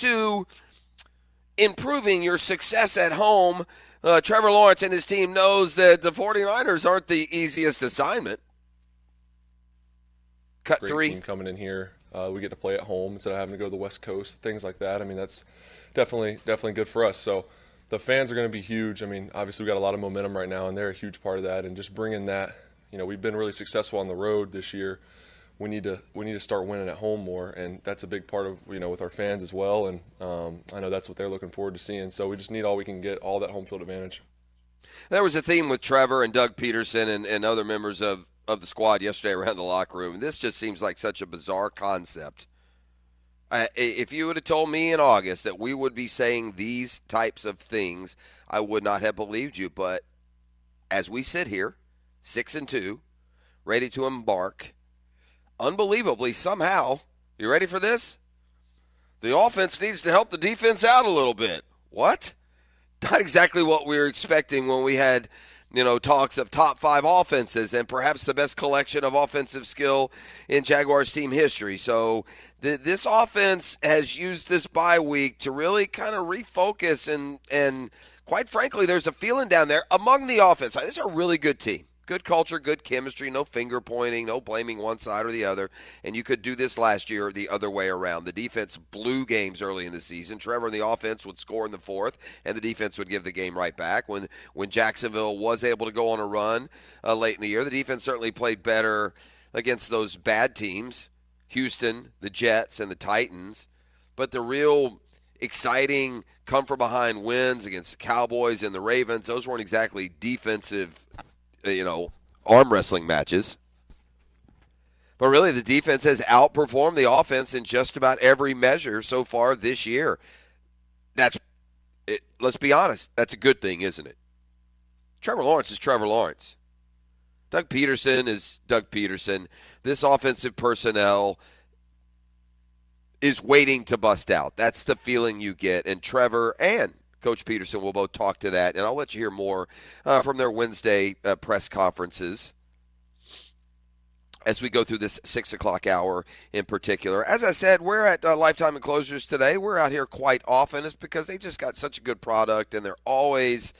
to improving your success at home, Trevor Lawrence and his team knows that the 49ers aren't the easiest assignment. Cut Great three. team coming in here. We get to play at home instead of having to go to the West Coast, things like that. I mean, that's definitely good for us. So the fans are going to be huge. I mean, obviously we got a lot of momentum right now, and they're a huge part of that. And just bringing that, we've been really successful on the road this year. We need to start winning at home more, and that's a big part of with our fans as well. And I know that's what they're looking forward to seeing. So we just need all we can get, all that home field advantage. There was a theme with Trevor and Doug Peterson and other members of the squad yesterday around the locker room. This just seems like such a bizarre concept. If you would have told me in August that we would be saying these types of things, I would not have believed you. But as we sit here, 6-2, ready to embark, unbelievably, somehow, you ready for this? The offense needs to help the defense out a little bit. What? Not exactly what we were expecting when we had, talks of top 5 offenses and perhaps the best collection of offensive skill in Jaguars team history. So this offense has used this bye week to really kind of refocus and quite frankly, there's a feeling down there among the offense. This is a really good team. Good culture, good chemistry, no finger pointing, no blaming one side or the other. And you could do this last year the other way around. The defense blew games early in the season. Trevor and the offense would score in the fourth, and the defense would give the game right back. When Jacksonville was able to go on a run late in the year, the defense certainly played better against those bad teams, Houston, the Jets, and the Titans. But the real exciting come-from-behind wins against the Cowboys and the Ravens, those weren't exactly defensive arm wrestling matches. But really, the defense has outperformed the offense in just about every measure so far this year. Let's be honest, that's a good thing, isn't it? Trevor Lawrence is Trevor Lawrence. Doug Peterson is Doug Peterson. This offensive personnel is waiting to bust out. That's the feeling you get. And Trevor and Coach Peterson will both talk to that, and I'll let you hear more from their Wednesday press conferences as we go through this 6 o'clock hour in particular. As I said, we're at Lifetime Enclosures today. We're out here quite often. It's because they just got such a good product, and they're always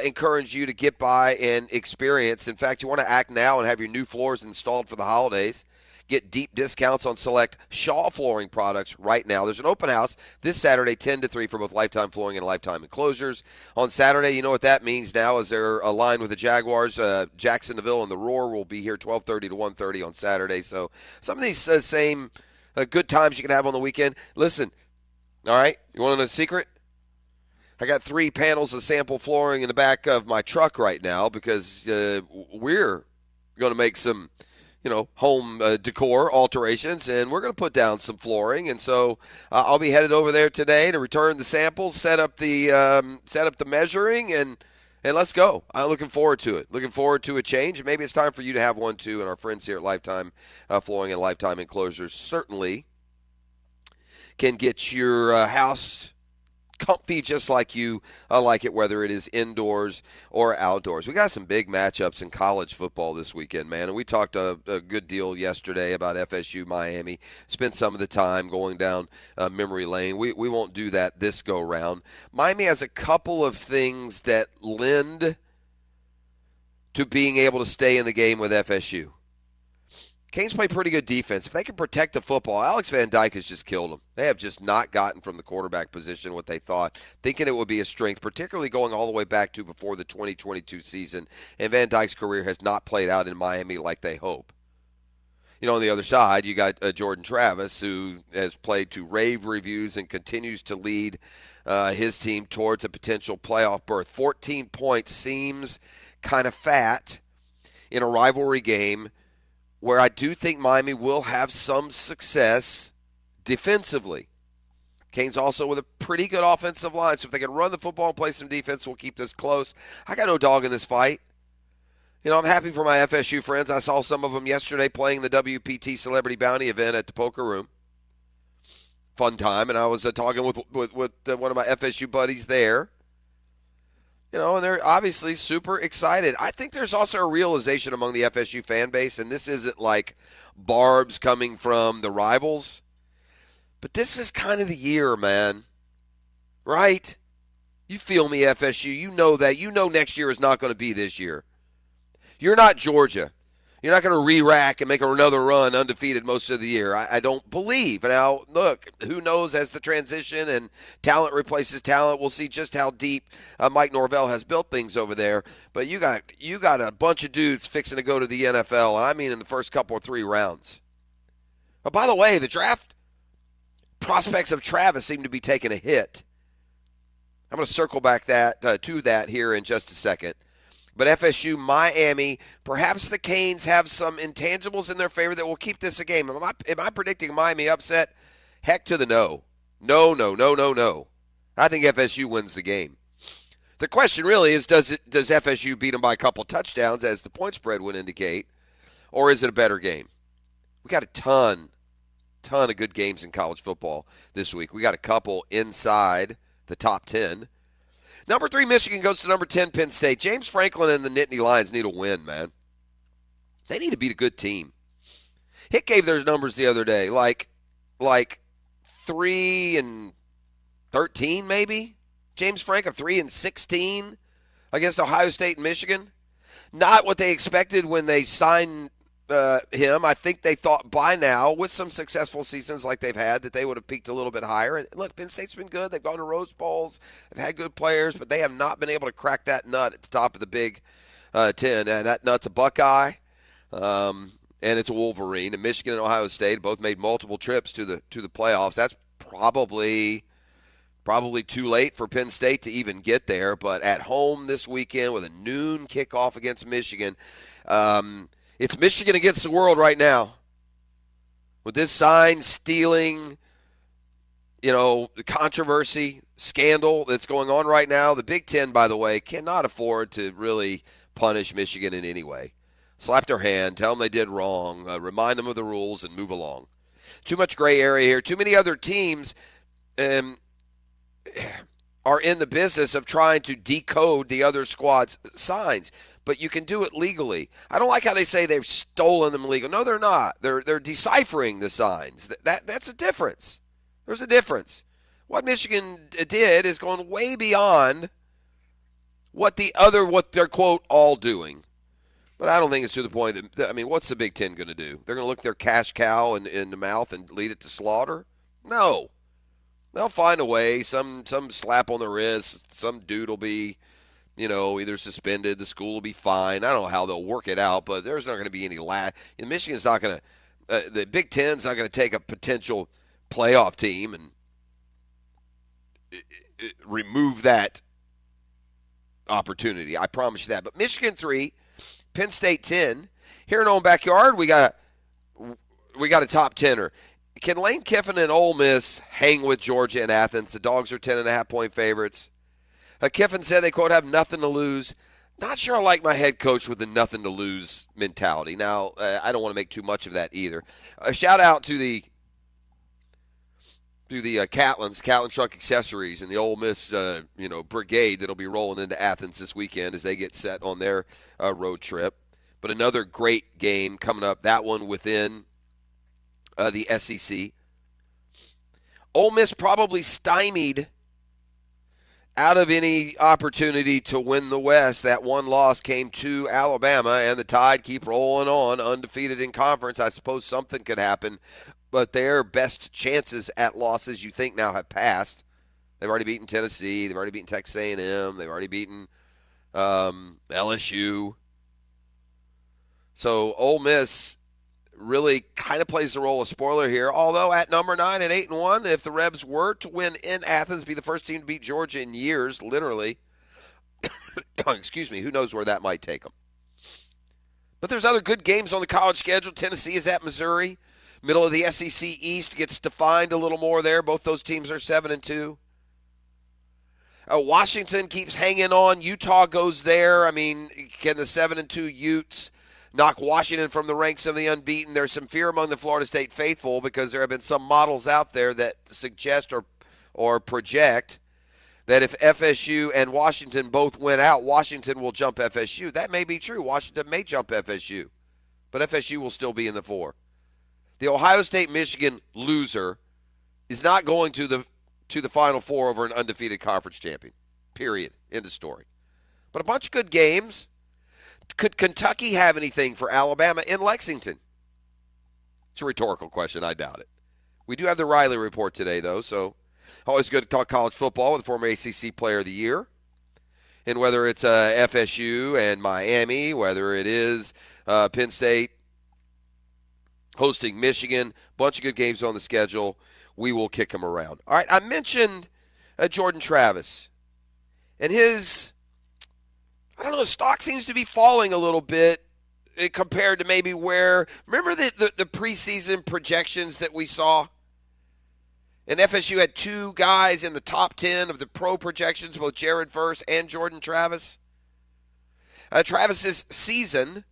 encourage you to get by and experience. In fact, you want to act now and have your new floors installed for the holidays. Get deep discounts on select Shaw Flooring products right now. There's an open house this Saturday, 10 to 3 for both Lifetime Flooring and Lifetime Enclosures. On Saturday, you know what that means now as they're aligned with the Jaguars. Jacksonville and the Roar will be here 12:30 to 1:30 on Saturday. So some of these same good times you can have on the weekend. Listen, all right, you want to know a secret? I got 3 panels of sample flooring in the back of my truck right now because we're going to make some home decor alterations, and we're going to put down some flooring. And so I'll be headed over there today to return the samples, set up the measuring, and let's go. I'm looking forward to it. Looking forward to a change. Maybe it's time for you to have one too. And our friends here at Lifetime Flooring and Lifetime Enclosures certainly can get your house comfy just like you like it, whether it is indoors or outdoors. We got some big matchups in college football this weekend, man, and we talked a good deal yesterday about FSU Miami. Spent some of the time going down memory lane. We won't do that this go round. Miami has a couple of things that lend to being able to stay in the game with FSU. Canes play pretty good defense. If they can protect the football, Alex Van Dyke has just killed them. They have just not gotten from the quarterback position what they thought, thinking it would be a strength, particularly going all the way back to before the 2022 season. And Van Dyke's career has not played out in Miami like they hope. On the other side, you got Jordan Travis, who has played to rave reviews and continues to lead his team towards a potential playoff berth. 14 points seems kind of fat in a rivalry game where I do think Miami will have some success defensively. Canes also with a pretty good offensive line, so if they can run the football and play some defense, we'll keep this close. I got no dog in this fight. I'm happy for my FSU friends. I saw some of them yesterday playing the WPT Celebrity Bounty event at the Poker Room. Fun time, and I was talking with one of my FSU buddies there. And they're obviously super excited. I think there's also a realization among the FSU fan base, and this isn't like barbs coming from the rivals, But this is kind of the year, man. Right? You feel me, FSU. You know that. You know next year is not going to be this year. You're not Georgia. You're not going to re-rack and make another run undefeated most of the year. I don't believe. Now, look, who knows as the transition and talent replaces talent. We'll see just how deep Mike Norvell has built things over there. But you got a bunch of dudes fixing to go to the NFL, and I mean in the first couple or 3 rounds. Oh, by the way, the draft prospects of Travis seem to be taking a hit. I'm going to circle back to that here in just a second. But FSU, Miami, perhaps the Canes have some intangibles in their favor that will keep this a game. Am I predicting Miami upset? Heck to the no. No. I think FSU wins the game. The question really is, does FSU beat them by a couple touchdowns, as the point spread would indicate, or is it a better game? We got a ton of good games in college football this week. We got a couple inside the top 10. Number 3, Michigan goes to number 10, Penn State. James Franklin and the Nittany Lions need a win, man. They need to beat a good team. Hick gave their numbers the other day, like 3-13 maybe. James Franklin 3-16 against Ohio State and Michigan. Not what they expected when they signed him. I think they thought by now, with some successful seasons like they've had, that they would have peaked a little bit higher. And look, Penn State's been good. They've gone to Rose Bowls. They've had good players, but they have not been able to crack that nut at the top of the Big Ten. And that nut's a Buckeye, and it's a Wolverine. And Michigan and Ohio State both made multiple trips to the playoffs. That's probably too late for Penn State to even get there. But at home this weekend with a noon kickoff against Michigan, it's Michigan against the world right now. With this sign stealing, controversy, scandal that's going on right now, the Big Ten, by the way, cannot afford to really punish Michigan in any way. Slap their hand, tell them they did wrong, remind them of the rules, and move along. Too much gray area here. Too many other teams are in the business of trying to decode the other squad's signs. But you can do it legally. I don't like how they say they've stolen them legally. No, they're not. They're deciphering the signs. That's a difference. There's a difference. What Michigan did is going way beyond what they're, quote, all doing. But I don't think it's to the point that, what's the Big Ten going to do? They're going to look their cash cow in the mouth and lead it to slaughter? No. They'll find a way. Some slap on the wrist. Some dude will be either suspended, the school will be fine. I don't know how they'll work it out, but there's not going to be any Michigan's not going to the Big Ten's not going to take a potential playoff team and remove that opportunity. I promise you that. But Michigan 3, Penn State 10. Here in our own backyard, we got a top 10er. Can Lane Kiffin and Ole Miss hang with Georgia and Athens? The Dogs are 10.5-point favorites. Kiffin said they, quote, have nothing to lose. Not sure I like my head coach with the nothing to lose mentality. Now, I don't want to make too much of that either. A shout out to the Catlin Truck Accessories and the Ole Miss brigade that'll be rolling into Athens this weekend as they get set on their road trip. But another great game coming up. That one within the SEC. Ole Miss probably stymied out of any opportunity to win the West. That one loss came to Alabama, and the Tide keep rolling on, undefeated in conference. I suppose something could happen, but their best chances at losses, you think, now have passed. They've already beaten Tennessee. They've already beaten Texas A&M. They've already beaten LSU. So Ole Miss really kind of plays the role of spoiler here, although at number 9 at 8-1, if the Rebs were to win in Athens, be the first team to beat Georgia in years, literally, excuse me, who knows where that might take them. But there's other good games on the college schedule. Tennessee is at Missouri. Middle of the SEC East gets defined a little more there. Both those teams are 7-2. Washington keeps hanging on. Utah goes there. Can the 7-2 Utes knock Washington from the ranks of the unbeaten? There's some fear among the Florida State faithful because there have been some models out there that suggest or project that if FSU and Washington both win out, Washington will jump FSU. That may be true. Washington may jump FSU, but FSU will still be in the 4. The Ohio State-Michigan loser is not going to the Final Four over an undefeated conference champion. Period. End of story. But a bunch of good games. Could Kentucky have anything for Alabama in Lexington? It's a rhetorical question. I doubt it. We do have the Riley Report today, though, so always good to talk college football with the former ACC Player of the Year. And whether it's FSU and Miami, whether it is Penn State hosting Michigan, bunch of good games on the schedule, we will kick them around. All right, I mentioned Jordan Travis. And his stock seems to be falling a little bit compared to maybe where, remember the preseason projections that we saw? And FSU had two guys in the top 10 of the pro projections, both Jared Verse and Jordan Travis. Travis's season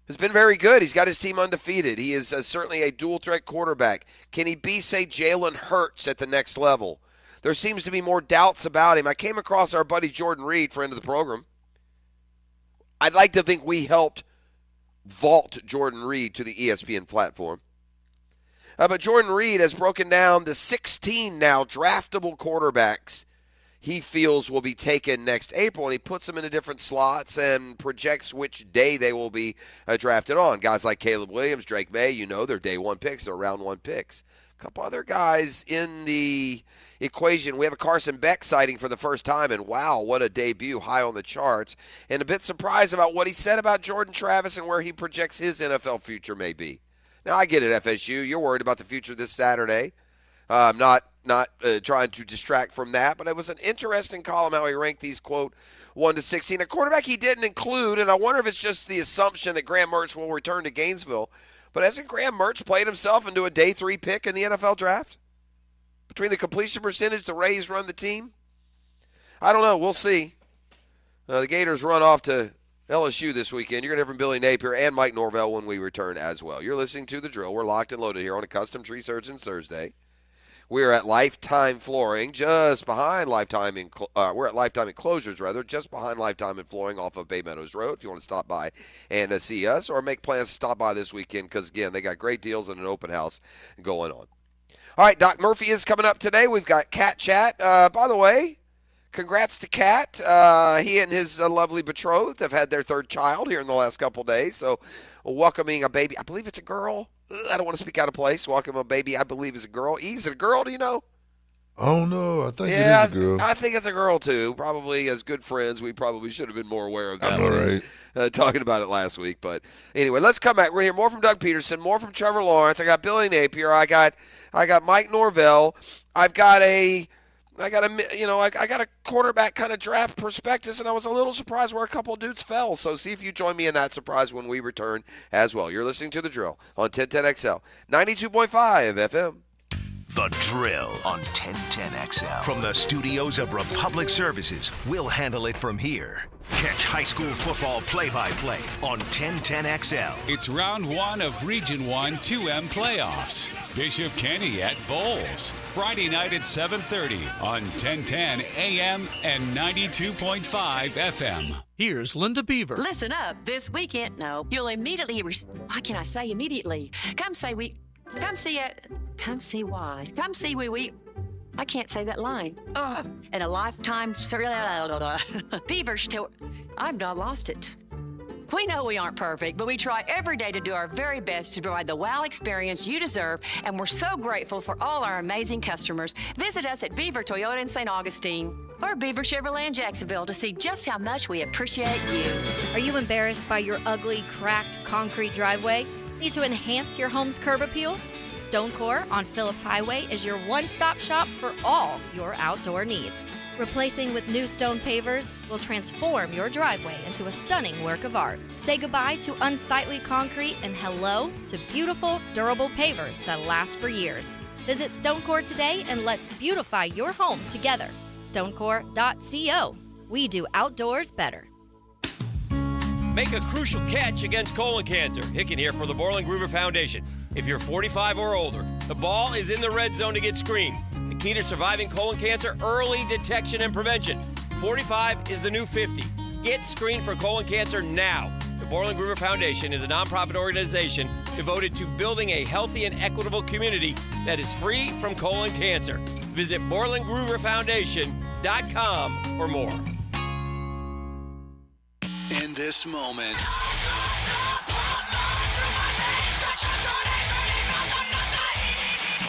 has been very good. He's got his team undefeated. He is certainly a dual-threat quarterback. Can he be, say, Jalen Hurts at the next level? There seems to be more doubts about him. I came across our buddy Jordan Reed, friend of the program. I'd like to think we helped vault Jordan Reed to the ESPN platform. But Jordan Reed has broken down the 16 now draftable quarterbacks he feels will be taken next April, and he puts them into different slots and projects which day they will be drafted on. Guys like Caleb Williams, Drake May, they're day one picks, they're round one picks. A couple other guys in the equation. We have a Carson Beck sighting for the first time, and wow, what a debut, high on the charts. And a bit surprised about what he said about Jordan Travis and where he projects his NFL future may be. Now, I get it, FSU. You're worried about the future this Saturday. I'm not trying to distract from that, but it was an interesting column how he ranked these, quote, 1 to 16. A quarterback he didn't include, and I wonder if it's just the assumption that Graham Mertz will return to Gainesville, but hasn't Graham Mertz played himself into a day 3 pick in the NFL draft? Between the completion percentage, the way he's run the team? I don't know. We'll see. The Gators run off to LSU this weekend. You're going to hear from Billy Napier and Mike Norvell when we return as well. You're listening to The Drill. We're locked and loaded here on a Custom Tree Surgeons Thursday. We're at Lifetime Flooring, just behind Lifetime. We're at Lifetime Enclosures, just behind Lifetime and Flooring off of Bay Meadows Road. If you want to stop by and see us or make plans to stop by this weekend, because, again, they got great deals and an open house going on. All right, Doc Murphy is coming up today. We've got Cat Chat. By the way, congrats to Cat. He and his lovely betrothed have had their third child here in the last couple days. So welcoming a baby. I believe it's a girl. I don't want to speak out of place. Welcome a baby I believe is a girl. Is it a girl, do you know? I don't know. I think it is a girl. I think it's a girl, too. Probably as good friends, we probably should have been more aware of that. I'm all right. Talking about it last week. But anyway, let's come back. We're going to hear more from Doug Peterson, more from Trevor Lawrence. I got Billy Napier. I got Mike Norvell. I got a quarterback kind of draft prospectus, and I was a little surprised where a couple of dudes fell. So see if you join me in that surprise when we return as well. You're listening to The Drill on 1010XL, 92.5 FM. The Drill on 1010XL. From the studios of Republic Services, we'll handle it from here. Catch high school football play-by-play on 1010XL. It's round 1 of Region 1 2M playoffs. Bishop Kenny at Bowles. Friday night at 7:30 on 1010 AM and 92.5 FM. Here's Linda Beaver. Listen up. This weekend, you'll immediately, why can I say immediately? Come see why. I can't say that line. And a lifetime, Beaver's tour. I've not lost it. We know we aren't perfect, but we try every day to do our very best to provide the wow experience you deserve, and we're so grateful for all our amazing customers. Visit us at Beaver Toyota in St. Augustine or Beaver Chevrolet in Jacksonville to see just how much we appreciate you. Are you embarrassed by your ugly, cracked concrete driveway? Need to enhance your home's curb appeal? Stonecore on Phillips Highway is your one-stop shop for all your outdoor needs. Replacing with new stone pavers will transform your driveway into a stunning work of art. Say goodbye to unsightly concrete and hello to beautiful, durable pavers that last for years. Visit Stonecore today and let's beautify your home together. Stonecore.co. We do outdoors better. Make a crucial catch against colon cancer. Hicken here for the Borland Groover Foundation. If you're 45 or older, the ball is in the red zone to get screened. The key to surviving colon cancer, early detection and prevention. 45 is the new 50. Get screened for colon cancer now. The Borland Groover Foundation is a nonprofit organization devoted to building a healthy and equitable community that is free from colon cancer. Visit BorlandGrooverFoundation.com for more. In this moment,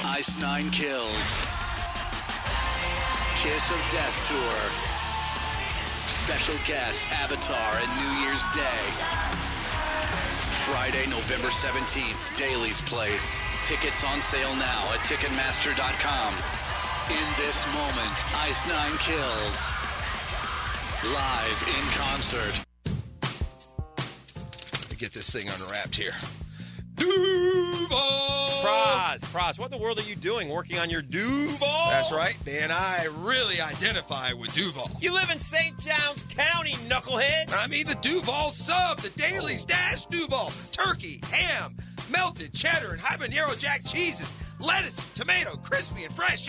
Ice Nine Kills, Kiss of Death Tour, special guests Avatar and New Year's Day. Friday, November 17th, Daly's Place. Tickets on sale now at Ticketmaster.com. In this moment, Ice Nine Kills, live in concert. Let me get this thing unwrapped here. Duval! Praz, what in the world are you doing working on your Duval? That's right, Dan. I really identify with Duval. You live in St. John's County, knucklehead. I mean the Duval sub, the Daly's Dash Duval. Turkey, ham, melted cheddar, and habanero jack cheeses. Lettuce, tomato, crispy and fresh,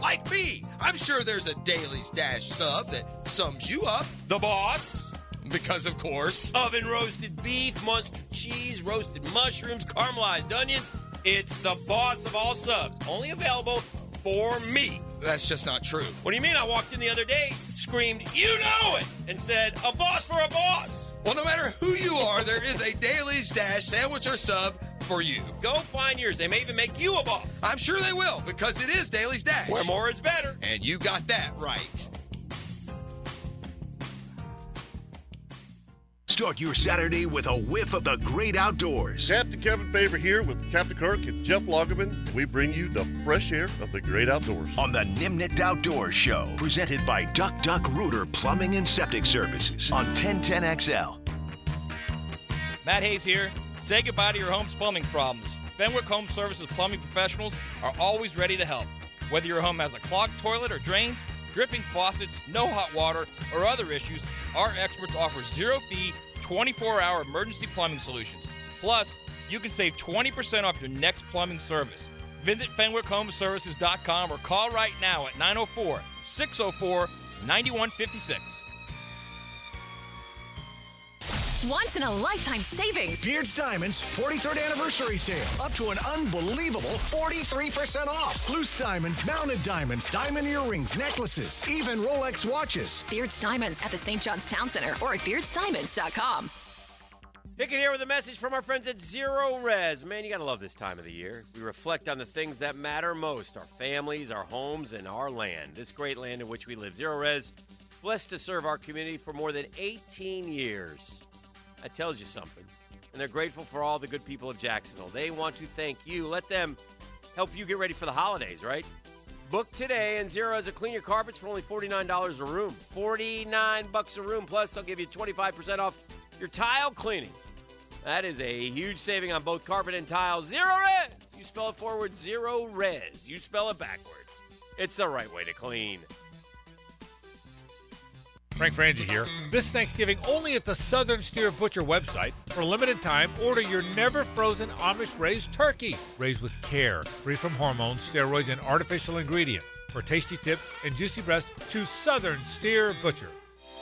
like me. I'm sure there's a Daly's Dash sub that sums you up. The boss. Because, of course, oven roasted beef, Munster cheese, roasted mushrooms, caramelized onions. It's the boss of all subs. Only available for me. That's just not true. What do you mean? I walked in the other day, screamed, "You know it!" and said, "A boss for a boss." Well, no matter who you are, there is a Daly's Dash sandwich or sub for you. Go find yours. They may even make you a boss. I'm sure they will, because it is Daly's Dash. Where more is better. And you got that right. Start your Saturday with a whiff of the great outdoors. Captain Kevin Favor here with Captain Kirk and Jeff Loggeman. We bring you the fresh air of the great outdoors. On the Nimnet Outdoors Show, presented by Duck Duck Rooter Plumbing and Septic Services on 1010XL. Matt Hayes here. Say goodbye to your home's plumbing problems. Fenwick Home Services plumbing professionals are always ready to help. Whether your home has a clogged toilet or drains, dripping faucets, no hot water, or other issues, our experts offer zero-fee, 24-hour emergency plumbing solutions. Plus, you can save 20% off your next plumbing service. Visit FenwickHomeservices.com or call right now at 904-604-9156. Once in a lifetime savings. Beards Diamonds 43rd anniversary sale. Up to an unbelievable 43% off. Loose diamonds, mounted diamonds, diamond earrings, necklaces, even Rolex watches. Beards Diamonds at the St. John's Town Center or at beardsdiamonds.com. Hicken here with a message from our friends at Zero Res. Man, you got to love this time of the year. We reflect on the things that matter most, our families, our homes, and our land. This great land in which we live. Zero Res, blessed to serve our community for more than 18 years. That tells you something. And they're grateful for all the good people of Jacksonville. They want to thank you. Let them help you get ready for the holidays, right? Book today, and Zero has a clean your carpets for only $49 a room. $49 a room. Plus, they'll give you 25% off your tile cleaning. That is a huge saving on both carpet and tile. Zero Res. You spell it forward, Zero Res. You spell it backwards. It's the right way to clean. Frank Frangie here. This Thanksgiving, only at the Southern Steer Butcher website. For a limited time, order your never-frozen Amish-raised turkey. Raised with care, free from hormones, steroids, and artificial ingredients. For tasty tips and juicy breasts, choose Southern Steer Butcher.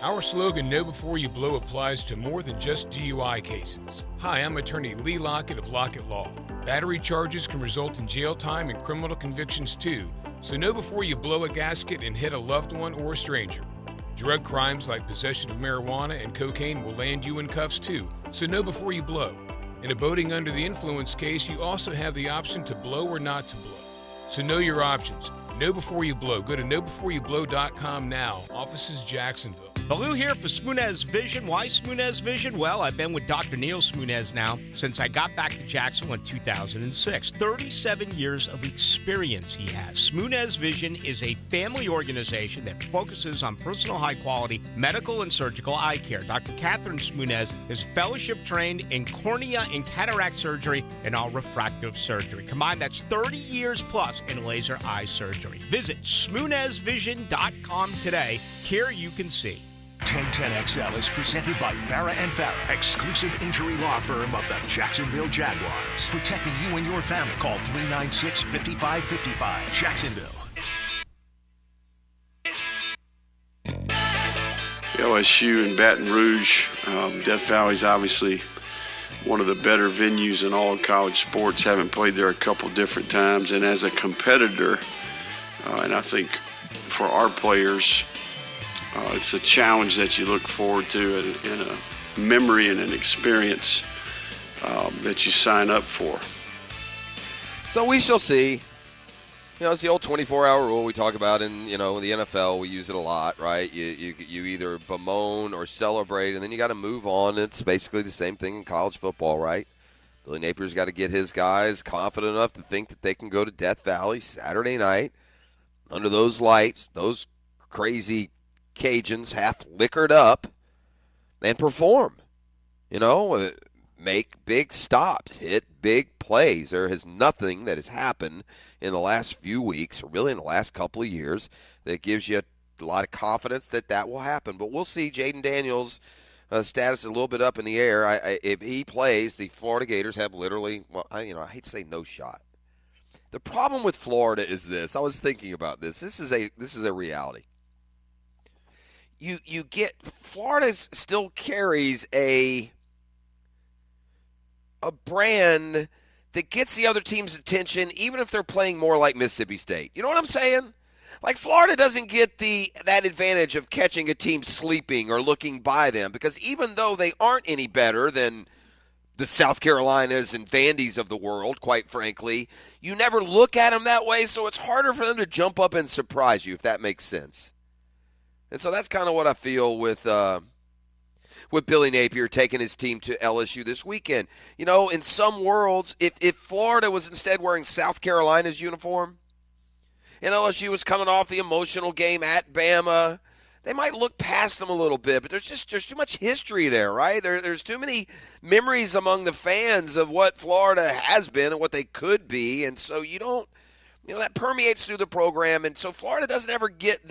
Our slogan, Know Before You Blow, applies to more than just DUI cases. Hi, I'm attorney Lee Lockett of Lockett Law. Battery charges can result in jail time and criminal convictions too, so know before you blow a gasket and hit a loved one or a stranger. Drug crimes like possession of marijuana and cocaine will land you in cuffs too, so know before you blow. In a boating under the influence case, you also have the option to blow or not to blow. So know your options. Know before you blow. Go to knowbeforeyoublow.com now. Offices Jacksonville. Baloo here for Smoonez Vision. Why Smoonez Vision? Well, I've been with Dr. Neil Smoonez now since I got back to Jacksonville in 2006. 37 years of experience he has. Smoonez Vision is a family organization that focuses on personal high-quality medical and surgical eye care. Dr. Catherine Smoonez is fellowship-trained in cornea and cataract surgery and all refractive surgery. Combined, that's 30 years plus in laser eye surgery. Visit SmoonezVision.com today. Care you can see. 1010XL is presented by Farah & Farah, exclusive injury law firm of the Jacksonville Jaguars. Protecting you and your family. Call 396-5555. Jacksonville. LSU and Baton Rouge, Death Valley's obviously one of the better venues in all of college sports, having played there a couple different times. And as a competitor, and I think for our players, it's a challenge that you look forward to and a memory and an experience that you sign up for. So we shall see. It's the old 24-hour rule we talk about in the NFL. We use it a lot, right? You either bemoan or celebrate, and then you got to move on. It's basically the same thing in college football, right? Billy Napier's got to get his guys confident enough to think that they can go to Death Valley Saturday night under those lights, those crazy Cajuns half liquored up, and perform. Make big stops, hit big plays. There is nothing that has happened in the last few weeks, or really in the last couple of years, that gives you a lot of confidence that will happen. But we'll see. Jaden Daniels' status is a little bit up in the air. If he plays, the Florida Gators have literally, I hate to say no shot. The problem with Florida is this. I was thinking about this. This is a reality. You get Florida still carries a brand that gets the other team's attention, even if they're playing more like Mississippi State. You know what I'm saying? Like, Florida doesn't get that advantage of catching a team sleeping or looking by them, because even though they aren't any better than the South Carolinas and Vandy's of the world, quite frankly, you never look at them that way, so it's harder for them to jump up and surprise you, if that makes sense. And so that's kind of what I feel with Billy Napier taking his team to LSU this weekend. In some worlds, if Florida was instead wearing South Carolina's uniform and LSU was coming off the emotional game at Bama, they might look past them a little bit, but there's too much history there, right? There's too many memories among the fans of what Florida has been and what they could be, and so that permeates through the program, and so Florida doesn't ever get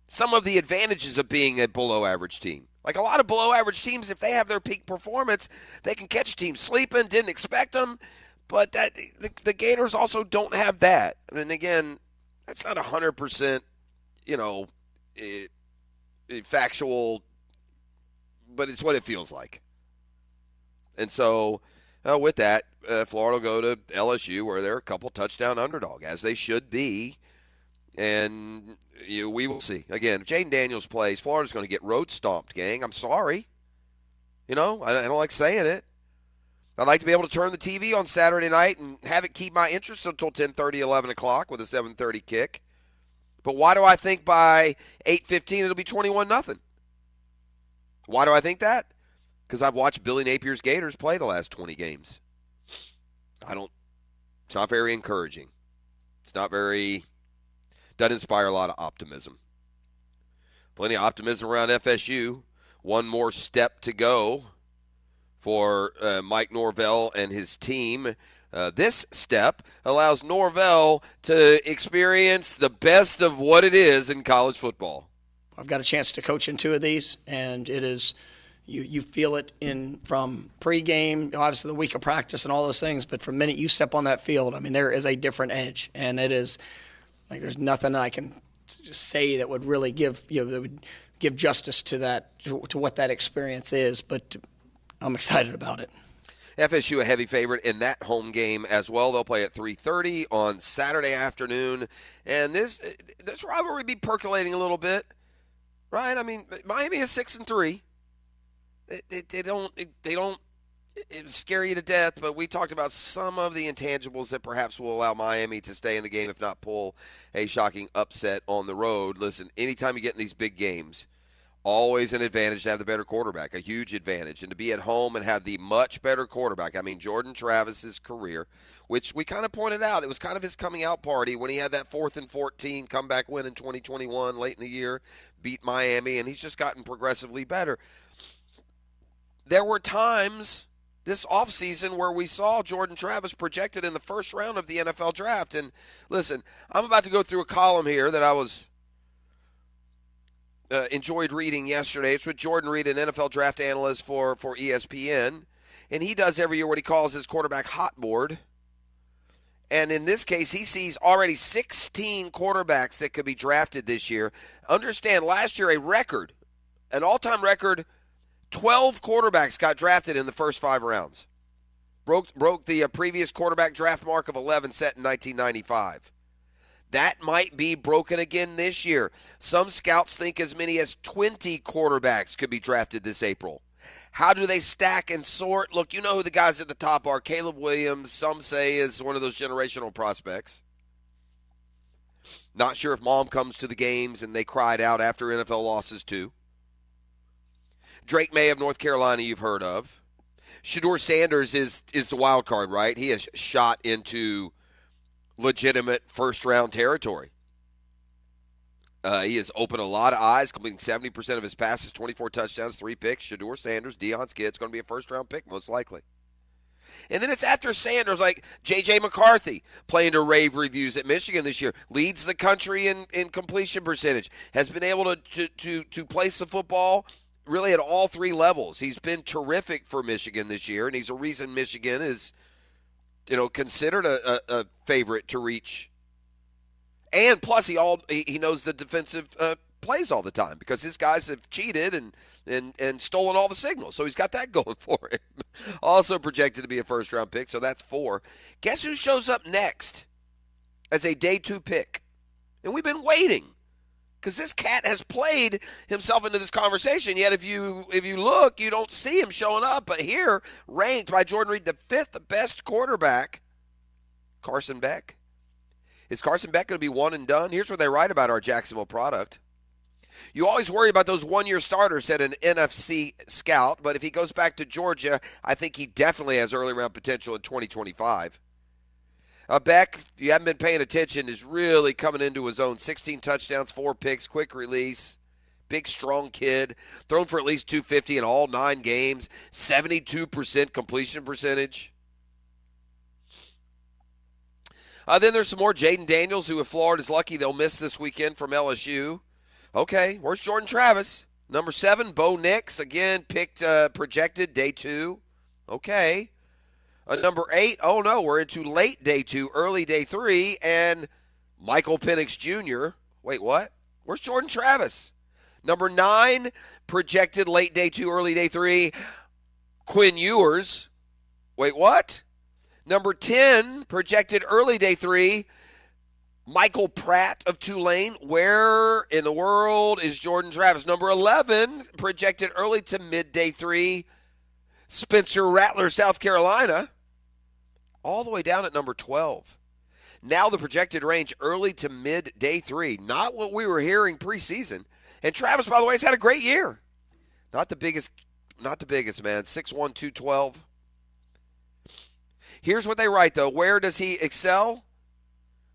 some of the advantages of being a below-average team. Like, a lot of below-average teams, if they have their peak performance, they can catch a team sleeping, didn't expect them. But the Gators also don't have that. And again, that's not 100%, factual, but it's what it feels like. And so, with that, Florida will go to LSU, where they're a couple touchdown underdog, as they should be. And we will see. Again, if Jaden Daniels plays, Florida's going to get road stomped, gang. I'm sorry. I don't like saying it. I'd like to be able to turn the TV on Saturday night and have it keep my interest until 10:30, 11 o'clock with a 7:30 kick. But why do I think by 8:15 it'll be 21-0? Why do I think that? Because I've watched Billy Napier's Gators play the last 20 games. It's not very encouraging. Doesn't inspire a lot of optimism. Plenty of optimism around FSU. One more step to go for Mike Norvell and his team. This step allows Norvell to experience the best of what it is in college football. I've got a chance to coach in two of these, and it is you feel it from pregame, obviously the week of practice and all those things, but from the minute you step on that field, there is a different edge, and it is – like, there's nothing I can just say that would really give justice to that, to what that experience is. But I'm excited about it. FSU a heavy favorite in that home game as well. They'll play at 3:30 on Saturday afternoon, and this rivalry be percolating a little bit, right? Miami is 6-3. They don't scare you to death, but we talked about some of the intangibles that perhaps will allow Miami to stay in the game, if not pull a shocking upset on the road. Listen, anytime you get in these big games, always an advantage to have the better quarterback, a huge advantage. And to be at home and have the much better quarterback. Jordan Travis's career, which we kind of pointed out, it was kind of his coming out party when he had that 4th and 14 comeback win in 2021 late in the year, beat Miami, and he's just gotten progressively better. There were times this offseason where we saw Jordan Travis projected in the first round of the NFL draft. And listen, I'm about to go through a column here that I enjoyed reading yesterday. It's with Jordan Reed, an NFL draft analyst for ESPN. And he does every year what he calls his quarterback hot board. And in this case, he sees already 16 quarterbacks that could be drafted this year. Understand, last year an all-time record, 12 quarterbacks got drafted in the first 5 rounds. Broke the previous quarterback draft mark of 11 set in 1995. That might be broken again this year. Some scouts think as many as 20 quarterbacks could be drafted this April. How do they stack and sort? Look, you know who the guys at the top are. Caleb Williams, some say, is one of those generational prospects. Not sure if mom comes to the games and they cried out after NFL losses too. Drake May of North Carolina you've heard of. Shedeur Sanders is the wild card, right? He has shot into legitimate first-round territory. He has opened a lot of eyes, completing 70% of his passes, 24 touchdowns, 3 picks. Shedeur Sanders, Deion's kid's going to be a first-round pick, most likely. And then it's after Sanders, like J.J. McCarthy, playing to rave reviews at Michigan this year, leads the country in completion percentage, has been able to place the football really at all 3 levels. He's been terrific for Michigan this year, and he's a reason Michigan is, considered a favorite to reach. And plus, he knows the defensive plays all the time because his guys have cheated and stolen all the signals. So he's got that going for him. Also projected to be a first-round pick, so that's 4. Guess who shows up next as a day 2 pick? And we've been waiting because this cat has played himself into this conversation. Yet if you look, you don't see him showing up. But here, ranked by Jordan Reed, the 5th best quarterback, Carson Beck. Is Carson Beck going to be one and done? Here's what they write about our Jacksonville product. You always worry about those one-year starters, said an NFC scout, but if he goes back to Georgia, I think he definitely has early-round potential in 2025. Beck, if you haven't been paying attention, is really coming into his own. 16 touchdowns, 4 picks, quick release, big, strong kid, thrown for at least 250 in all 9 games, 72% completion percentage. Then there's some more. Jaden Daniels, who if Florida's lucky, they'll miss this weekend from LSU. Okay, where's Jordan Travis? Number 7, Bo Nix, again, picked, projected day 2. Okay. Number 8, oh no, we're into late day 2, early day 3, and Michael Penix Jr. Wait, what? Where's Jordan Travis? Number 9, projected late day 2, early day 3, Quinn Ewers. Wait, what? Number 10, projected early day 3, Michael Pratt of Tulane. Where in the world is Jordan Travis? Number 11, projected early to mid-day 3, Spencer Rattler, South Carolina. All the way down at number 12. Now the projected range early to mid-day 3. Not what we were hearing preseason. And Travis, by the way, has had a great year. Not the biggest, man. 6'1", 212. Here's what they write, though. Where does he excel?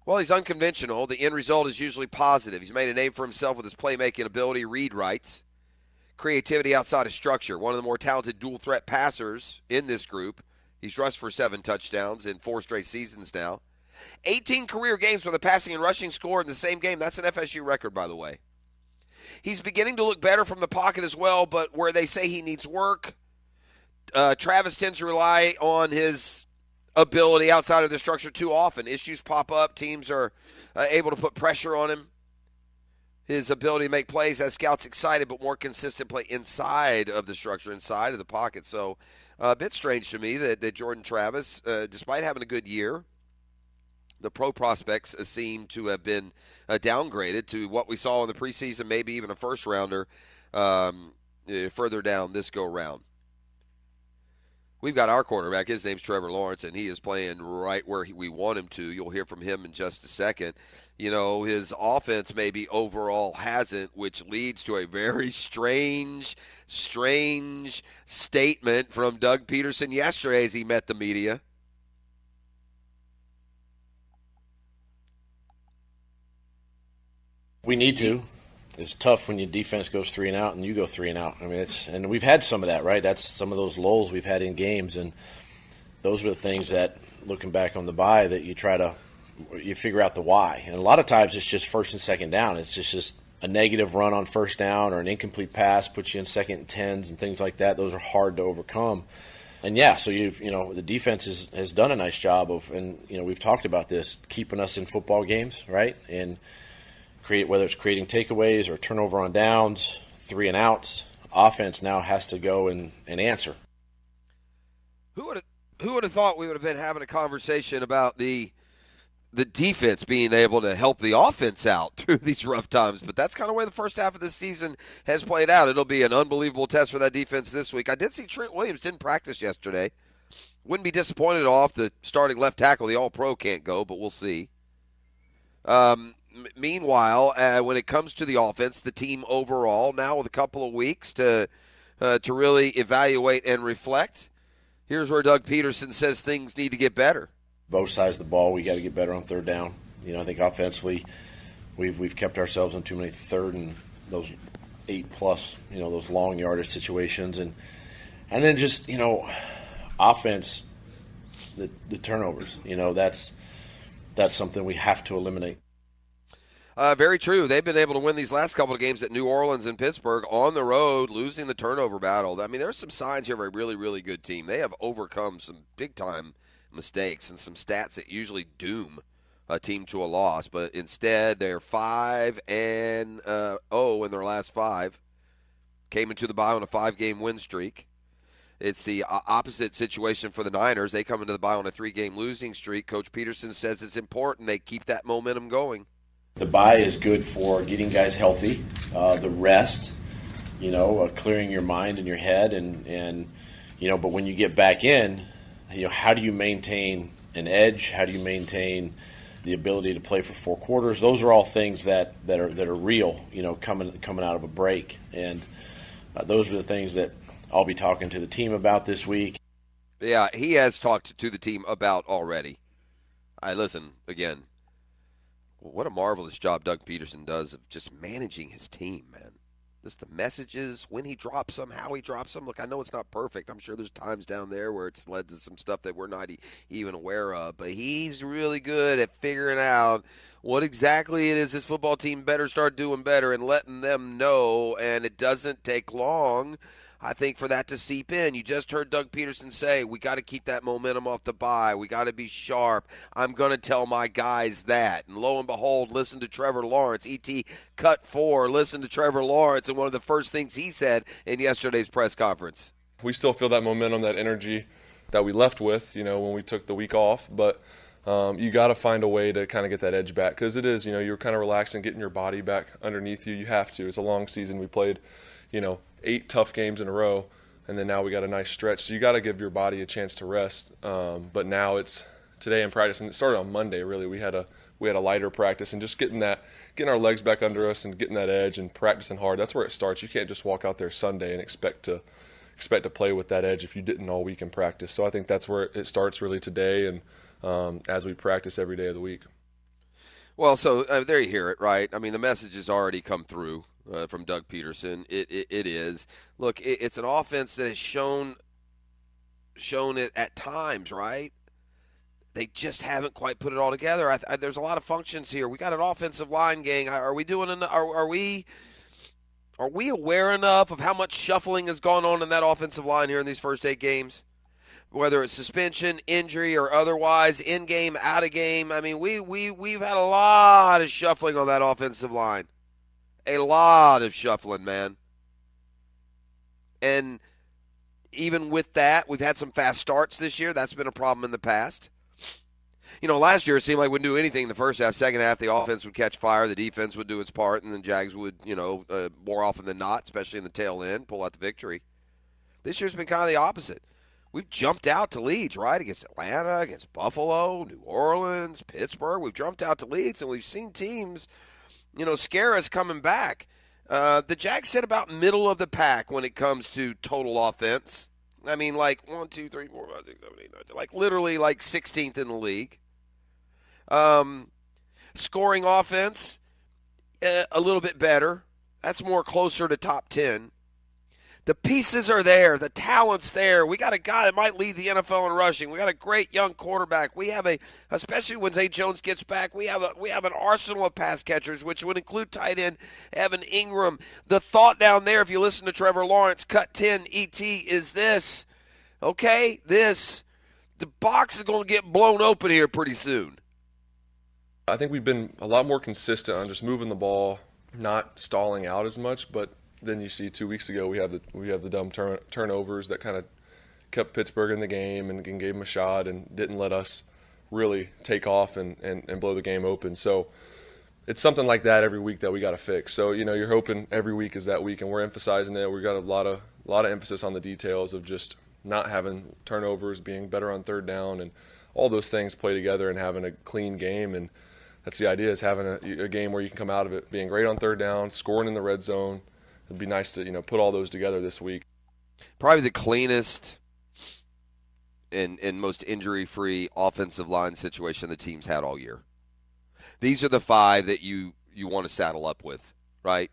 Well, he's unconventional. The end result is usually positive. He's made a name for himself with his playmaking ability, Reed writes. Creativity outside of structure. One of the more talented dual-threat passers in this group. He's rushed for 7 touchdowns in 4 straight seasons now. 18 career games with a passing and rushing score in the same game. That's an FSU record, by the way. He's beginning to look better from the pocket as well, but where they say he needs work, Travis tends to rely on his ability outside of the structure too often. Issues pop up. Teams are able to put pressure on him. His ability to make plays has scouts excited, but more consistent play inside of the structure, inside of the pocket. So a bit strange to me that Jordan Travis, despite having a good year, the pro prospects seem to have been downgraded to what we saw in the preseason, maybe even a first-rounder further down this go-round. We've got our quarterback. His name's Trevor Lawrence, and he is playing right where we want him to. You'll hear from him in just a second. You know, his offense maybe overall hasn't, which leads to a very strange statement from Doug Peterson yesterday as he met the media. We need to. It's tough when your defense goes 3 and out and you go 3 and out. I mean, and we've had some of that, right? That's some of those lulls we've had in games, and those are the things that, looking back on the bye, that you figure out the why. And a lot of times it's just first and second down. It's just a negative run on first down or an incomplete pass puts you in 2nd and 10s and things like that. Those are hard to overcome. And yeah, so the defense has done a nice job of, and we've talked about this, keeping us in football games, right? And whether it's creating takeaways or turnover on downs, 3 and outs, offense now has to go and answer. Who would have thought we would have been having a conversation about the defense being able to help the offense out through these rough times? But that's kind of where the first half of the season has played out. It'll be an unbelievable test for that defense this week. I did see Trent Williams didn't practice yesterday. Wouldn't be disappointed off the starting left tackle. The All-Pro can't go, but we'll see. Meanwhile, when it comes to the offense, the team overall, now with a couple of weeks to really evaluate and reflect, here's where Doug Peterson says things need to get better. Both sides of the ball, we got to get better on third down. I think offensively, we've kept ourselves in too many third and those 8+, those long yardage situations, and then just offense, the turnovers. That's something we have to eliminate. Very true. They've been able to win these last couple of games at New Orleans and Pittsburgh on the road, losing the turnover battle. I mean, there's some signs here of a really, really good team. They have overcome some big-time mistakes and some stats that usually doom a team to a loss, but instead they're 5-0 in their last 5. Came into the bye on a 5-game win streak. It's the opposite situation for the Niners. They come into the bye on a 3-game losing streak. Coach Peterson says it's important they keep that momentum going. The bye is good for getting guys healthy, the rest, clearing your mind and your head, and but when you get back in, how do you maintain an edge? How do you maintain the ability to play for 4 quarters? Those are all things that are real, coming out of a break, and those are the things that I'll be talking to the team about this week. Yeah, he has talked to the team about already. Listen, again, what a marvelous job Doug Peterson does of just managing his team, man. Just the messages, when he drops them, how he drops them. Look, I know it's not perfect. I'm sure there's times down there where it's led to some stuff that we're not even aware of. But he's really good at figuring out what exactly it is his football team better start doing better and letting them know. And it doesn't take long, I think, for that to seep in. You just heard Doug Peterson say, we got to keep that momentum off the bye. We got to be sharp. I'm going to tell my guys that. And lo and behold, listen to Trevor Lawrence. E.T. cut 4. Listen to Trevor Lawrence. And one of the first things he said in yesterday's press conference. We still feel that momentum, that energy that we left with, when we took the week off. But you got to find a way to kind of get that edge back, because it is, you're kind of relaxing, getting your body back underneath you. You have to. It's a long season. We played, 8 tough games in a row, and then now we got a nice stretch. So you got to give your body a chance to rest. But now it's today in practice, and it started on Monday. Really, we had a lighter practice, and just getting our legs back under us and getting that edge and practicing hard. That's where it starts. You can't just walk out there Sunday and expect to play with that edge if you didn't all week in practice. So I think that's where it starts really today, and as we practice every day of the week. Well, so there you hear it, right? I mean, the message has already come through from Doug Peterson. It is. Look, it's an offense that has shown it at times, right? They just haven't quite put it all together. There's a lot of functions here. We got an offensive line gang. Are we doing? Are we aware enough of how much shuffling has gone on in that offensive line here in these first 8 games? Whether it's suspension, injury, or otherwise, in game, out of game. I mean, we've had a lot of shuffling on that offensive line. A lot of shuffling, man. And even with that, we've had some fast starts this year. That's been a problem in the past. Last year it seemed like we wouldn't do anything in the first half. Second half, the offense would catch fire, the defense would do its part, and then Jags would, more often than not, especially in the tail end, pull out the victory. This year's been kind of the opposite. We've jumped out to leads, right, against Atlanta, against Buffalo, New Orleans, Pittsburgh. We've jumped out to leads, and we've seen teams, scare us coming back. The Jags sit about middle of the pack when it comes to total offense. I mean, like 1, 2, 3, 4, 5, 6, 7, 8, 9, like literally like 16th in the league. Scoring offense, a little bit better. That's more closer to top 10. The pieces are there. The talent's there. We got a guy that might lead the NFL in rushing. We got a great young quarterback. We have especially when Zay Jones gets back, we have an arsenal of pass catchers, which would include tight end Evan Ingram. The thought down there, if you listen to Trevor Lawrence, cut 10, ET, is this. Okay, the box is going to get blown open here pretty soon. I think we've been a lot more consistent on just moving the ball, not stalling out as much, but then you see 2 weeks ago we have the dumb turnovers that kind of kept Pittsburgh in the game and gave them a shot and didn't let us really take off and blow the game open. So it's something like that every week that we got to fix. So, you're hoping every week is that week, and we're emphasizing it. We've got a lot of emphasis on the details of just not having turnovers, being better on third down, and all those things play together and having a clean game. And that's the idea, is having a game where you can come out of it being great on third down, scoring in the red zone. It'd be nice to, put all those together this week. Probably the cleanest and most injury-free offensive line situation the team's had all year. These are the 5 that you want to saddle up with, right?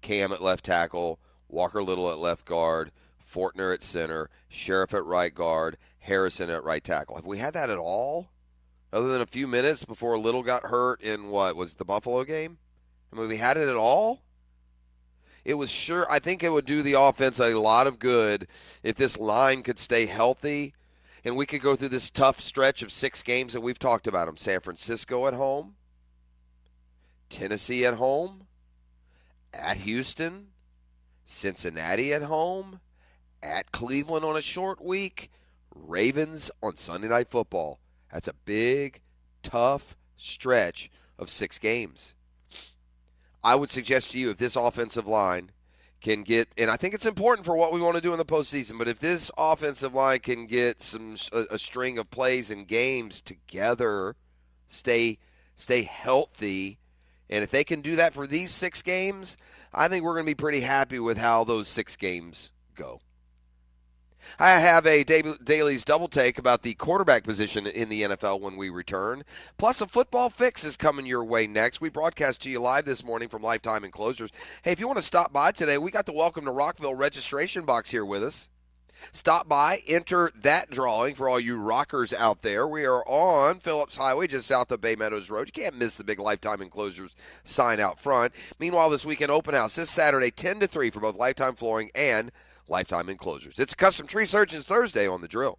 Cam at left tackle, Walker Little at left guard, Fortner at center, Sheriff at right guard, Harrison at right tackle. Have we had that at all? Other than a few minutes before Little got hurt in what was the Buffalo game? I mean, we had it at all? It was sure. I think it would do the offense a lot of good if this line could stay healthy and we could go through this tough stretch of 6 games that we've talked about them. San Francisco at home, Tennessee at home, at Houston, Cincinnati at home, at Cleveland on a short week, Ravens on Sunday Night Football. That's a big, tough stretch of 6 games. I would suggest to you, if this offensive line can get, and I think it's important for what we want to do in the postseason, but if this offensive line can get a string of plays and games together, stay healthy, and if they can do that for these 6 games, I think we're going to be pretty happy with how those 6 games go. I have a Dailies double take about the quarterback position in the NFL when we return. Plus, a football fix is coming your way next. We broadcast to you live this morning from Lifetime Enclosures. Hey, if you want to stop by today, we got the Welcome to Rockville registration box here with us. Stop by, enter that drawing for all you rockers out there. We are on Phillips Highway, just south of Bay Meadows Road. You can't miss the big Lifetime Enclosures sign out front. Meanwhile, this weekend open house this Saturday, 10 to 3 for both Lifetime Flooring and Lifetime Enclosures. It's Custom Tree Surgeons Thursday on The Drill.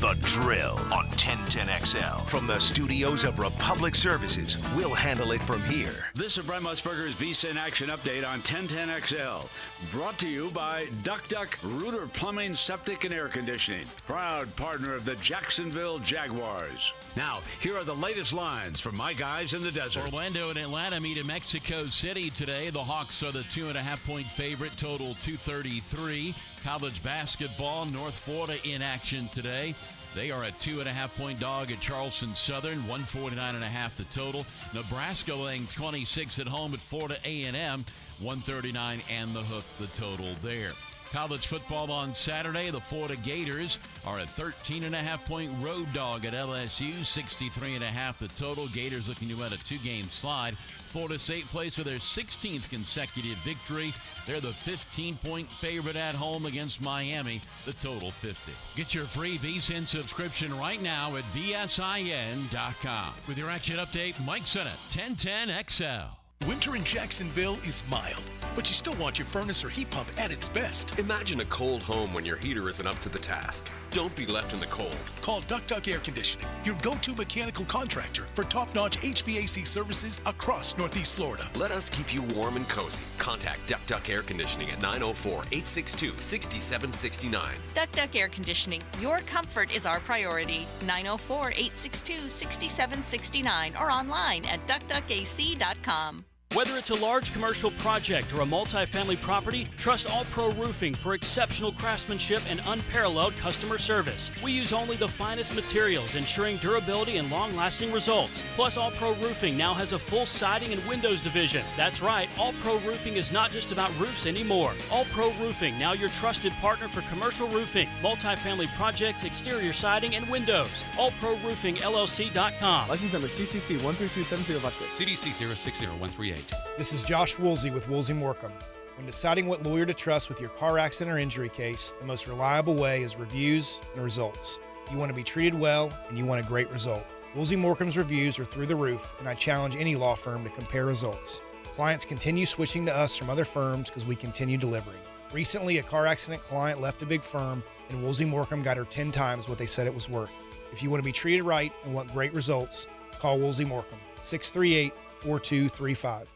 The Drill on 1010XL. From the studios of Republic Services, we'll handle it from here. This is Brent Musburger's VSIN Action Update on 1010XL. Brought to you by Duck Duck Rooter Plumbing, Septic, and Air Conditioning. Proud partner of the Jacksonville Jaguars. Now, here are the latest lines from my guys in the desert. Orlando and Atlanta meet in Mexico City today. The Hawks are the 2.5-point favorite, total 233. College basketball, North Florida in action today. They are a 2.5-point dog at Charleston Southern, 149.5 the total. Nebraska laying 26 at home at Florida A&M, 139 and the hook the total there. College football on Saturday, the Florida Gators are a 13.5-point road dog at LSU, 63.5 the total. Gators looking to win a 2-game slide. Florida State plays for their 16th consecutive victory. They're the 15-point favorite at home against Miami, the total 50. Get your free VSIN subscription right now at VSIN.com. With your action update, Mike Sennett, 1010XL. Winter in Jacksonville is mild, but you still want your furnace or heat pump at its best. Imagine a cold home when your heater isn't up to the task. Don't be left in the cold. Call Duck Duck Air Conditioning, your go-to mechanical contractor for top-notch HVAC services across Northeast Florida. Let us keep you warm and cozy. Contact Duck Duck Air Conditioning at 904-862-6769. Duck Duck Air Conditioning, your comfort is our priority. 904-862-6769 or online at duckduckac.com. Whether it's a large commercial project or a multifamily property, trust All Pro Roofing for exceptional craftsmanship and unparalleled customer service. We use only the finest materials, ensuring durability and long-lasting results. Plus, All Pro Roofing now has a full siding and windows division. That's right, All Pro Roofing is not just about roofs anymore. All Pro Roofing, now your trusted partner for commercial roofing, multifamily projects, exterior siding, and windows. AllProRoofingLLC.com. License number CCC 1327056. CDC 060138. This is Josh Woolsey with Woolsey Morecambe. When deciding what lawyer to trust with your car accident or injury case, the most reliable way is reviews and results. You want to be treated well, and you want a great result. Woolsey Morecambe's reviews are through the roof, and I challenge any law firm to compare results. Clients continue switching to us from other firms because we continue delivering. Recently, a car accident client left a big firm, and Woolsey Morecambe got her 10 times what they said it was worth. If you want to be treated right and want great results, call Woolsey Morecambe, 638-4235.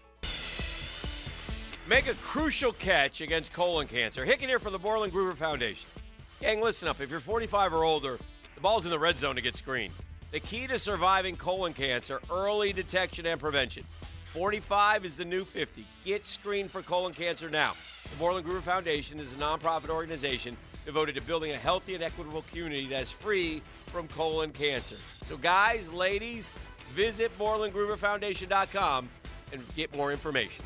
Make a crucial catch against colon cancer. Hicken here for the Borland Groover Foundation. Gang, listen up. If you're 45 or older, the ball's in the red zone to get screened. The key to surviving colon cancer, early detection and prevention. 45 is the new 50. Get screened for colon cancer now. The Borland Groover Foundation is a nonprofit organization devoted to building a healthy and equitable community that's free from colon cancer. So guys, ladies, visit BorlandGrooverFoundation.com and get more information.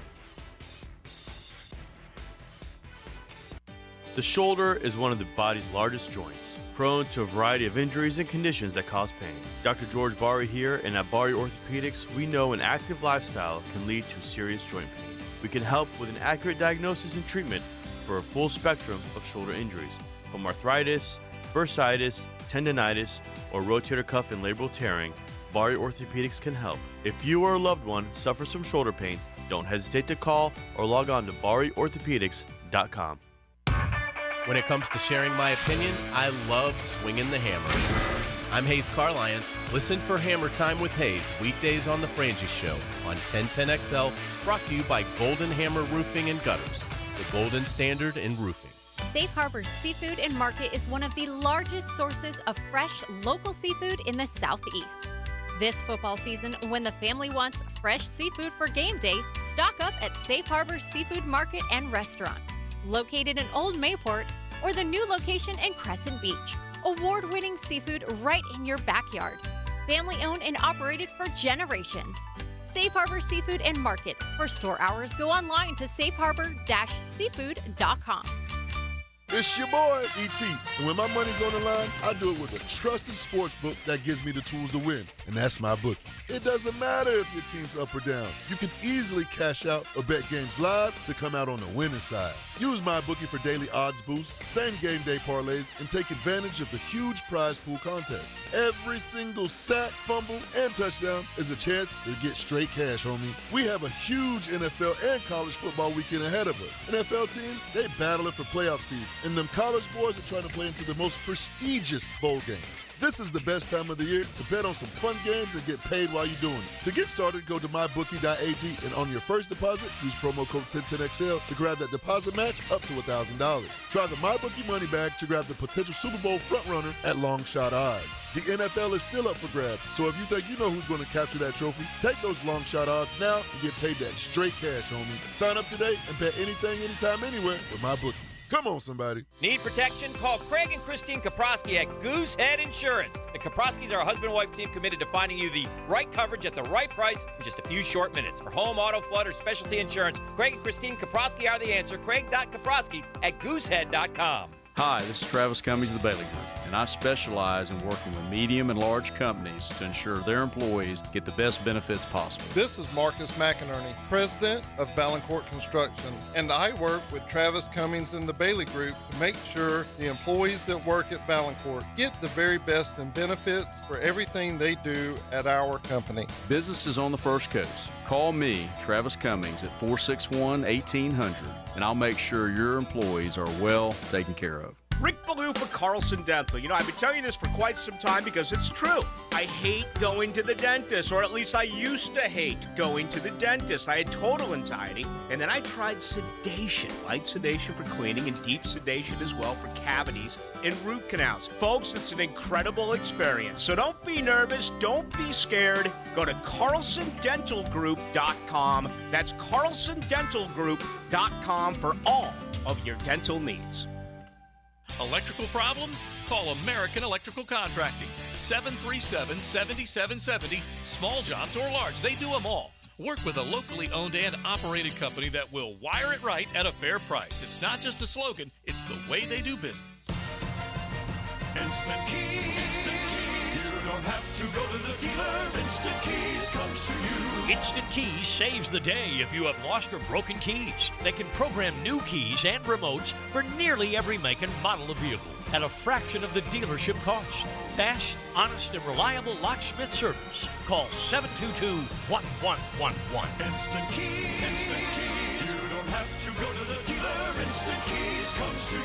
The shoulder is one of the body's largest joints, prone to a variety of injuries and conditions that cause pain. Dr. George Bari here, and at Bari Orthopedics, we know an active lifestyle can lead to serious joint pain. We can help with an accurate diagnosis and treatment for a full spectrum of shoulder injuries, from arthritis, bursitis, tendonitis, or rotator cuff and labral tearing. Bari Orthopedics can help. If you or a loved one suffers from shoulder pain, don't hesitate to call or log on to BariOrthopedics.com. When it comes to sharing my opinion, I love swinging the hammer. I'm Hayes Carlion. Listen for Hammer Time with Hayes weekdays on The Frangie Show on 1010XL, brought to you by Golden Hammer Roofing and Gutters, the golden standard in roofing. Safe Harbor Seafood and Market is one of the largest sources of fresh, local seafood in the Southeast. This football season, when the family wants fresh seafood for game day, stock up at Safe Harbor Seafood Market and Restaurant, located in Old Mayport, or the new location in Crescent Beach. Award-winning seafood right in your backyard. Family-owned and operated for generations. Safe Harbor Seafood and Market. For store hours, go online to safeharbor-seafood.com. It's your boy, E.T. And when my money's on the line, I do it with a trusted sports book that gives me the tools to win, and that's my bookie. It doesn't matter if your team's up or down. You can easily cash out or bet games live to come out on the winning side. Use my bookie for daily odds boosts, same game day parlays, and take advantage of the huge prize pool contest. Every single sack, fumble, and touchdown is a chance to get straight cash, homie. We have a huge NFL and college football weekend ahead of us. NFL teams, they battle it for playoff seeds, and them college boys are trying to play into the most prestigious bowl games. This is the best time of the year to bet on some fun games and get paid while you're doing it. To get started, go to mybookie.ag, and on your first deposit, use promo code 1010XL to grab that deposit match up to $1,000. Try the MyBookie money bag to grab the potential Super Bowl frontrunner at long shot odds. The NFL is still up for grabs, so if you think you know who's going to capture that trophy, take those long shot odds now and get paid that straight cash, homie. Sign up today and bet anything, anytime, anywhere with MyBookie. Come on, somebody. Need protection? Call Craig and Christine Kaprosky at Goosehead Insurance. The Kaproskys are a husband-wife team committed to finding you the right coverage at the right price in just a few short minutes. For home, auto, flood, or specialty insurance, Craig and Christine Kaprosky are the answer. Craig.Kaprosky at Goosehead.com. Hi, this is Travis Cummings of the Bailey Group, and I specialize in working with medium and large companies to ensure their employees get the best benefits possible. This is Marcus McInerney, president of Valancourt Construction, and I work with Travis Cummings and the Bailey Group to make sure the employees that work at Valancourt get the very best in benefits for everything they do at our company. Businesses on the First Coast. Call me, Travis Cummings, at 461-1800, and I'll make sure your employees are well taken care of. Rick Ballou for Carlson Dental. You know, I've been telling you this for quite some time because it's true. I hate going to the dentist, or at least I used to hate going to the dentist. I had total anxiety, and then I tried sedation, light sedation for cleaning and deep sedation as well for cavities and root canals. Folks, it's an incredible experience. So don't be nervous. Don't be scared. Go to CarlsonDentalGroup.com. That's CarlsonDentalGroup.com for all of your dental needs. Electrical problems? Call American Electrical Contracting. 737-7770. Small jobs or large, they do them all. Work with a locally owned and operated company that will wire it right at a fair price. It's not just a slogan, it's the way they do business. Instant Keys. Instant Keys. You don't have to go to the dealer. Instant Keys comes to you. Instant Keys saves the day if you have lost or broken keys. They can program new keys and remotes for nearly every make and model of vehicle at a fraction of the dealership cost. Fast, honest, and reliable locksmith service. Call 722-1111. Instant Keys. Instant Keys. You don't have to go to the dealer. Instant Keys comes to you.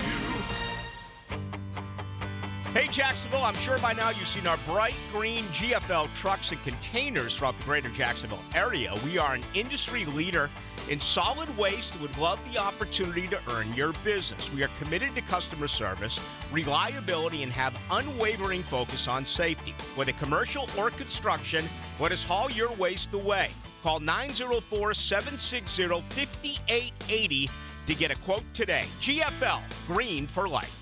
Hey, Jacksonville, I'm sure by now you've seen our bright green GFL trucks and containers throughout the greater Jacksonville area. We are an industry leader In Solid Waste, would love the opportunity to earn your business. We are committed to customer service, reliability, and have unwavering focus on safety. Whether commercial or construction, let us haul your waste away. Call 904-760-5880 to get a quote today. GFL, Green for Life.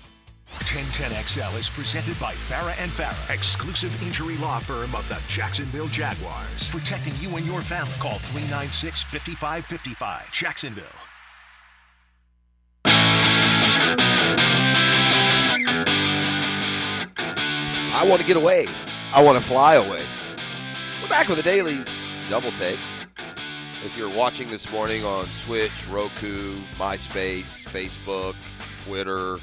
1010XL is presented by Farah and Farah, exclusive injury law firm of the Jacksonville Jaguars. Protecting you and your family. Call 396-5555. Jacksonville. I want to get away. I want to fly away. We're back with the Daily's Double Take. If you're watching this morning on Switch, Roku, MySpace, Facebook, Twitter,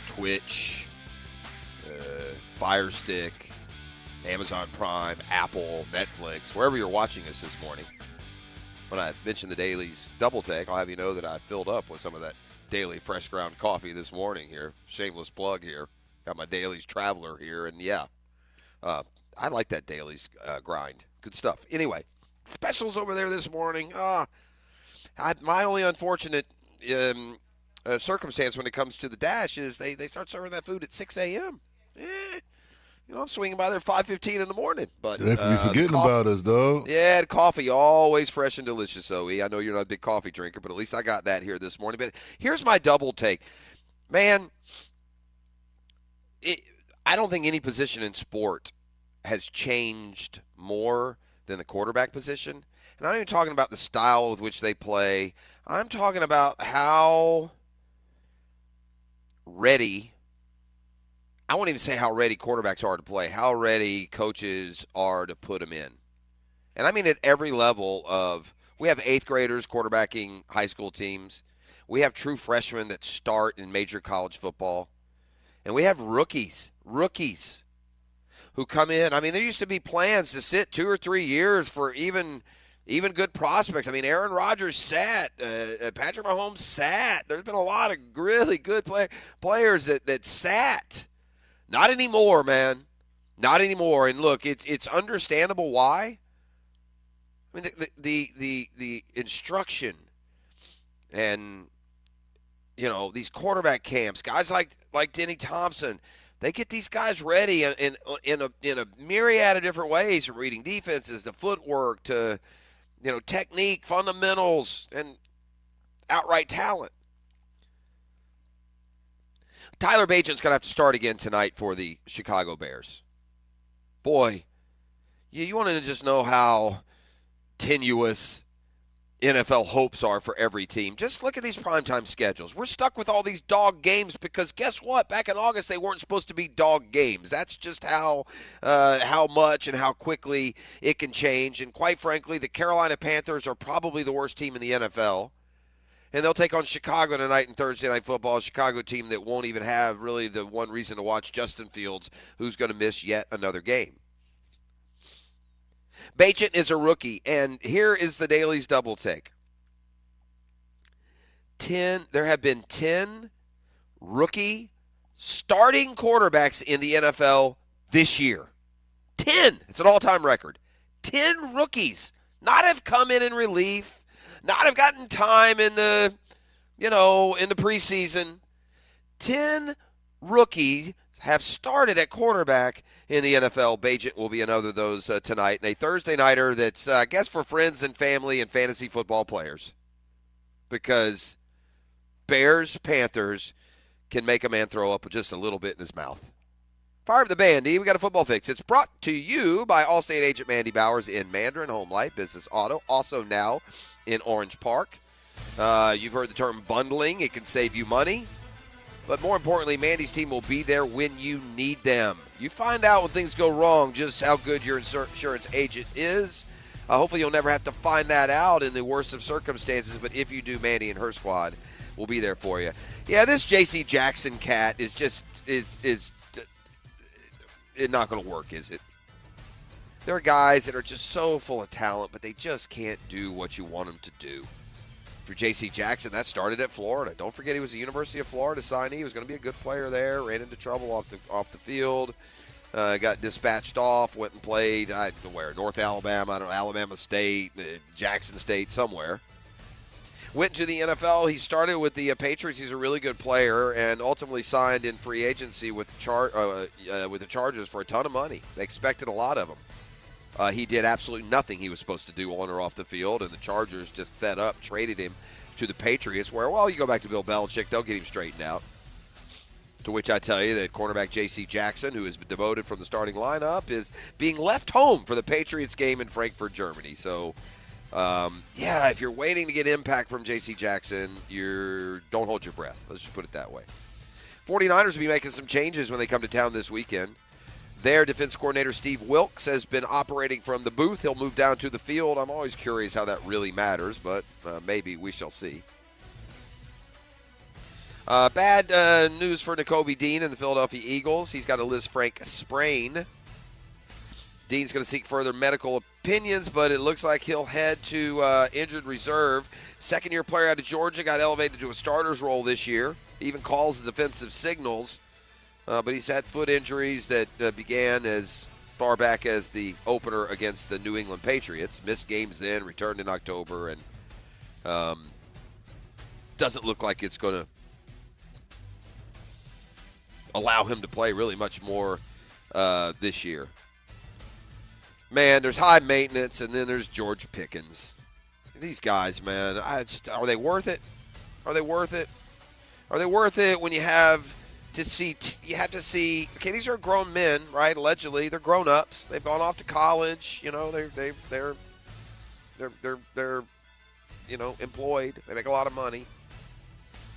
Twitch, Fire Stick, Amazon Prime, Apple, Netflix, wherever you're watching us this morning. When I mentioned the Daily's Double Take, I'll have you know that I filled up with some of that Daily Fresh Ground coffee this morning here. Shameless plug here. Got my Daily's Traveler here, and I like that Daily's grind. Good stuff. Anyway, specials over there this morning. My only unfortunate circumstance when it comes to the Dash is they start serving that food at 6 a.m. I'm swinging by there 5:15 in the morning. But they be forgetting about us, though. Yeah, the coffee always fresh and delicious, OE. I know you're not a big coffee drinker, but at least I got that here this morning. But here's my double take. Man, I don't think any position in sport has changed more than the quarterback position. And I'm not even talking about the style with which they play. I'm talking about how ready, I won't even say how ready quarterbacks are to play, how ready coaches are to put them in. And I mean at every level of, we have 8th graders quarterbacking high school teams. We have true freshmen that start in major college football. And we have rookies who come in. I mean, there used to be plans to sit 2 or 3 years for even good prospects. I mean, Aaron Rodgers sat. Patrick Mahomes sat. There's been a lot of really good players that sat. Not anymore, man. Not anymore. And look, it's understandable why. I mean, the instruction and, these quarterback camps, guys like Denny Thompson, they get these guys ready in a myriad of different ways, from reading defenses to footwork to technique, fundamentals, and outright talent. Tyler Bagent's going to have to start again tonight for the Chicago Bears. Boy, you want to just know how tenuous NFL hopes are for every team. Just look at these primetime schedules. We're stuck with all these dog games because guess what? Back in August, they weren't supposed to be dog games. That's just how much and how quickly it can change. And quite frankly, the Carolina Panthers are probably the worst team in the NFL. And they'll take on Chicago tonight in Thursday Night Football, a Chicago team that won't even have really the one reason to watch, Justin Fields, who's going to miss yet another game. Bagent is a rookie, and here is the Daily's Double Take. There have been 10 rookie starting quarterbacks in the NFL this year. 10! It's an all-time record. 10 rookies. Not have come in relief, not have gotten time in the preseason. 10 rookies have started at quarterback in the NFL. Bagent will be another of those tonight. And a Thursday nighter that's, I guess, for friends and family and fantasy football players. Because Bears, Panthers can make a man throw up just a little bit in his mouth. Fire up the Bandy. We got a football fix. It's brought to you by Allstate agent Mandy Bowers in Mandarin, Home Life, Business Auto. Also now in Orange Park. You've heard the term bundling. It can save you money. But more importantly, Mandy's team will be there when you need them. You find out when things go wrong just how good your insurance agent is. Hopefully you'll never have to find that out in the worst of circumstances. But if you do, Mandy and her squad will be there for you. Yeah, this J.C. Jackson cat is just it's not going to work, is it? There are guys that are just so full of talent, but they just can't do what you want them to do. For J.C. Jackson, that started at Florida. Don't forget he was a University of Florida signee. He was going to be a good player there. Ran into trouble off the field. got dispatched off, went and played, North Alabama, I don't know, Alabama State, Jackson State, somewhere. Went to the NFL. He started with the Patriots. He's a really good player, and ultimately signed in free agency with the Chargers for a ton of money. They expected a lot of him. He did absolutely nothing he was supposed to do on or off the field, and the Chargers just fed up, traded him to the Patriots, where, well, you go back to Bill Belichick, they'll get him straightened out. To which I tell you that cornerback J.C. Jackson, who is demoted from the starting lineup, is being left home for the Patriots game in Frankfurt, Germany. So, if you're waiting to get impact from J.C. Jackson, don't hold your breath. Let's just put it that way. 49ers will be making some changes when they come to town this weekend. Their defense coordinator, Steve Wilks, has been operating from the booth. He'll move down to the field. I'm always curious how that really matters, but maybe we shall see. Bad news for Nakobe Dean and the Philadelphia Eagles. He's got a Liz Frank sprain. Dean's going to seek further medical opinions, but it looks like he'll head to injured reserve. Second-year player out of Georgia, got elevated to a starter's role this year. He even calls the defensive signals, but he's had foot injuries that began as far back as the opener against the New England Patriots. Missed games then, returned in October, and doesn't look like it's going to allow him to play really much more this year. Man, there's high maintenance, and then there's George Pickens. These guys, man, are they worth it? Are they worth it? Are they worth it when you have to see? Okay, these are grown men, right? Allegedly, they're grown-ups. They've gone off to college. You know, they're employed. They make a lot of money.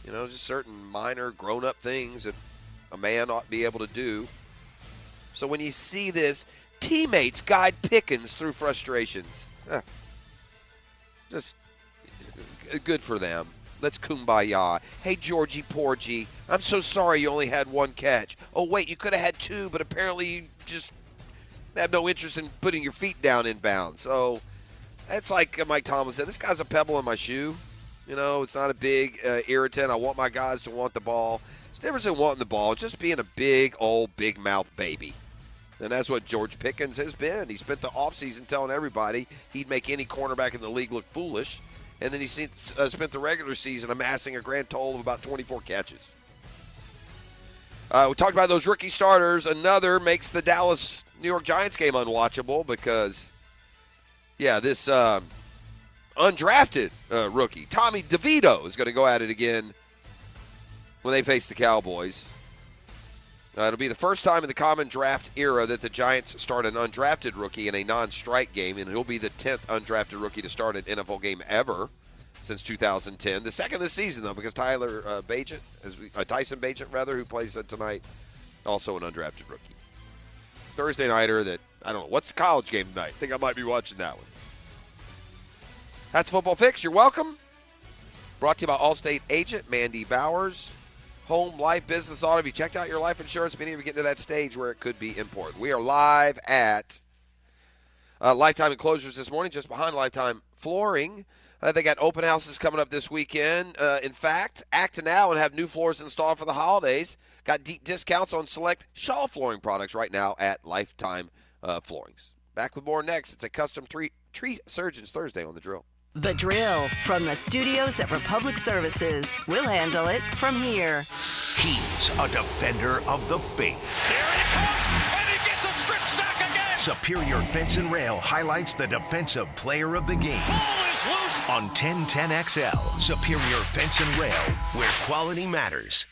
You know, just certain minor grown-up things that a man ought to be able to do. So when you see this, teammates guide Pickens through frustrations. Just good for them. Let's kumbaya. Hey, Georgie Porgy, I'm so sorry you only had one catch. Oh, wait, you could have had two, but apparently you just have no interest in putting your feet down in bounds. So that's like Mike Tomlin said, this guy's a pebble in my shoe. You know, it's not a big irritant. I want my guys to want the ball. There's a difference in wanting the ball, just being a big, old, big-mouth baby. And that's what George Pickens has been. He spent the offseason telling everybody he'd make any cornerback in the league look foolish. And then he spent the regular season amassing a grand total of about 24 catches. We talked about those rookie starters. Another makes the Dallas-New York Giants game unwatchable because, this undrafted rookie, Tommy DeVito, is going to go at it again when they face the Cowboys. It'll be the first time in the common draft era that the Giants start an undrafted rookie in a non-strike game, and he'll be the 10th undrafted rookie to start an NFL game ever since 2010. The second this season, though, because Tyson Bagent, who plays tonight, also an undrafted rookie. Thursday nighter that, I don't know, what's the college game tonight? I think I might be watching that one. That's Football Fix. You're welcome. Brought to you by Allstate agent Mandy Bowers. Home, life, business, auto. Have you checked out your life insurance? Many of you get to that stage where it could be important. We are live at Lifetime Enclosures this morning, just behind Lifetime Flooring. They got open houses coming up this weekend. In fact, act now and have new floors installed for the holidays. Got deep discounts on select Shaw flooring products right now at Lifetime Floorings. Back with more next. It's a custom tree surgeons Thursday on The Drill. The Drill from the studios at Republic Services. We'll handle it from here. He's a defender of the faith. Here he comes, and he gets a strip sack again. Superior Fence and Rail highlights the defensive player of the game. Ball is loose. On 1010XL, Superior Fence and Rail, where quality matters.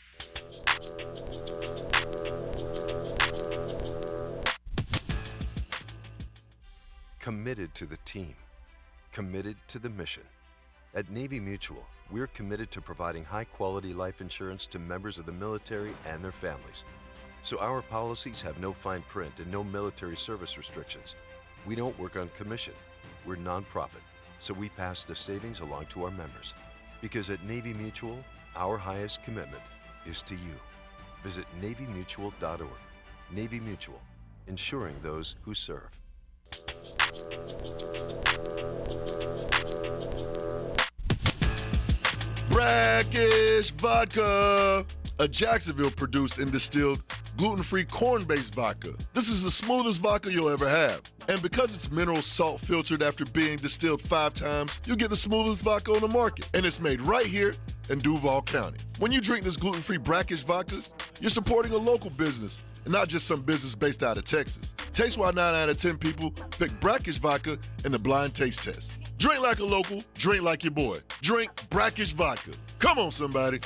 Committed to the team. Committed to the mission. At Navy Mutual, we're committed to providing high-quality life insurance to members of the military and their families. So our policies have no fine print and no military service restrictions. We don't work on commission. We're nonprofit, so we pass the savings along to our members. Because at Navy Mutual, our highest commitment is to you. Visit NavyMutual.org. Navy Mutual, insuring those who serve. Brackish Vodka, a Jacksonville-produced and distilled gluten-free corn-based vodka. This is the smoothest vodka you'll ever have. And because it's mineral salt filtered after being distilled 5 times, you'll get the smoothest vodka on the market. And it's made right here in Duval County. When you drink this gluten-free brackish vodka, you're supporting a local business and not just some business based out of Texas. Taste why 9 out of 10 people pick brackish vodka in the blind taste test. Drink like a local, drink like your boy. Drink brackish vodka. Come on, somebody.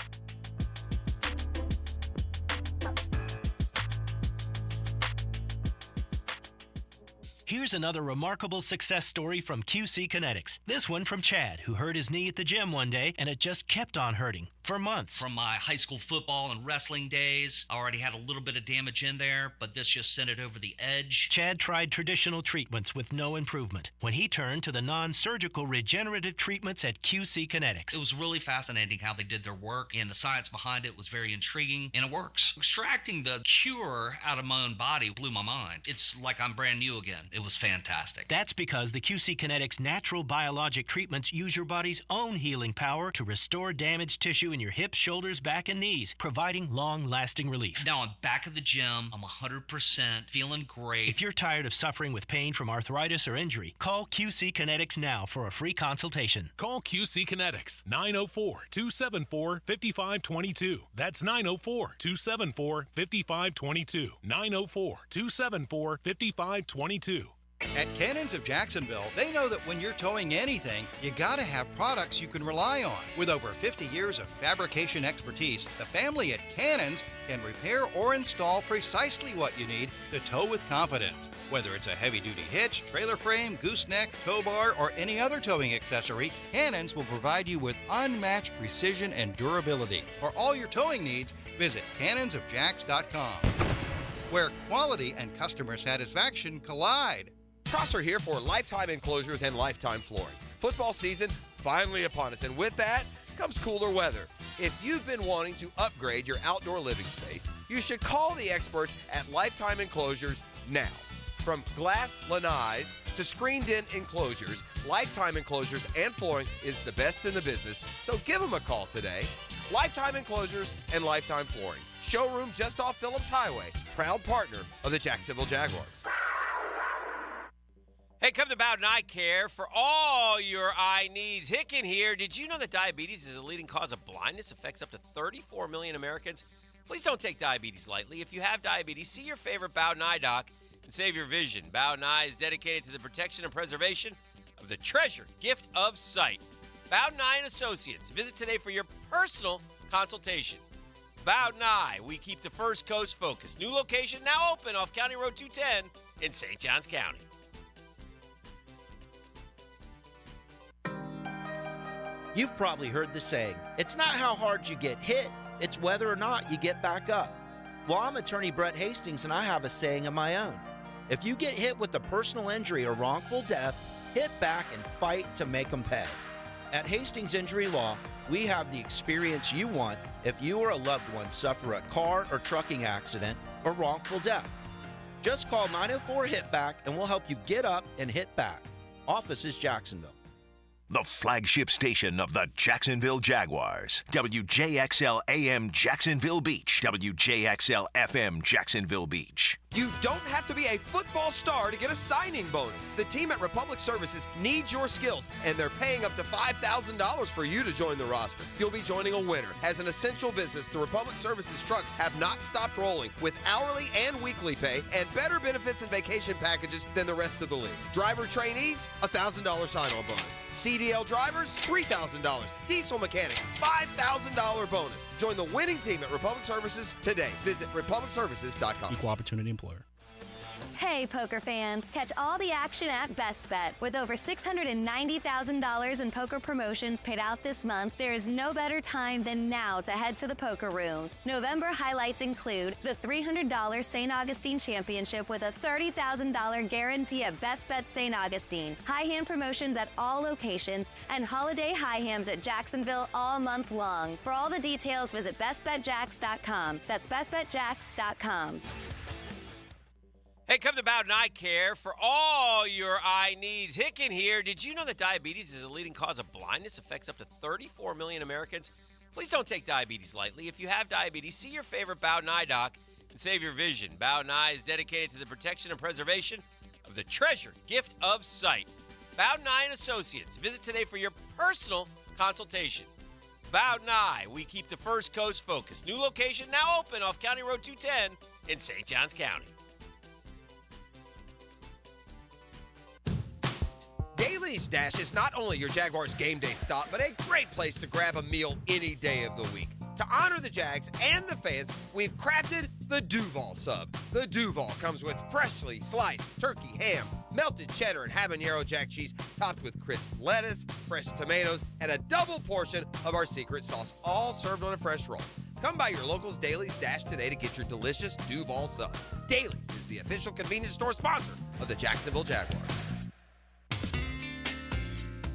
Here's another remarkable success story from QC Kinetics. This one from Chad, who hurt his knee at the gym one day, and it just kept on hurting for months. From my high school football and wrestling days, I already had a little bit of damage in there, but this just sent it over the edge. Chad tried traditional treatments with no improvement when he turned to the non-surgical regenerative treatments at QC Kinetics. It was really fascinating how they did their work, and the science behind it was very intriguing, and it works. Extracting the cure out of my own body blew my mind. It's like I'm brand new again. It was fantastic. That's because the QC Kinetics natural biologic treatments use your body's own healing power to restore damaged tissue in your hips, shoulders, back, and knees, providing long-lasting relief. Now I'm back at the gym. I'm 100%, feeling great. If you're tired of suffering with pain from arthritis or injury, call QC Kinetics now for a free consultation. Call QC Kinetics, 904-274-5522. That's 904-274-5522. 904-274-5522. At Cannons of Jacksonville, they know that when you're towing anything, you gotta have products you can rely on. With over 50 years of fabrication expertise, the family at Cannons can repair or install precisely what you need to tow with confidence. Whether it's a heavy-duty hitch, trailer frame, gooseneck, tow bar, or any other towing accessory, Cannons will provide you with unmatched precision and durability. For all your towing needs, visit cannonsofjacks.com, where quality and customer satisfaction collide. Prosser here for Lifetime Enclosures and Lifetime Flooring. Football season finally upon us, and with that comes cooler weather. If you've been wanting to upgrade your outdoor living space, you should call the experts at Lifetime Enclosures now. From glass lanais to screened-in enclosures, Lifetime Enclosures and Flooring is the best in the business, so give them a call today. Lifetime Enclosures and Lifetime Flooring. Showroom just off Phillips Highway. Proud partner of the Jacksonville Jaguars. Hey, come to Bowden Eye Care for all your eye needs. Hicken here. Did you know that diabetes is a leading cause of blindness? Affects up to 34 million Americans. Please don't take diabetes lightly. If you have diabetes, see your favorite Bowden Eye doc and save your vision. Bowden Eye is dedicated to the protection and preservation of the treasured gift of sight. Bowden Eye and Associates. Visit today for your personal consultation. Bowden Eye. We keep the First Coast focused. New location now open off County Road 210 in St. Johns County. You've probably heard the saying, it's not how hard you get hit, it's whether or not you get back up. Well, I'm attorney Brett Hastings, and I have a saying of my own. If you get hit with a personal injury or wrongful death, hit back and fight to make them pay. At Hastings Injury Law, we have the experience you want if you or a loved one suffer a car or trucking accident or wrongful death. Just call 904-HIT-BACK and we'll help you get up and hit back. Office is Jacksonville. The flagship station of the Jacksonville Jaguars. WJXL AM Jacksonville Beach. WJXL FM Jacksonville Beach. You don't have to be a football star to get a signing bonus. The team at Republic Services needs your skills, and they're paying up to $5,000 for you to join the roster. You'll be joining a winner. As an essential business, the Republic Services trucks have not stopped rolling with hourly and weekly pay and better benefits and vacation packages than the rest of the league. Driver trainees, $1,000 sign-on bonus. CDL drivers, $3,000. Diesel mechanics, $5,000 bonus. Join the winning team at Republic Services today. Visit republicservices.com. Equal opportunity employer. Hey, poker fans. Catch all the action at Best Bet. With over $690,000 in poker promotions paid out this month, there is no better time than now to head to the poker rooms. November highlights include the $300 St. Augustine Championship with a $30,000 guarantee at Best Bet St. Augustine, high hand promotions at all locations, and holiday high hams at Jacksonville all month long. For all the details, visit bestbetjacks.com. That's bestbetjacks.com. Hey, come to Bowden Eye Care for all your eye needs. Hicken here. Did you know that diabetes is a leading cause of blindness? Affects up to 34 million Americans. Please don't take diabetes lightly. If you have diabetes, see your favorite Bowden Eye doc and save your vision. Bowden Eye is dedicated to the protection and preservation of the treasured gift of sight. Bowden Eye and Associates. Visit today for your personal consultation. Bowden Eye, we keep the First Coast focused. New location now open off County Road 210 in St. Johns County. Daly's Dash is not only your Jaguars game day stop, but a great place to grab a meal any day of the week. To honor the Jags and the fans, we've crafted the Duval Sub. The Duval comes with freshly sliced turkey, ham, melted cheddar, and habanero jack cheese, topped with crisp lettuce, fresh tomatoes, and a double portion of our secret sauce, all served on a fresh roll. Come by your local's Daly's Dash today to get your delicious Duval Sub. Daly's is the official convenience store sponsor of the Jacksonville Jaguars.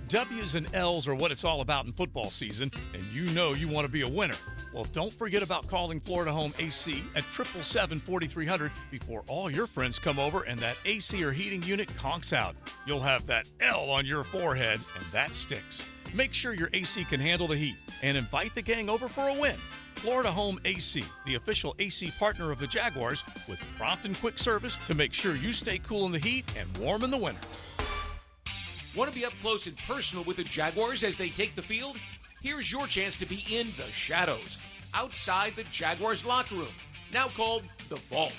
W's and L's are what it's all about in football season, and you know you want to be a winner. Well, don't forget about calling Florida Home AC at 777-4300 before all your friends come over and that AC or heating unit conks out. You'll have that L on your forehead, and that sticks. Make sure your AC can handle the heat and invite the gang over for a win. Florida Home AC, the official AC partner of the Jaguars, with prompt and quick service to make sure you stay cool in the heat and warm in the winter. Want to be up close and personal with the Jaguars as they take the field? Here's your chance to be in the shadows, outside the Jaguars locker room, now called the Vault.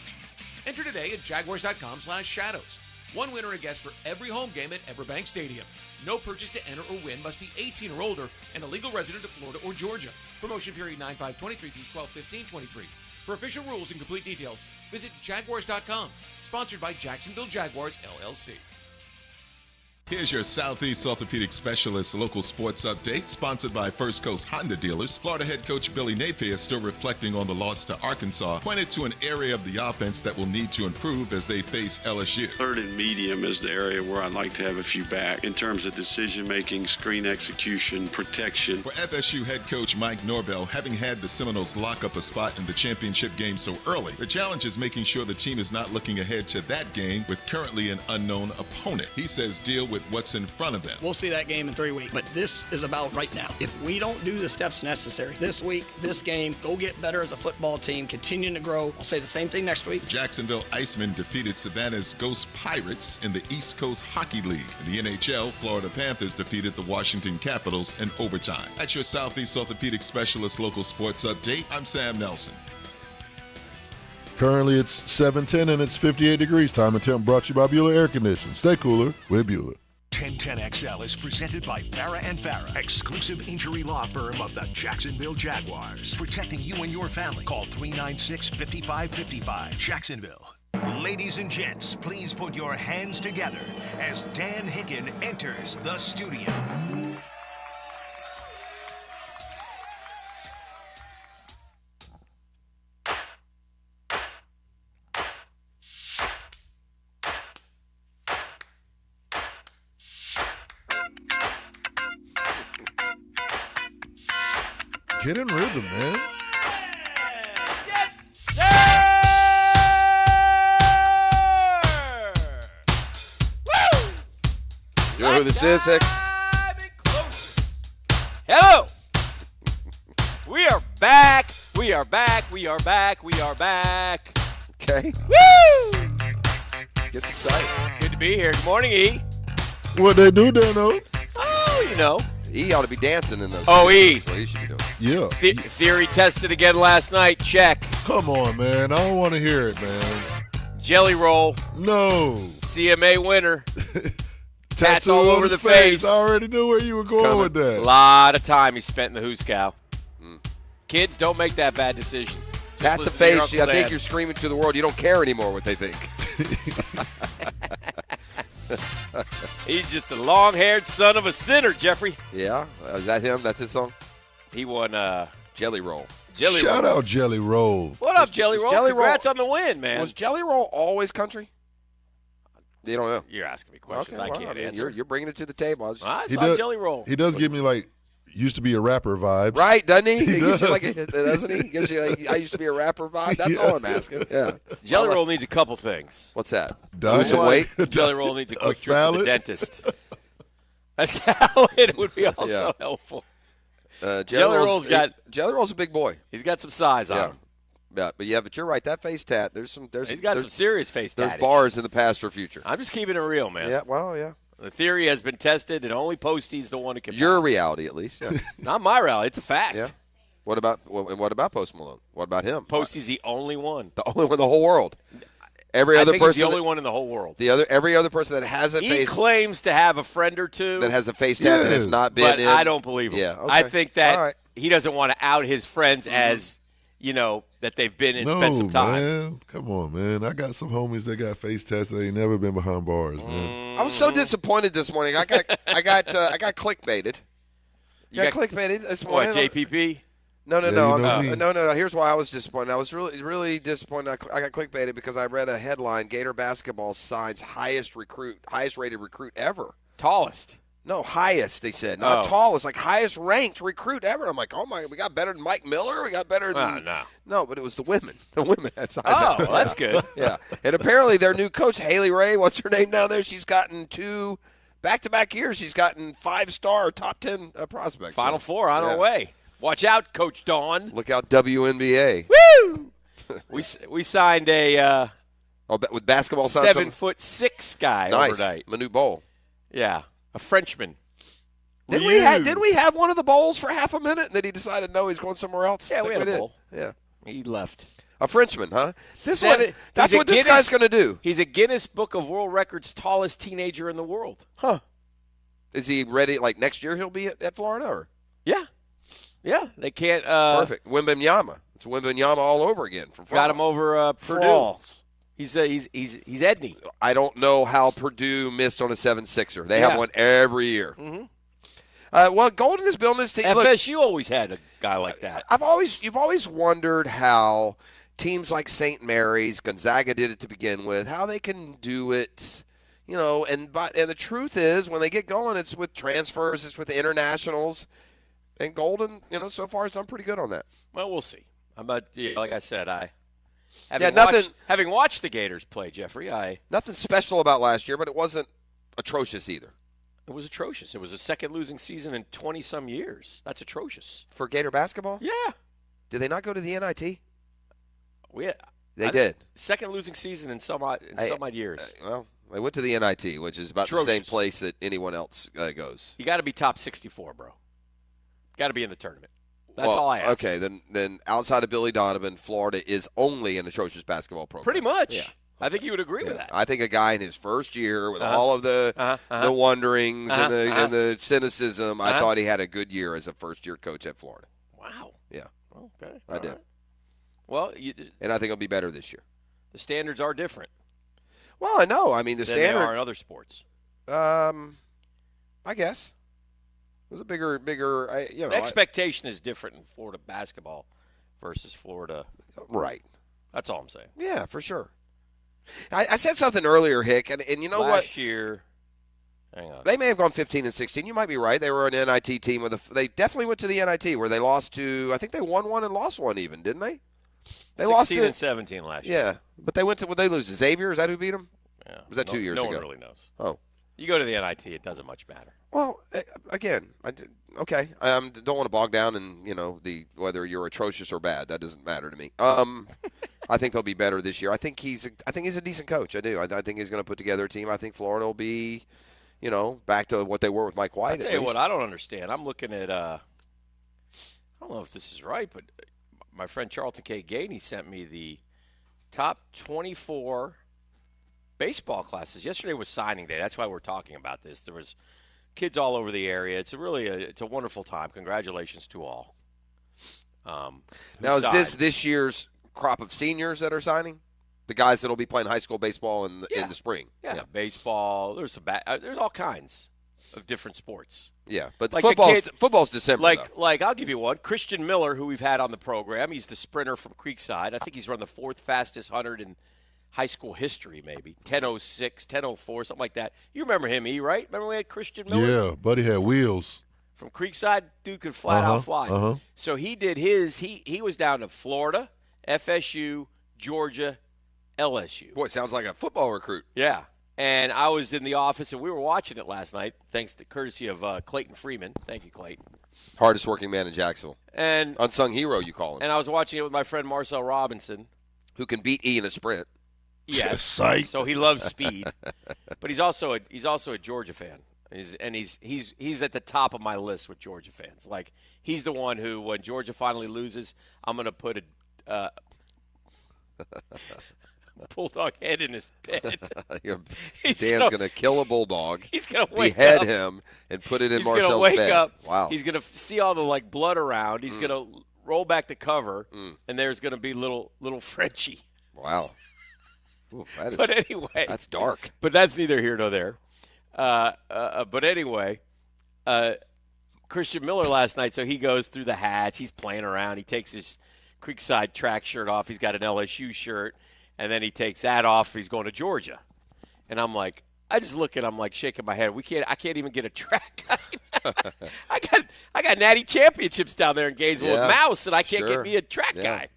Enter today at jaguars.com/shadows. One winner a guest for every home game at Everbank Stadium. No purchase to enter or win, must be 18 or older and a legal resident of Florida or Georgia. Promotion period 9/5/23 through 12/15/23. For official rules and complete details, visit jaguars.com. Sponsored by Jacksonville Jaguars, LLC. Here's your Southeast Orthopedic Specialist local sports update, sponsored by First Coast Honda Dealers. Florida head coach Billy Napier, still reflecting on the loss to Arkansas, pointed to an area of the offense that will need to improve as they face LSU. Third and medium is the area where I'd like to have a few back in terms of decision-making, screen execution, protection. For FSU head coach Mike Norvell, having had the Seminoles lock up a spot in the championship game so early, the challenge is making sure the team is not looking ahead to that game with currently an unknown opponent. He says deal with what's in front of them. We'll see that game in 3 weeks, but this is about right now. If we don't do the steps necessary this week, this game, go get better as a football team, continuing to grow. I'll say the same thing next week. Jacksonville Icemen defeated Savannah's Ghost Pirates in the East Coast Hockey League. In the NHL, Florida Panthers defeated the Washington Capitals in overtime. That's your Southeast Orthopedic Specialist local sports update. I'm Sam Nelson. Currently, it's 7:10 and it's 58 degrees. Time and temp brought to you by Bueller Air Conditioning. Stay cooler with Bueller. 1010XL is presented by Farah & Farah, exclusive injury law firm of the Jacksonville Jaguars. Protecting you and your family. Call 396-5555. Jacksonville. Ladies and gents, please put your hands together as Dan Hicken enters the studio. Get in rhythm, man. Yes, sir! Woo! You know who this is, Hick? Hello! We are back. We are back. We are back. We are back. Okay. Woo! Gets excited. Good to be here. Good morning, E. What they do, Dano? Oh, you know. E ought to be dancing in those. Oh, E. That's what he should be doing. Yeah. Theory tested again last night. Check. Come on, man. I don't want to hear it, man. Jelly roll. No. CMA winner. Tats Tattoo all on over his the face. I already knew where you were going with that. A lot of time he spent in the hoos cow. Kids, don't make that bad decision. Pat the face. I think you're screaming to the world. You don't care anymore what they think. He's just a long-haired son of a sinner, Jeffrey. Yeah? Is that him? That's his song? He won Jelly Roll. Shout out Jelly Roll. What up, Jelly Roll? Congrats on the win, man. Was Jelly Roll always country? You don't know. You're asking me questions Okay, I can't mean, answer. You're bringing it to the table. I saw Jelly Roll. He does give me, like, used to be a rapper vibes. Right, doesn't he? He gives does. you doesn't he? He gives you like, I used to be a rapper vibe. That's all I'm asking. Yeah. Jelly Roll needs a couple things. What's that? Diet? Lose some weight? Jelly Roll needs a quick trip to the salad? dentist. A salad would be also helpful. Jelly Roll's a big boy. He's got some size on him. Yeah, but you're right. That face tat. He's got some serious face tat. There's bars in the past or future. I'm just keeping it real, man. Yeah, well, yeah. The theory has been tested, and only Posty's the one who can. Your reality, at least. Yeah. Not my reality. It's a fact. Yeah. What about Post Malone? What about him? Posty's the only one. The only one in the whole world. Every other I think person. he's the only one in the whole world. Every other person that has a he face. He claims to have a friend or two that has a face tat that has not been. But in. I don't believe him. Yeah. Okay. I think that right. he doesn't want to out his friends as that they've been and spent some time. Man. Come on, man. I got some homies that got face tats that ain't never been behind bars, man. I was so disappointed this morning. I got clickbaited. You got clickbaited this morning. What, JPP? No. No. Here's why I was disappointed. I was really, really disappointed. I got clickbaited because I read a headline: Gator basketball signs highest rated recruit ever. Tallest. No, highest. They said not tallest, like highest ranked recruit ever. I'm like, oh my, we got better than Mike Miller. We got better than no, but it was the women. The women had signed. Oh, well, that's good. Yeah, and apparently their new coach Haley Ray, what's her name down there? She's gotten 2 back-to-back years. She's gotten 5-star top 10 prospects. Final four on her way. Watch out, Coach Dawn. Look out, WNBA. Woo! we signed a with basketball 7'6" guy overnight. Manute Bol. Yeah, a Frenchman. Did we have one of the bowls for half a minute, and then he decided no, he's going somewhere else? Yeah, we had a bowl. Yeah, he left. A Frenchman, huh? That's what this guy's going to do. He's a Guinness Book of World Records tallest teenager in the world. Huh? Is he ready? Like next year, he'll be at Florida, or? Yeah, they can't. Perfect. Wembanyama. It's Wembanyama all over again. Got him over Purdue. He's Edney. I don't know how Purdue missed on a 7-6er. They have one every year. Mm-hmm. Well, Golden is building this team. FSU always had a guy like that. You've always wondered how teams like St. Mary's, Gonzaga did it to begin with, how they can do it. And the truth is, when they get going, it's with transfers, it's with internationals. And Golden, so far has done pretty good on that. Well, we'll see. Like I said, having watched the Gators play, Jeffrey, nothing special about last year, but it wasn't atrocious either. It was atrocious. It was the second losing season in 20-some years. That's atrocious. For Gator basketball? Yeah. Did they not go to the NIT? They did. Second losing season in some odd years. Well, they went to the NIT, which is about the same place that anyone else goes. You got to be top 64, bro. Got to be in the tournament. That's all I ask. Okay, then outside of Billy Donovan, Florida is only an atrocious basketball program. Pretty much. Yeah. I think you would agree with that. I think a guy in his first year with all of the wonderings and the cynicism, I thought he had a good year as a first-year coach at Florida. Wow. Yeah. Okay. I did. Right. Well, and I think it'll be better this year. The standards are different. Well, I know. I mean, the than standard they are in other sports. I guess. It was a bigger. The expectation is different in Florida basketball versus Florida. Right. That's all I'm saying. Yeah, for sure. I said something earlier, Hick, and you know what? Last year, hang on. They may have gone 15-16. You might be right. They were an NIT team they definitely went to the NIT where they lost to. I think they won one and lost one even, didn't they? They 16 lost to, and 17 last year. Yeah, but they went to. Would they lose to Xavier? Is that who beat them? Yeah. Was that 2 years ago? No one really knows. Oh. You go to the NIT, it doesn't much matter. Well, again, okay. I don't want to bog down in whether you're atrocious or bad. That doesn't matter to me. I think they'll be better this year. I think he's a decent coach. I do. I think he's going to put together a team. I think Florida will be, back to what they were with Mike White. I'll tell you what, I don't understand. I'm looking at I don't know if this is right, but my friend Charlton K. Gainey sent me the top 24 baseball classes. Yesterday was signing day. That's why we're talking about this. There was kids all over the area. It's it's a wonderful time. Congratulations to all. Now, is this year's crop of seniors that are signing? The guys that will be playing high school baseball in the spring? Yeah, baseball. There's there's all kinds of different sports. Yeah, but like football's December. Like I'll give you one. Christian Miller, who we've had on the program, he's the sprinter from Creekside. I think he's run the 4th fastest 100 in high school history, maybe 10:06, 10:04, something like that. You remember him, right? Remember we had Christian Miller? Yeah, buddy had wheels. From Creekside, dude could flat out fly. So he did his. He was down to Florida, FSU, Georgia, LSU. Boy, sounds like a football recruit. Yeah. And I was in the office, and we were watching it last night, thanks to courtesy of Clayton Freeman. Thank you, Clayton. Hardest working man in Jacksonville. And unsung hero, you call him. And I was watching it with my friend Marcel Robinson, who can beat E in a sprint. Yes. Psych. So he loves speed, but he's also a Georgia fan. He's at the top of my list with Georgia fans. Like, he's the one who, when Georgia finally loses, I'm going to put a bulldog head in his bed. Dan's going to kill a bulldog. He's going to wake behead up. him and put it in He's Marcel's gonna wake bed. up. Wow. He's going to see all the blood around. He's going to roll back the cover, and there's going to be little Frenchie. Wow. Ooh, But anyway, that's dark. But that's neither here nor there. But anyway, Christian Miller last night. So he goes through the hats. He's playing around. He takes his Creekside track shirt off. He's got an LSU shirt, and then he takes that off. He's going to Georgia, and I'm like, I just look at him like shaking my head. I can't even get a track guy. I got natty championships down there in Gainesville with Mouse, and I can't get me a track guy.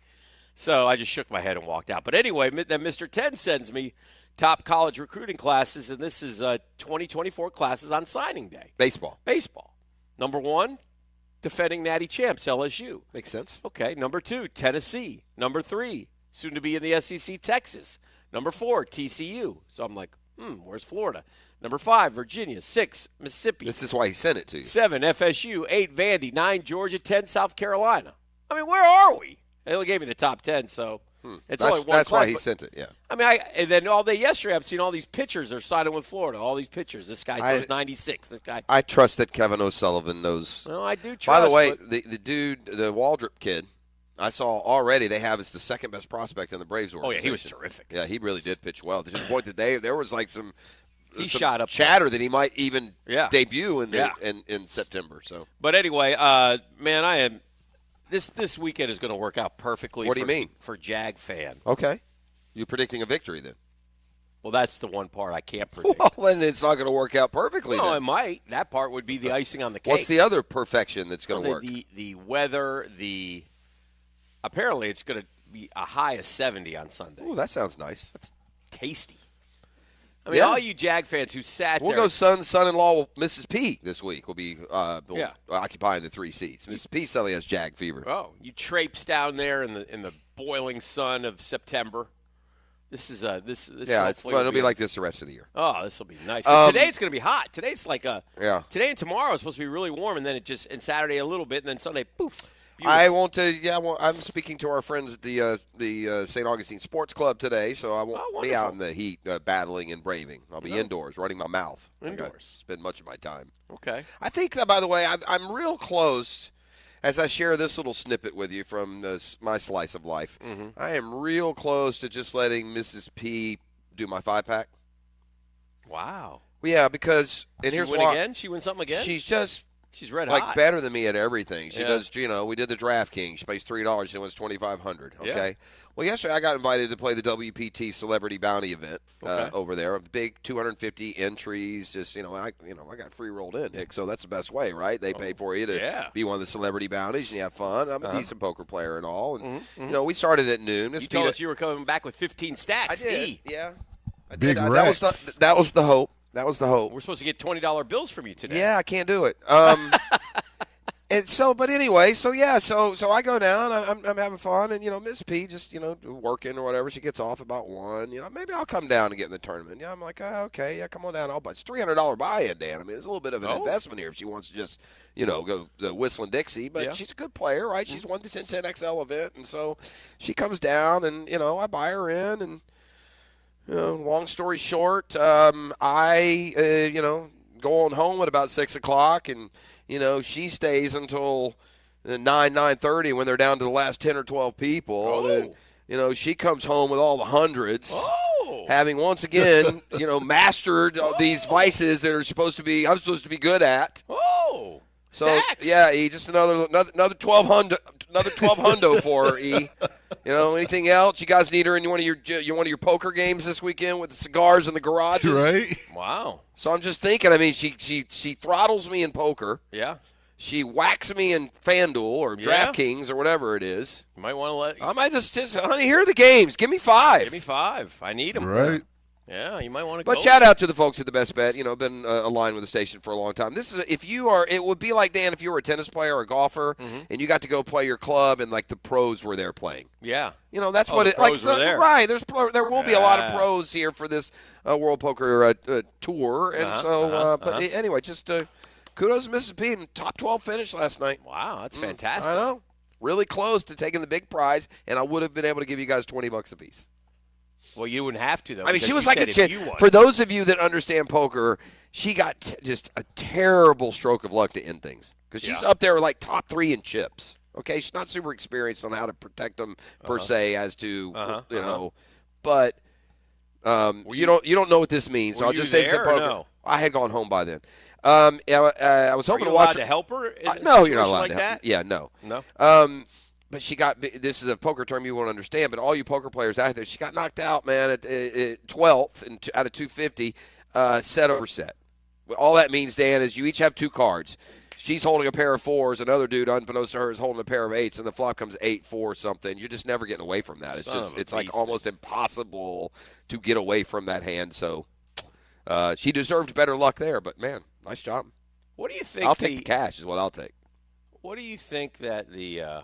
So I just shook my head and walked out. But anyway, then Mr. 10 sends me top college recruiting classes, and this is 2024 classes on signing day. Baseball. Number 1, defending natty champs, LSU. Makes sense. Okay. Number 2, Tennessee. Number 3, soon to be in the SEC, Texas. Number 4, TCU. So I'm like, where's Florida? Number 5, Virginia. 6, Mississippi. This is why he sent it to you. 7, FSU. 8, Vandy. 9, Georgia. 10, South Carolina. I mean, where are we? They only gave me the top 10, so it's only one That's class, why he but, sent it, yeah. I mean, and then all day yesterday, I'm seeing all these pitchers are signing with Florida. All these pitchers. This guy throws 96. This guy. I trust that Kevin O'Sullivan knows. Well, I do trust. By the way, the dude, the Waldrop kid, I saw already they have as the second best prospect in the Braves organization. Oh, yeah, he was terrific. Yeah, he really did pitch well. To the point that there was like some shot up chatter that he might even debut in September. So, but anyway, man, I am. This weekend is going to work out perfectly. What do you mean? For Jag fan? Okay, you're predicting a victory then. Well, that's the one part I can't predict. Well, then it's not going to work out perfectly. No, then. it might. That part would be the icing on the cake. What's the other perfection that's going to work? The weather. Apparently it's going to be a high of 70 on Sunday. Oh, that sounds nice. That's tasty. I mean, all you Jag fans who sat we'll there. go son-in-law Mrs. P this week. Will be occupying the 3 seats. Mrs. P suddenly has Jag fever. Oh, you traipse down there in the boiling sun of September. This is this. Yeah, it'll be like this the rest of the year. Oh, this will be nice. 'Cause today it's going to be hot. Today it's like Today and tomorrow is supposed to be really warm, and then and Saturday a little bit, and then Sunday, poof. Beautiful. I won't. I'm speaking to our friends at the St. Augustine Sports Club today, so I won't be out in the heat battling and braving. I'll be indoors, running my mouth. Indoors. Spend much of my time. Okay. I think, by the way, I'm real close. As I share this little snippet with you from my slice of life, I am real close to just letting Mrs. P do my 5-pack. Wow. Well, yeah, because here's why. Again? She win something again? She's red like hot. better than me at everything. She does, we did the DraftKings. She pays $3. She wins $2,500. Okay. Yeah. Well, yesterday I got invited to play the WPT Celebrity Bounty event over there. A big 250 entries. Just I got free rolled in, Hick. So that's the best way, right? They pay for you to be one of the celebrity bounties, and you have fun. I'm a decent poker player and all. And we started at noon. You told us you were coming back with 15 stacks. I did. Yeah. I Big did. racks. That was the hope. That was the hope. We're supposed to get $20 bills from you today. Yeah, I can't do it. And so, but anyway, so I go down. I'm having fun, and Miss P just working or whatever. She gets off about 1. Maybe I'll come down and get in the tournament. Yeah, I'm like, okay, come on down. But it's $300 buy-in, Dan. I mean, it's a little bit of an investment here if she wants to just go the Whistling Dixie. But she's a good player, right? She's won the 10XL event, and so she comes down, and I buy her in, and long story short, I go on home at about 6 o'clock, and she stays until 9:30 when they're down to the last 10 or 12 people. And then, she comes home with all the hundreds, having once again, mastered these vices that I'm supposed to be good at. Oh, so stacks. yeah, E, just another 12 for her, E. Anything else? You guys need her in one of your poker games this weekend with the cigars in the garages? Right. Wow. So I'm just thinking. I mean, she throttles me in poker. Yeah. She whacks me in FanDuel or DraftKings or whatever it is. You might want to I might just honey, here are the games. Give me 5. Give me 5. I need them. Right. Yeah, you might want to But go. shout out to the folks at the Best Bet. Been aligned with the station for a long time. This is it would be like, Dan, if you were a tennis player or a golfer and you got to go play your club and like the pros were there playing. Yeah. That's what the it like. pros were there. Right. There will be a lot of pros here for this World Poker Tour, and but anyway, just kudos to Mississippi and top 12 finish last night. Wow, that's fantastic. I know. Really close to taking the big prize, and I would have been able to give you guys $20 apiece. Well, you wouldn't have to, though. I mean, she was like a chip. For those of you that understand poker, she got just a terrible stroke of luck to end things because she's up there like top 3 in chips. Okay, she's not super experienced on how to protect them per se, as to but you don't know what this means. So I'll just say there, poker. no? I had gone home by then. I was hoping to watch. To help her? No, you're not allowed like to that? help. Yeah, no. But she got – this is a poker term you won't understand, but all you poker players out there, she got knocked out, man, at 12th out of 250, set over set. All that means, Dan, is you each have 2 cards. She's holding a pair of 4s. Another dude, unbeknownst to her, is holding a pair of 8s, and the flop comes 8-4 something. You're just never getting away from that. It's like almost impossible to get away from that hand. So she deserved better luck there, but, man, nice job. What do you think? I'll take the cash is what I'll take. What do you think that the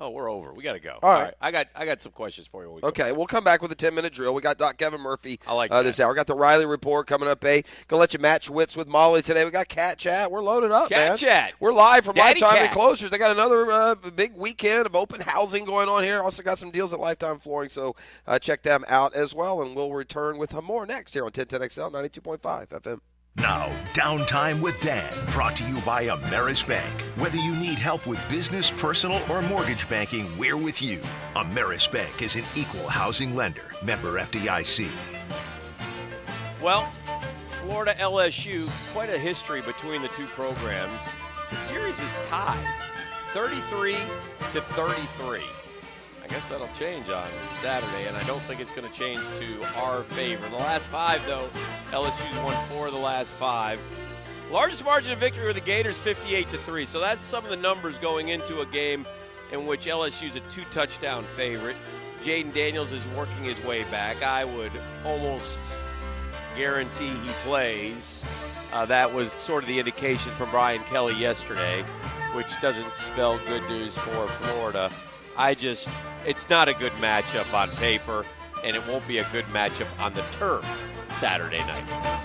Oh, we're over. We got to go. All right. I got some questions for you. Okay, we'll come back with a 10-minute drill. We got Doc Kevin Murphy this hour. We got the Riley Report coming up, Going to let you match wits with Molly today. We got Cat Chat. We're loaded up, man. Cat Chat. We're live from Daddy Lifetime Cat. Enclosures. They got another big weekend of open housing going on here. Also got some deals at Lifetime Flooring, so check them out as well. And we'll return with more next here on 1010XL 92.5 FM. Now, Downtime with Dan, brought to you by Ameris Bank. Whether you need help with business, personal, or mortgage banking, we're with you. Ameris Bank is an equal housing lender. Member FDIC. Well, Florida LSU, quite a history between the two programs. The series is tied, 33-33. I guess that'll change on Saturday, and I don't think it's going to change to our favor. The last 5, though, LSU's won 4 of the last 5. Largest margin of victory with the Gators, 58-3. So that's some of the numbers going into a game in which LSU's a 2-touchdown favorite. Jaden Daniels is working his way back. I would almost guarantee he plays. That was sort of the indication from Brian Kelly yesterday, which doesn't spell good news for Florida. It's not a good matchup on paper, and it won't be a good matchup on the turf Saturday night.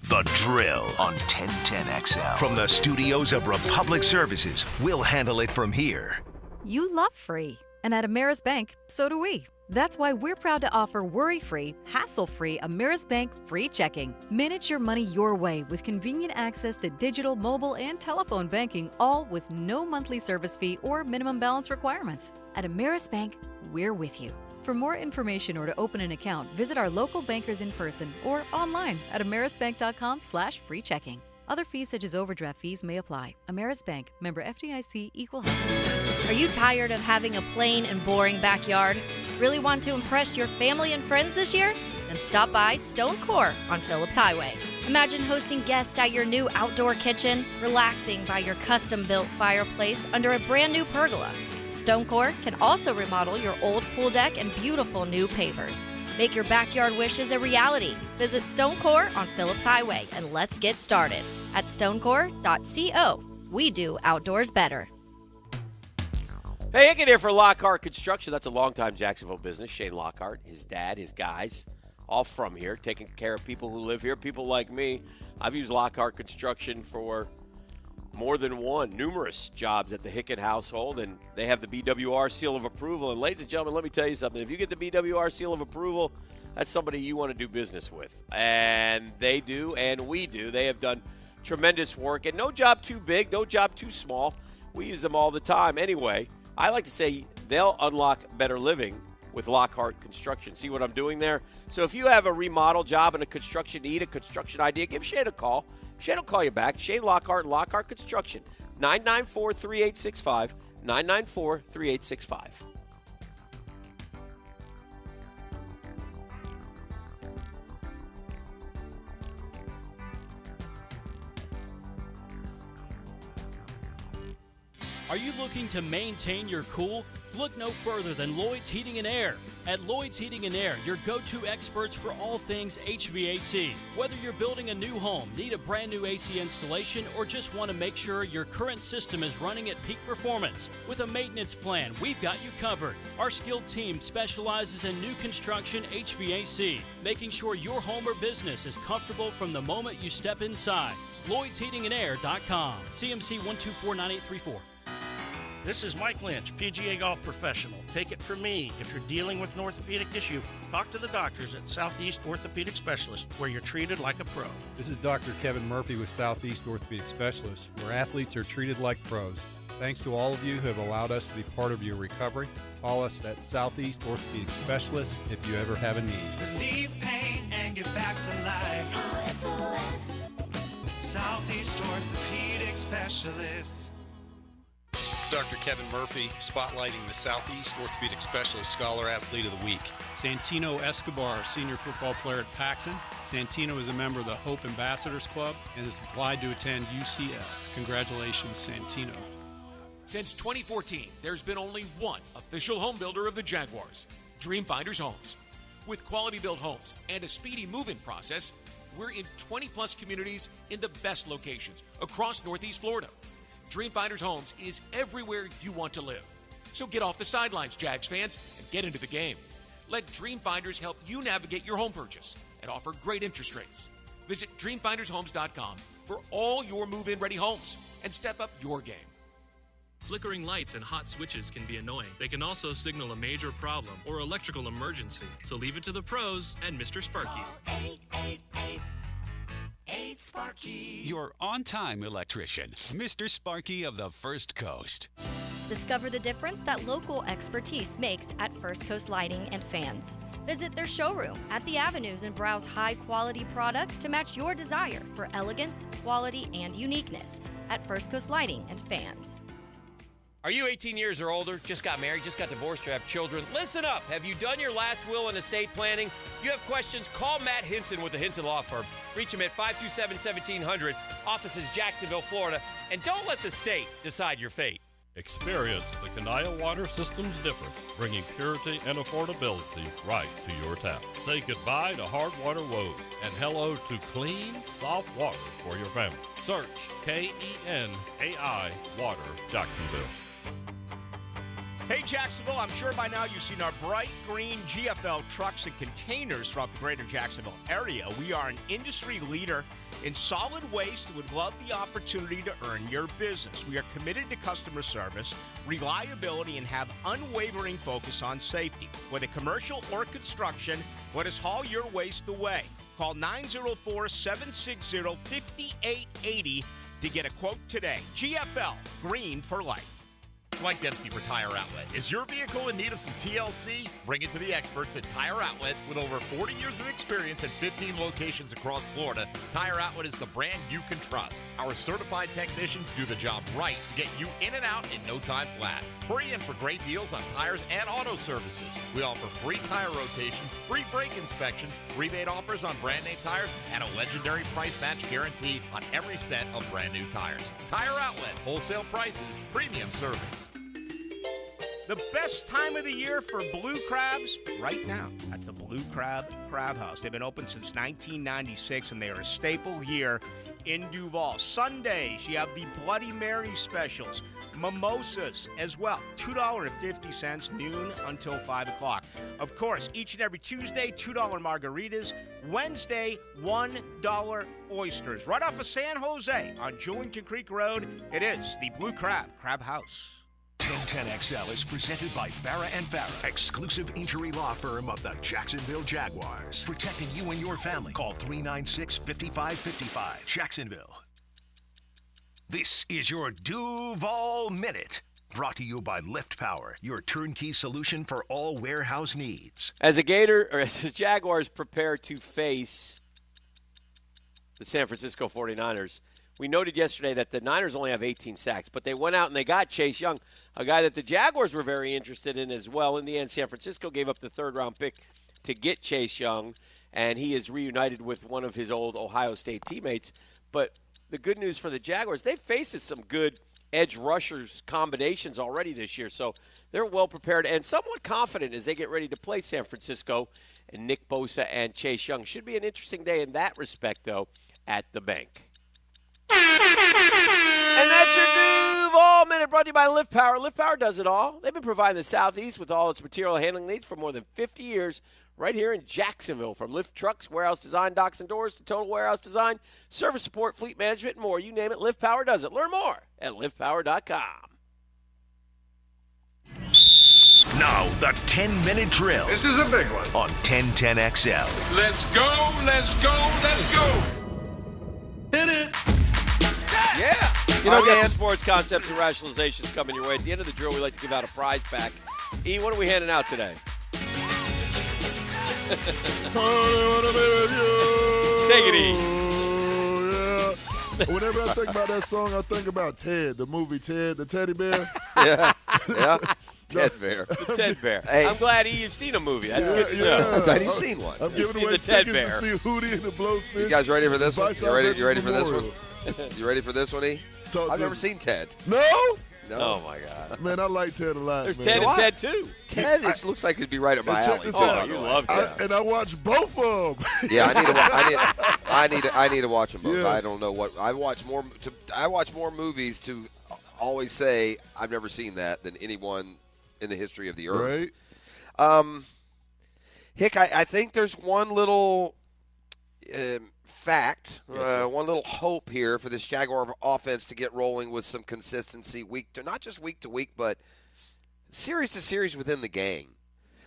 The Drill on 1010XL. From the studios of Republic Services, we'll handle it from here. You love free, and at Ameris Bank, so do we. That's why we're proud to offer worry-free, hassle-free Ameris Bank free checking. Manage your money your way with convenient access to digital, mobile, and telephone banking, all with no monthly service fee or minimum balance requirements. At Ameris Bank, we're with you. For more information or to open an account, visit our local bankers in person or online at amerisbank.com/free checking. Other fees such as overdraft fees may apply. Ameris Bank, member FDIC, equal housing. Are you tired of having a plain and boring backyard? Really want to impress your family and friends this year? Then stop by Stone Core on Phillips Highway. Imagine hosting guests at your new outdoor kitchen, relaxing by your custom-built fireplace under a brand new pergola. Stone Core can also remodel your old pool deck and beautiful new pavers. Make your backyard wishes a reality. Visit Stone Core on Phillips Highway and let's get started. At stonecore.co, we do outdoors better. Hey, Hicken here for Lockhart Construction. That's a longtime Jacksonville business. Shane Lockhart, his dad, his guys, all from here, taking care of people who live here, people like me. I've used Lockhart Construction for more than numerous jobs at the Hicken household, and they have the BWR seal of approval. And ladies and gentlemen, let me tell you something. If you get the BWR seal of approval, that's somebody you want to do business with. And they do, and we do. They have done tremendous work, and no job too big, no job too small. We use them all the time. Anyway, I like to say they'll unlock better living with Lockhart Construction. See what I'm doing there? So if you have a remodel job and a construction need, a construction idea, give Shane a call. Shane will call you back. Shane Lockhart and Lockhart Construction, 994-3865, 994-3865. Are you looking to maintain your cool? Look no further than Lloyd's Heating and Air. At Lloyd's Heating and Air, your go-to experts for all things HVAC. Whether you're building a new home, need a brand new AC installation, or just want to make sure your current system is running at peak performance, with a maintenance plan, we've got you covered. Our skilled team specializes in new construction HVAC, making sure your home or business is comfortable from the moment you step inside. LloydsHeatingandAir.com. CMC 1249834. This is Mike Lynch, PGA Golf Professional. Take it from me, if you're dealing with an orthopedic issue, talk to the doctors at Southeast Orthopedic Specialists, where you're treated like a pro. This is Dr. Kevin Murphy with Southeast Orthopedic Specialists, where athletes are treated like pros. Thanks to all of you who have allowed us to be part of your recovery. Call us at Southeast Orthopedic Specialists if you ever have a need. Relieve pain and get back to life. SOS. Southeast Orthopedic Specialists. Dr. Kevin Murphy, spotlighting the Southeast Orthopedic Specialist Scholar Athlete of the Week. Santino Escobar, senior football player at Paxson. Santino is a member of the Hope Ambassadors Club and has applied to attend UCF. Congratulations, Santino. Since 2014, there's been only one official home builder of the Jaguars, Dreamfinders Homes. With quality-built homes and a speedy move-in process, we're in 20-plus communities in the best locations across Northeast Florida. Dreamfinders Homes is everywhere you want to live. So get off the sidelines, Jags fans, and get into the game. Let Dreamfinders help you navigate your home purchase and offer great interest rates. Visit DreamfindersHomes.com for all your move-in ready homes and step up your game. Flickering lights and hot switches can be annoying. They can also signal a major problem or electrical emergency. So leave it to the pros and Mr. Sparky. 8 Sparky. Your on-time electrician, Mr. Sparky of the First Coast. Discover the difference that local expertise makes at First Coast Lighting and Fans. Visit their showroom at the Avenues and browse high-quality products to match your desire for elegance, quality, and uniqueness at First Coast Lighting and Fans. Are you 18 years or older, just got married, just got divorced, or have children? Listen up. Have you done your last will and estate planning? If you have questions, call Matt Hinson with the Hinson Law Firm. Reach him at 527-1700, offices Jacksonville, Florida. And don't let the state decide your fate. Experience the Kanaya Water System's difference, bringing purity and affordability right to your town. Say goodbye to hard water woes and hello to clean, soft water for your family. Search KENAI Water Jacksonville. Hey Jacksonville, I'm sure by now you've seen our bright green GFL trucks and containers throughout the greater Jacksonville area. We are an industry leader in solid waste and would love the opportunity to earn your business. We are committed to customer service, reliability, and have unwavering focus on safety. Whether commercial or construction, let us haul your waste away. Call 904-760-5880 to get a quote today. GFL, green for life. Mike Dempsey for Tire Outlet. Is your vehicle in need of some TLC? Bring it to the experts at Tire Outlet. With over 40 years of experience at 15 locations across Florida, Tire Outlet is the brand you can trust. Our certified technicians do the job right to get you in and out in no time flat. Hurry in for great deals on tires and auto services. We offer free tire rotations, free brake inspections, rebate offers on brand name tires, and a legendary price match guarantee on every set of brand new tires. Tire Outlet, wholesale prices, premium service. The best time of the year for blue crabs right now at the Blue Crab Crab House. They've been open since 1996, and they are a staple here in Duval. Sundays, you have the Bloody Mary specials, mimosas as well, $2.50 noon until 5 o'clock. Of course, each and every Tuesday, $2 margaritas. Wednesday, $1 oysters. Right off of San Jose on Julington Creek Road, it is the Blue Crab Crab House. 1010XL is presented by Farah & Farah, exclusive injury law firm of the Jacksonville Jaguars. Protecting you and your family. Call 396-5555. Jacksonville. This is your Duval Minute. Brought to you by Lift Power, your turnkey solution for all warehouse needs. As the Jaguars prepare to face the San Francisco 49ers, we noted yesterday that the Niners only have 18 sacks, but they went out and they got Chase Young, a guy that the Jaguars were very interested in as well. In the end, San Francisco gave up the third-round pick to get Chase Young, and he is reunited with one of his old Ohio State teammates. But the good news for the Jaguars, they've faced some good edge rushers combinations already this year. So they're well prepared and somewhat confident as they get ready to play San Francisco. And Nick Bosa and Chase Young. Should be an interesting day in that respect, though, at the bank. And that's your Duval Minute, brought to you by Lift Power. Lift Power does it all. They've been providing the Southeast with all its material handling needs for more than 50 years right here in Jacksonville. From lift trucks, warehouse design, docks and doors, to total warehouse design, service support, fleet management, and more. You name it, Lift Power does it. Learn more at liftpower.com. Now, the 10-minute drill. This is a big one. On 1010XL. Let's go, let's go, let's go. Hit it. Yeah. You know, Dan, sports concepts and rationalizations coming your way. At the end of the drill, we like to give out a prize pack. E, what are we handing out today? Take it easy. Yeah. Whenever I think about that song, I think about Ted, the movie Ted, the teddy bear. Yeah. Ted Bear. The Ted Bear. Hey. I'm glad you've seen a movie. That's good to know. I'm glad you've seen one. I'm You've giving seen away the Ted tickets Bear. to see Hootie and the Blowfish. You guys ready for this one? You ready for this Memorial. one? You ready for this one, E? I've never seen Ted. No? No. Oh, my God. Man, I like Ted a lot. There's man. Ted and Ted, too. Ted, it looks like it'd be right up my And check alley. this Oh, out. you love Ted. And I watch both of them. Yeah, I need to watch them both. Yeah. I don't know what I watch more movies to always say I've never seen that than anyone in the history of the earth. Right. Hick, I think there's one little fact, one little hope here for this Jaguar offense to get rolling with some consistency not just week to week, but series to series within the game.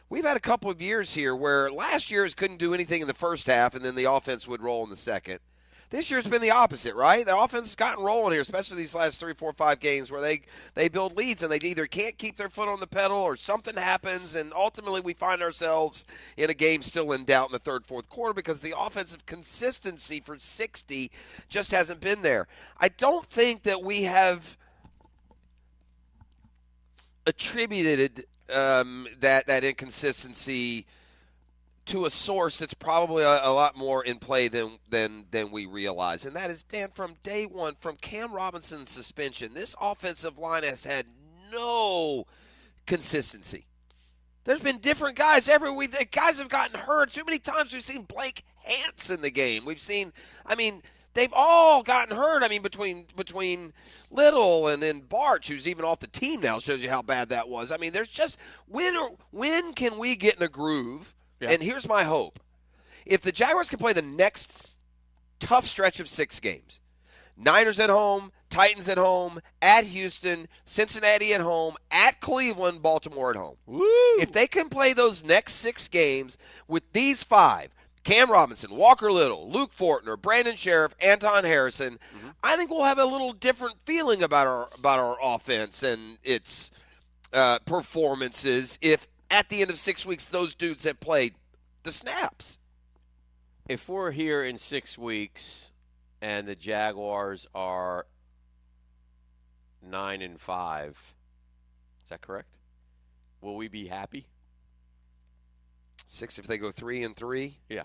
We've had a couple of years here where last year's couldn't do anything in the first half, and then the offense would roll in the second. This year's been the opposite, right? The offense has gotten rolling here, especially these last 3, 4, 5 games where they build leads and they either can't keep their foot on the pedal or something happens, and ultimately we find ourselves in a game still in doubt in the third, fourth quarter because the offensive consistency for 60 just hasn't been there. I don't think that we have attributed that inconsistency to a source that's probably a lot more in play than we realize. And that is, Dan, from day one, from Cam Robinson's suspension, this offensive line has had no consistency. There's been different guys every week. The guys have gotten hurt. Too many times we've seen Blake Hance in the game. We've seen, they've all gotten hurt. Between Little and then Barch, who's even off the team now, shows you how bad that was. There's just, when can we get in a groove? Yeah. And here's my hope. If the Jaguars can play the next tough stretch of 6 games, Niners at home, Titans at home, at Houston, Cincinnati at home, at Cleveland, Baltimore at home. Woo! If they can play those next 6 games with these 5, Cam Robinson, Walker Little, Luke Fortner, Brandon Sheriff, Anton Harrison, I think we'll have a little different feeling about our offense and its performances if at the end of 6 weeks, those dudes have played the snaps. If we're here in 6 weeks and the Jaguars are 9-5, is that correct? Will we be happy? 6 if they go 3-3? Yeah.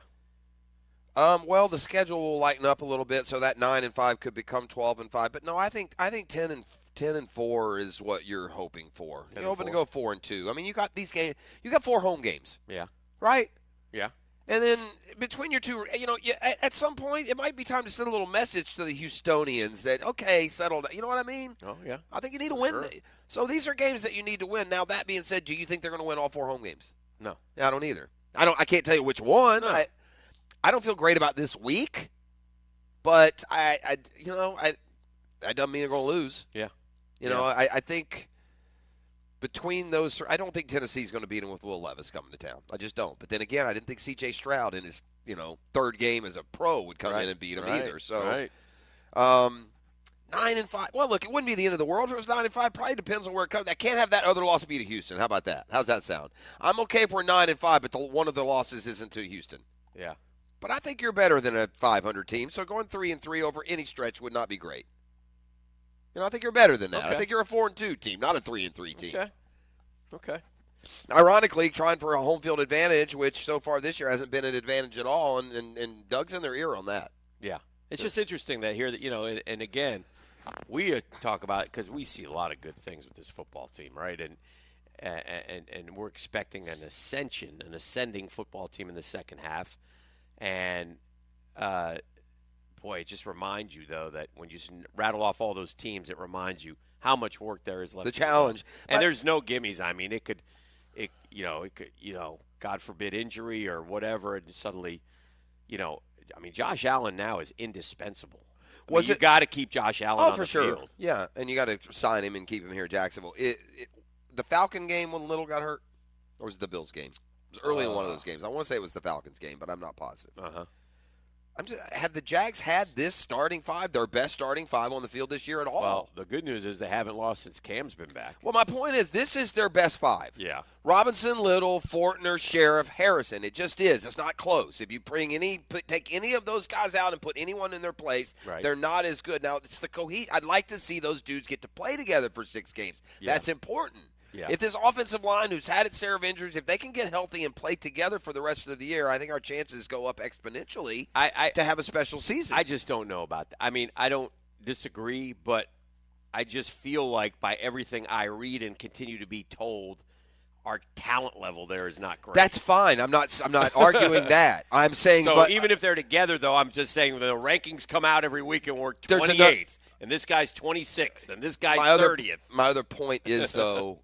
Well, the schedule will lighten up a little bit, so that 9-5 could become 12-5. But no, I think 10-4 is what you're hoping for. You're hoping to go 4-2. You got these games. You got 4 home games. Yeah. Right. Yeah. And then between your two, at some point it might be time to send a little message to the Houstonians that settle down. You know what I mean? Oh yeah. I think you need to win. Sure. So these are games that you need to win. Now that being said, do you think they're going to win all 4 home games? No. I don't either. I can't tell you which one. No. I don't feel great about this week, but I don't mean they're going to lose. Yeah. I think between those, I don't think Tennessee's going to beat them with Will Levis coming to town. I just don't. But then again, I didn't think C.J. Stroud in his 3rd game as a pro would come in and beat him either. So, 9-5. Well, look, it wouldn't be the end of the world if it was 9-5. Probably depends on where it comes. I can't have that other loss be to Houston. How about that? How's that sound? I'm okay if we're 9-5, but one of the losses isn't to Houston. Yeah. But I think you're better than a 500 team, so going 3-3 over any stretch would not be great. I think you're better than that. Okay. I think you're a 4-2 team, not a 3-3 team. Okay. Ironically, trying for a home field advantage, which so far this year hasn't been an advantage at all, and Doug's in their ear on that. Yeah. It's just interesting that here that, and again, we talk about because we see a lot of good things with this football team, right? And we're expecting an ascending football team in the second half. And boy, it just reminds you though that when you rattle off all those teams, it reminds you how much work there is left. The challenge, and there's no gimmies. I mean, it could, God forbid injury or whatever, and suddenly, Josh Allen now is indispensable. You got to keep Josh Allen on for the sure. field. Yeah, and you got to sign him and keep him here in Jacksonville. The Falcon game when Little got hurt, or was it the Bills game? It was early in one of those games. I want to say it was the Falcons game, but I'm not positive. Have the Jags had this starting five, their best starting five on the field this year at all? Well, the good news is they haven't lost since Cam's been back. Well, my point is this is their best five. Yeah. Robinson, Little, Fortner, Sheriff, Harrison. It just is. It's not close. If you take any of those guys out and put anyone in their place, they're not as good. Now, it's the cohesion. I'd like to see those dudes get to play together for 6 games. Yeah. That's important. Yeah. If this offensive line, who's had its share of injuries, if they can get healthy and play together for the rest of the year, I think our chances go up exponentially to have a special season. I just don't know about that. I mean, I don't disagree, but I just feel like by everything I read and continue to be told, our talent level there is not great. That's fine. I'm not arguing that. I'm saying, so even if they're together, though, I'm just saying the rankings come out every week and we're 28th, and this guy's 26th, and this guy's 30th. My other point is though.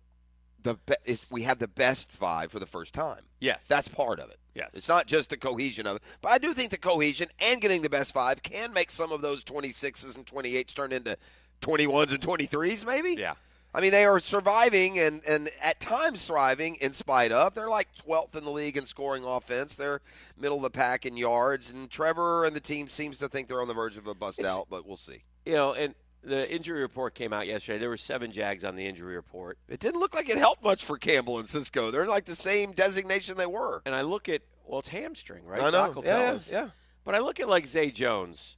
We have the best five for the first time. Yes. That's part of it. Yes. It's not just the cohesion of it. But I do think the cohesion and getting the best five can make some of those 26s and 28s turn into 21s and 23s maybe. Yeah. I mean, they are surviving and at times thriving in spite of. They're like 12th in the league in scoring offense. They're middle of the pack in yards. And Trevor and the team seems to think they're on the verge of a bust out, but we'll see. And the injury report came out yesterday. There were 7 Jags on the injury report. It didn't look like it helped much for Campbell and Cisco. They're like the same designation they were. And I look at, it's hamstring, right? I know. Doc will tell us. Yeah. But I look at like Zay Jones,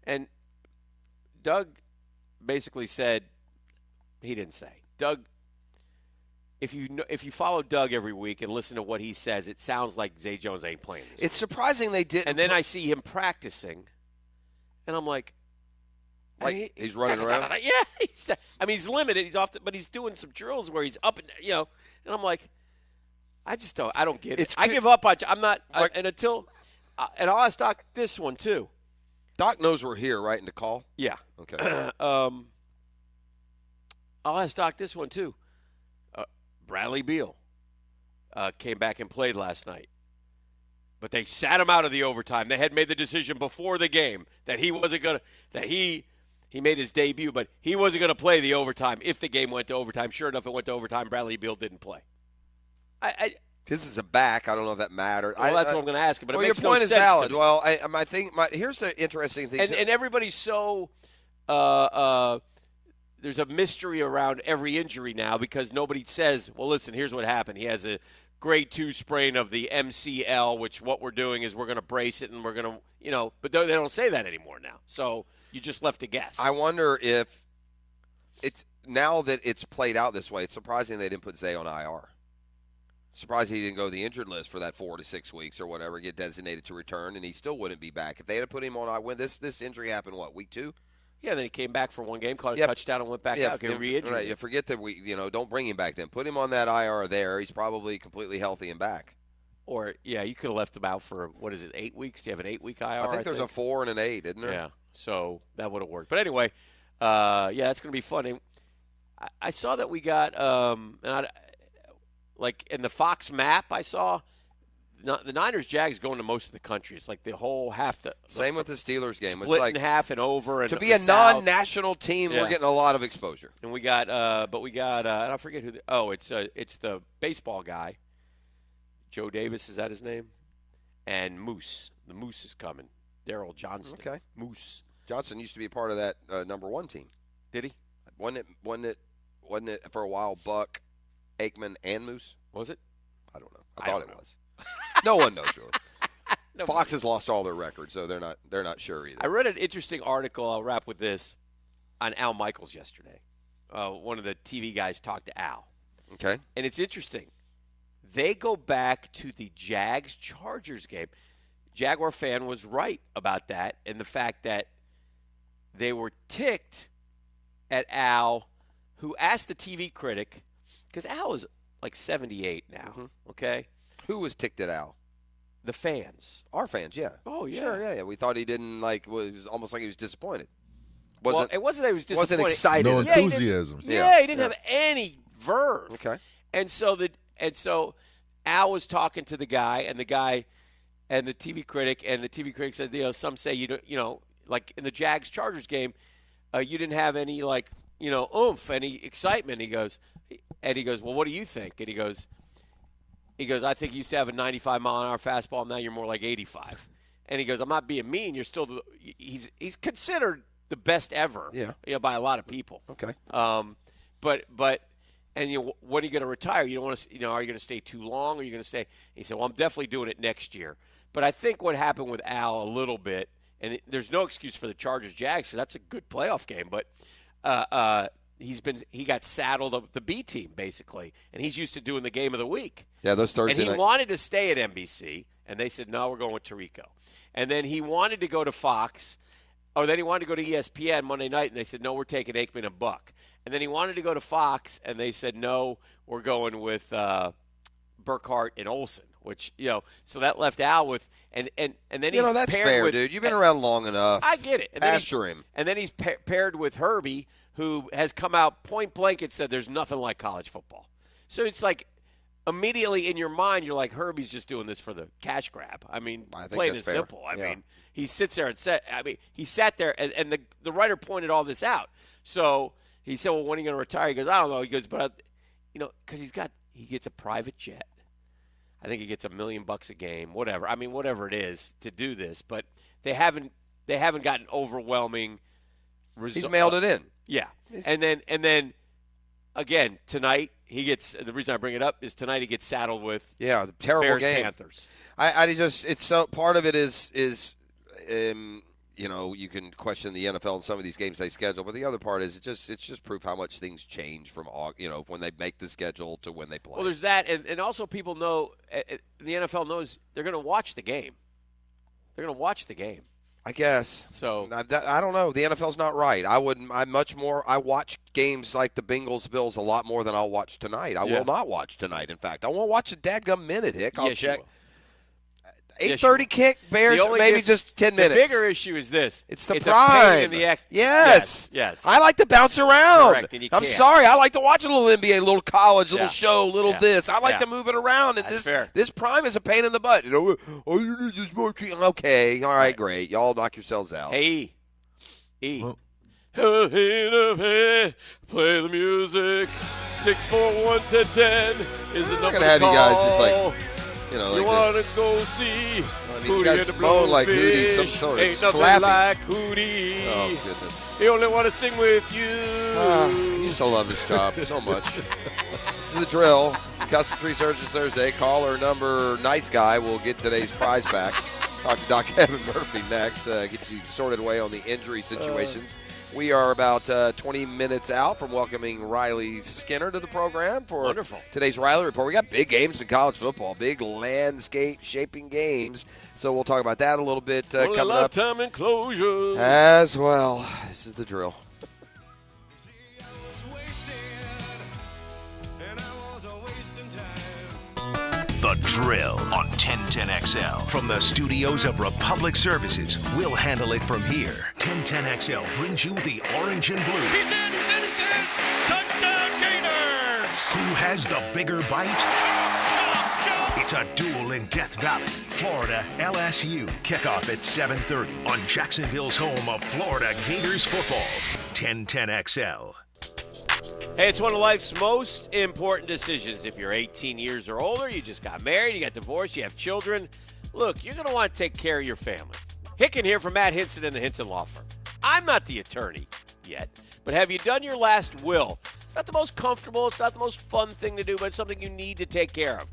and Doug basically said, he didn't say. Doug, if you follow Doug every week and listen to what he says, it sounds like Zay Jones ain't playing this It's surprising they didn't. And then I see him practicing, and I'm like, he's running around? Yeah. He's limited. He's off, but he's doing some drills where he's up and, and I'm like, I don't get it. I give up. I'm not, and until, and I'll ask Doc this one too. Doc knows we're here, right, in the call? Yeah. Okay. I'll ask Doc this one too. Bradley Beal came back and played last night. But they sat him out of the overtime. They had made the decision before the game that he wasn't going to, he made his debut, but he wasn't going to play the overtime if the game went to overtime. Sure enough, it went to overtime. Bradley Beal didn't play. This is a back. I don't know if that mattered. Well, that's what I'm going to ask you, but it makes your point no is sense valid. to me. Well, here's the interesting thing. And everybody's so there's a mystery around every injury now because nobody says, well, listen, here's what happened. He has a grade 2 sprain of the MCL, which what we're doing is we're going to brace it and we're going to, but they don't say that anymore now. So you just left to guess. I wonder if it's now that it's played out this way, it's surprising they didn't put Zay on IR. Surprised he didn't go to the injured list for that 4 to 6 weeks or whatever, get designated to return, and he still wouldn't be back. If they had put him on, when this injury happened, week 2? Yeah, then he came back for one game, caught a touchdown, and went back out. Re-injured. Right. You forget that don't bring him back then. Put him on that IR there. He's probably completely healthy and back. Or, you could have left him out for, 8 weeks? Do you have an 8-week IR? I think there's a 4 and an 8, isn't there? Yeah, so that would have worked. But anyway, it's going to be fun. And I saw that we got, in the Fox map I saw, the Niners-Jags going to most of the country. It's like the whole half. Same with the Steelers game. Split it's like in half and over. And to be a non-national team, we're getting a lot of exposure. And we got, and I forget who. It's the baseball guy. Joe Davis, is that his name? And Moose. The Moose is coming. Daryl Johnston. Okay. Moose. Johnson used to be part of that number 1 team. Did he? Wasn't it for a while? Buck, Aikman, and Moose. Was it? I don't know. I thought it was. No one knows really. Fox has lost all their records, so they're not sure either. I read an interesting article. I'll wrap with this on Al Michaels yesterday. One of the TV guys talked to Al. Okay. And it's interesting. They go back to the Jags-Chargers game. Jaguar fan was right about that and the fact that they were ticked at Al, who asked the TV critic, because Al is like 78 now, okay? Who was ticked at Al? The fans. Our fans, yeah. Oh, yeah. Sure, yeah. We thought he didn't, it was almost like he was disappointed. It wasn't that he was disappointed. Wasn't excited. No Yeah, enthusiasm. He didn't have any verve. Okay. And so Al was talking to the guy, and the TV critic said, some say like in the Jags-Chargers game, you didn't have any oomph, any excitement. He goes, well, what do you think? And he goes, I think you used to have a 95-mile-an-hour fastball. Now you're more like 85. And he goes, I'm not being mean. You're still he's considered the best ever. Yeah. By a lot of people. Okay. But when are you going to retire? You don't want to. Are you going to stay too long? Or are you going to stay? And he said, well, I'm definitely doing it next year. But I think what happened with Al a little bit, and there's no excuse for the Chargers-Jags because that's a good playoff game. But he got saddled up with the B team basically, and he's used to doing the game of the week. Yeah, those Thursday And he night. wanted to stay at NBC, and they said, no, we're going with Tirico. And then he wanted to go to Fox, or then he wanted to go to ESPN Monday night, and they said, no, we're taking Aikman and Buck. And then he wanted to go to Fox, and they said, no, we're going with Burkhart and Olsen, which, so that left Al with, and then he's that's paired fair, with, dude. You've been around long enough. I get it. And Pasture him. And then he's paired with Herbie, who has come out point blank and said there's nothing like college football. So it's like immediately in your mind, you're like, Herbie's just doing this for the cash grab. I mean, plain and simple. I mean, he sits there and he sat there, and the writer pointed all this out. So he said, well, when are you going to retire? He goes, I don't know. He goes, but, because he gets a private jet. I think he gets $1 million a game, whatever. I mean, whatever it is to do this, but they haven't gotten overwhelming results. He's mailed it in. Yeah. And then again, tonight the reason I bring it up is tonight he gets saddled with the terrible Bears game. Panthers. It's so part of it is you can question the NFL and some of these games they schedule, but the other part is it's just proof how much things change from when they make the schedule to when they play. Well, there's that, and also people know the NFL knows they're going to watch the game. They're going to watch the game. I guess. So I don't know. The NFL's not right. I watch games like the Bengals-Bills a lot more than I'll watch tonight. I will not watch tonight. In fact, I won't watch a dadgum minute, Hick. I'll check. 8:30 kick, Bears, maybe just 10 minutes. The bigger issue is this. It's the it's prime. A pain in the Yes. I like to bounce around. Correct, and you I'm can't. sorry. I like to watch a little NBA, a little college, a little show, a little this. I like to move it around. And That's fair. This prime is a pain in the butt. All you need is more treatment. Okay. All right, great. Y'all knock yourselves out. Hey, Play the music. 641-1010 is the number to call. I'm going to have you guys just you want to go see you guys moan like Hootie, some sort of Ain't nothing slappy. like Hootie. Oh, goodness. He only want to sing with you. I used to love this job so much. This is the drill. Custom Tree Surgeons Thursday. Caller number nice guy will get today's prize back. Talk to Doc Kevin Murphy next. Get you sorted away on the injury situations. We are about 20 minutes out from welcoming Riley Skinner to the program for today's Riley Report. We got big games in college football, big landscape shaping games. So we'll talk about that a little bit coming up. Lifetime enclosure. As well. This is the drill. The Drill on 1010XL. From the studios of Republic Services, we'll handle it from here. 1010XL brings you the orange and blue. He's in! Touchdown Gators! Who has the bigger bite? It's a duel in Death Valley. Florida LSU. Kickoff at 7:30 on Jacksonville's home of Florida Gators football. 1010XL. Hey, it's one of life's most important decisions. If you're 18 years or older, you just got married, you got divorced, you have children. Look, you're going to want to take care of your family. Hicken here from Matt Hinson and the Hinson Law Firm. I'm not the attorney yet, but have you done your last will? It's not the most comfortable, it's not the most fun thing to do, but it's something you need to take care of.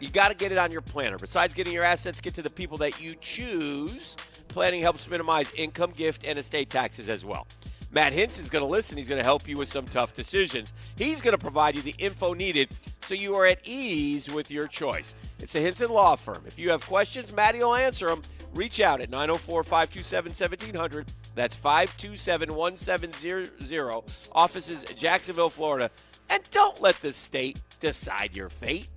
You got to get it on your planner. Besides getting your assets, get to the people that you choose. Planning helps minimize income, gift, and estate taxes as well. Matt Hinson's going to listen. He's going to help you with some tough decisions. He's going to provide you the info needed so you are at ease with your choice. It's the Hinson Law Firm. If you have questions, Matty will answer them. Reach out at 904-527-1700 That's 527-1700. Offices Jacksonville, Florida. And don't let the state decide your fate.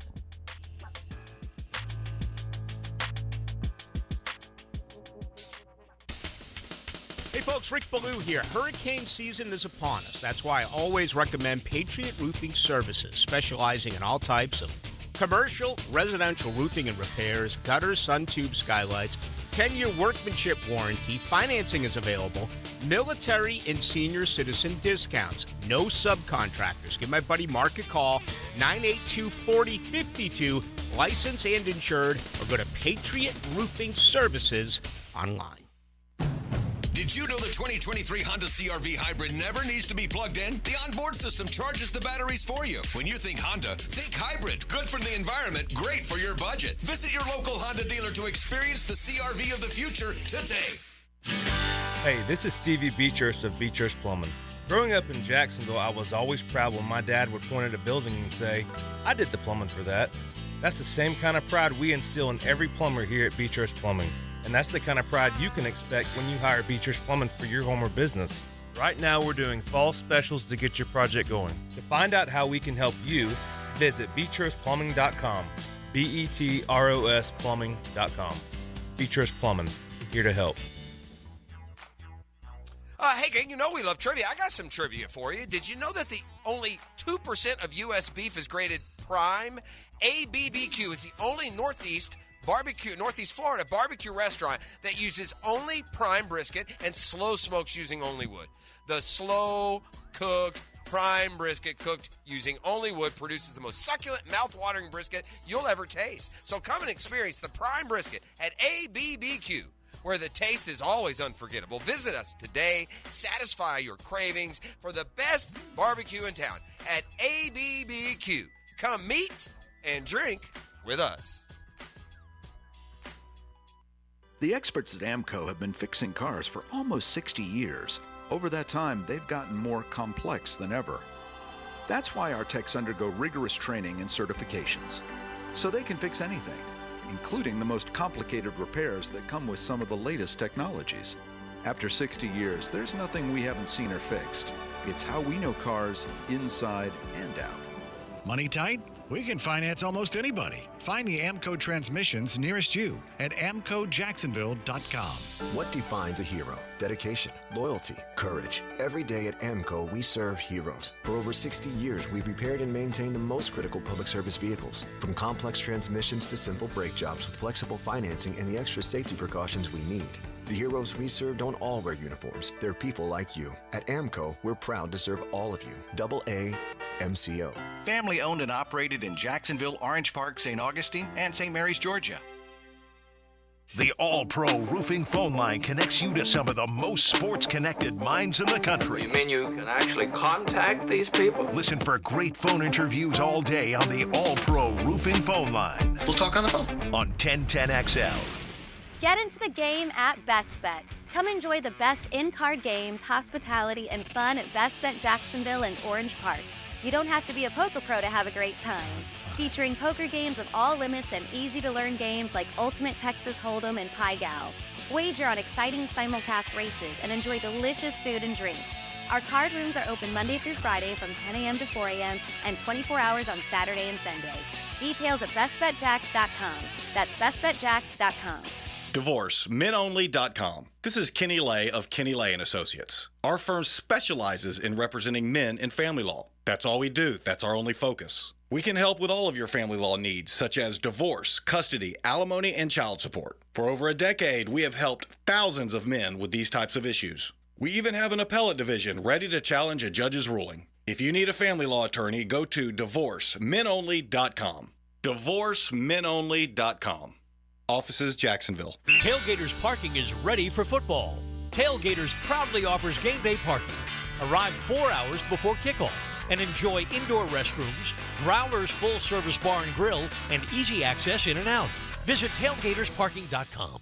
Hey folks, Rick Ballou here. Hurricane season is upon us. That's why I always recommend Patriot Roofing Services, specializing in all types of commercial, residential roofing and repairs, gutters, sun tubes, skylights, 10-year workmanship warranty, financing is available, military and senior citizen discounts, no subcontractors. Give my buddy Mark a call, 982-4052, licensed and insured, or go to Patriot Roofing Services online. Did you know the 2023 Honda CR-V Hybrid never needs to be plugged in? The onboard system charges the batteries for you. When you think Honda, think hybrid. Good for the environment, great for your budget. Visit your local Honda dealer to experience the CR-V of the future today. Hey, this is Stevie Beechurst of Beechurst Plumbing. Growing up in Jacksonville, I was always proud when my dad would point at a building and say, I did the plumbing for that. That's the same kind of pride we instill in every plumber here at Beechurst Plumbing. And that's the kind of pride you can expect when you hire Beechurst Plumbing for your home or business. Right now, we're doing fall specials to get your project going. To find out how we can help you, visit BeechurstPlumbing.com. BETROS Plumbing.com. Beechurst Plumbing, here to help. Hey, gang, you know we love trivia. I got some trivia for you. Did you know that the only 2% of U.S. beef is graded prime? ABBQ is the only Northeast Florida barbecue restaurant that uses only prime brisket and slow smokes using only wood. The slow cooked prime brisket cooked using only wood produces the most succulent, mouth-watering brisket you'll ever taste. So come and experience the prime brisket at ABBQ, where the taste is always unforgettable. Visit us today. Satisfy your cravings for the best barbecue in town at ABBQ. Come meet and drink with us. The experts at AMCO have been fixing cars for almost 60 years. Over that time, they've gotten more complex than ever. That's why our techs undergo rigorous training and certifications, so they can fix anything, including the most complicated repairs that come with some of the latest technologies. After 60 years, there's nothing we haven't seen or fixed. It's how we know cars inside and out. Money tight? We can finance almost anybody. Find the AMCO transmissions nearest you at AMCOJacksonville.com. What defines a hero? Dedication, loyalty, courage. Every day at AMCO, we serve heroes. For over 60 years, we've repaired and maintained the most critical public service vehicles. From complex transmissions to simple brake jobs with flexible financing and the extra safety precautions we need. The heroes we serve don't all wear uniforms. They're people like you. At AMCO, we're proud to serve all of you. AA MCO. Family owned and operated in Jacksonville, Orange Park, St. Augustine, and St. Mary's, Georgia. The All-Pro Roofing phone line connects you to some of the most sports-connected minds in the country. You mean you can actually contact these people? Listen for great phone interviews all day on the All-Pro Roofing phone line. We'll talk on the phone. On 1010XL. Get into the game at Best Bet. Come enjoy the best in-card games, hospitality, and fun at Best Bet Jacksonville and Orange Park. You don't have to be a poker pro to have a great time. Featuring poker games of all limits and easy-to-learn games like Ultimate Texas Hold'em and Pai Gow. Wager on exciting simulcast races and enjoy delicious food and drink. Our card rooms are open Monday through Friday from 10 a.m. to 4 a.m. and 24 hours on Saturday and Sunday. Details at bestbetjacks.com. That's bestbetjacks.com. DivorceMenOnly.com. This is Kenny Lay of Kenny Lay & Associates. Our firm specializes in representing men in family law. That's all we do. That's our only focus. We can help with all of your family law needs, such as divorce, custody, alimony, and child support. For over a decade, we have helped thousands of men with these types of issues. We even have an appellate division ready to challenge a judge's ruling. If you need a family law attorney, go to DivorceMenOnly.com. DivorceMenOnly.com. Offices, Jacksonville. Tailgaters Parking is ready for football. Tailgaters proudly offers game day parking. Arrive 4 hours before kickoff and enjoy indoor restrooms, Growler's full-service bar and grill, and easy access in and out. Visit tailgatersparking.com.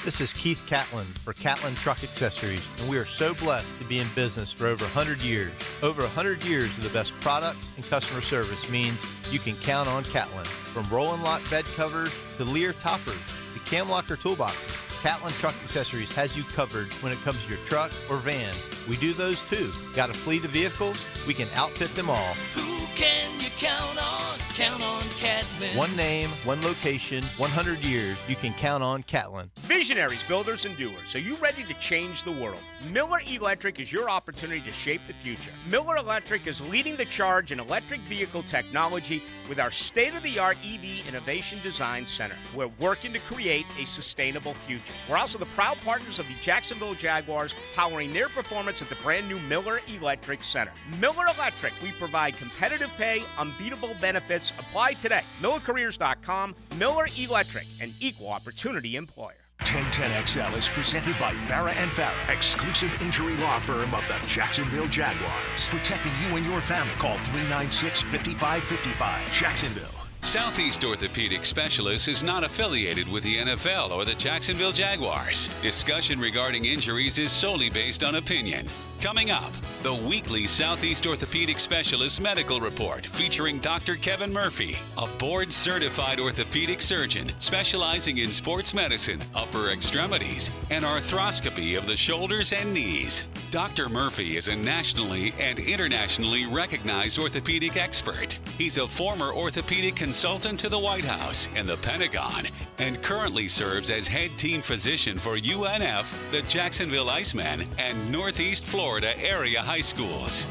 This is Keith Catlin for Catlin Truck Accessories, and we are so blessed to be in business for over 100 years. Over 100 years of the best product and customer service means you can count on Catlin. From Roll-and-Lock bed covers to Lear toppers to Cam Locker toolboxes, Catlin Truck Accessories has you covered when it comes to your truck or van. We do those too. Got a fleet of vehicles? We can outfit them all. Who can you count on? Count on Catlin. One name, one location, 100 years. You can count on Catlin. Visionaries, builders, and doers. Are you ready to change the world? Miller Electric is your opportunity to shape the future. Miller Electric is leading the charge in electric vehicle technology with our state-of-the-art EV Innovation Design Center. We're working to create a sustainable future. We're also the proud partners of the Jacksonville Jaguars, powering their performance at the brand new Miller Electric Center. Miller Electric, we provide competitive pay, unbeatable benefits. Apply today. MillerCareers.com. Miller Electric, an equal opportunity employer. 1010XL is presented by Farah and Farah, exclusive injury law firm of the Jacksonville Jaguars. Protecting you and your family. Call 396-5555. Jacksonville. Southeast Orthopedic Specialists is not affiliated with the NFL or the Jacksonville Jaguars. Discussion regarding injuries is solely based on opinion. Coming up, the weekly Southeast Orthopedic Specialist Medical Report featuring Dr. Kevin Murphy, a board-certified orthopedic surgeon specializing in sports medicine, upper extremities, and arthroscopy of the shoulders and knees. Dr. Murphy is a nationally and internationally recognized orthopedic expert. He's a former orthopedic consultant to the White House and the Pentagon, and currently serves as head team physician for UNF, the Jacksonville Icemen, and Northeast Florida area high schools.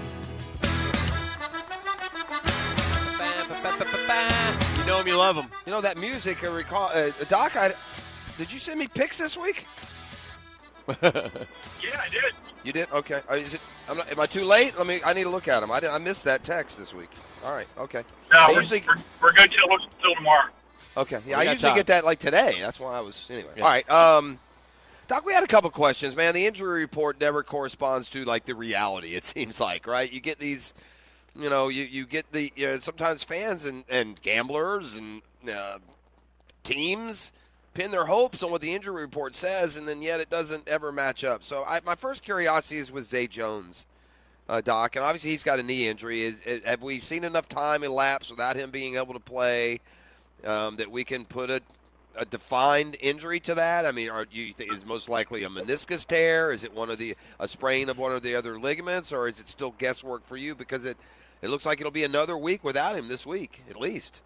You know him, you love him. You know that music. I recall, Doc. Did you send me pics this week? Yeah, I did. You did? Okay. Am I too late? I need to look at them. I missed that text this week. All right. Okay. No, we're good till tomorrow. Okay. Yeah, I usually get that like today. That's why I was anyway. Yeah. All right. Doc, we had a couple questions, man. The injury report never corresponds to like the reality. It seems like, right? You get these, you get the sometimes fans and gamblers and teams pin their hopes on what the injury report says, and then yet it doesn't ever match up. So my first curiosity is with Zay Jones, Doc, and obviously he's got a knee injury. Have we seen enough time elapse without him being able to play that we can put a defined injury to that? I mean, is most likely a meniscus tear? Is it a sprain of one of the other ligaments, or is it still guesswork for you? Because it looks like it'll be another week without him this week, at least.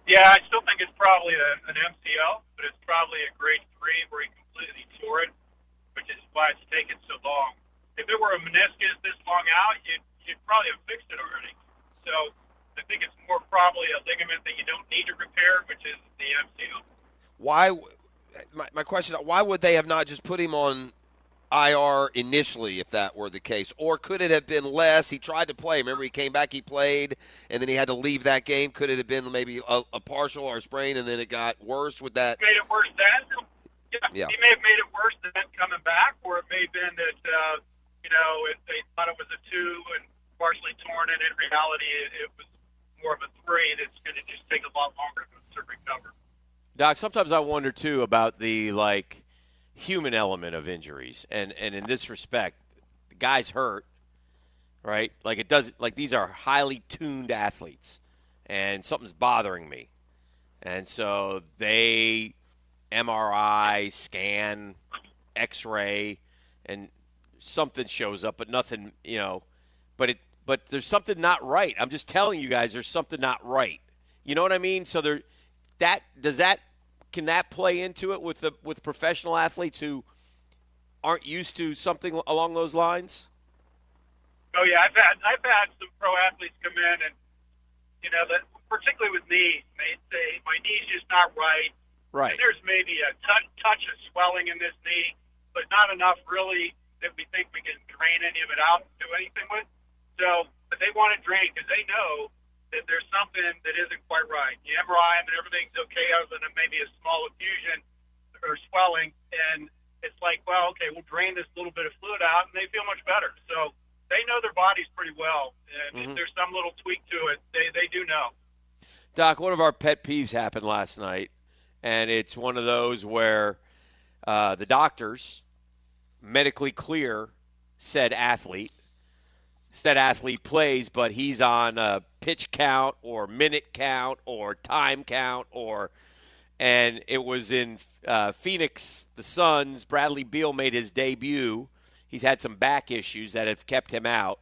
Yeah, I still think it's probably an MCL, but it's probably a grade 3 where he completely tore it, which is why it's taken so long. If it were a meniscus this long out, you'd probably have fixed it already. So I think it's more probably a ligament that you don't need to repair, which is the MCL. Why? My question: why would they have not just put him on IR initially, if that were the case, or could it have been less? He tried to play. Remember, he came back, he played, and then he had to leave that game. Could it have been maybe a partial or a sprain, and then it got worse with that? Made it worse then. Yeah, he may have made it worse than coming back, or it may have been that if they thought it was a 2 and partially torn, and in reality it was more of a 3 that's going to just take a lot longer to recover. Doc, sometimes I wonder too about the human element of injuries, and in this respect, the guy's hurt, right? Like it does, like these are highly tuned athletes, and something's bothering me, and so they MRI, scan, X-ray, and something shows up, but nothing, but there's something not right. I'm just telling you guys, there's something not right. You know what I mean? So can that play into it with professional athletes who aren't used to something along those lines? Oh yeah, I've had some pro athletes come in and that particularly with knees, they say my knee's just not right. Right. And there's maybe a touch of swelling in this knee, but not enough really that we think we can drain any of it out and do anything with. So, but they want to drain because they know that there's something that isn't quite right. The MRI and everything's okay other than maybe a small effusion or swelling, and it's like, well, okay, we'll drain this little bit of fluid out, and they feel much better. So they know their bodies pretty well, and if there's some little tweak to it, they do know. Doc, one of our pet peeves happened last night, and it's one of those where the doctors, medically clear, said athlete plays, but he's on a pitch count or minute count or time count and it was in Phoenix, the Suns. Bradley Beal made his debut. He's had some back issues that have kept him out.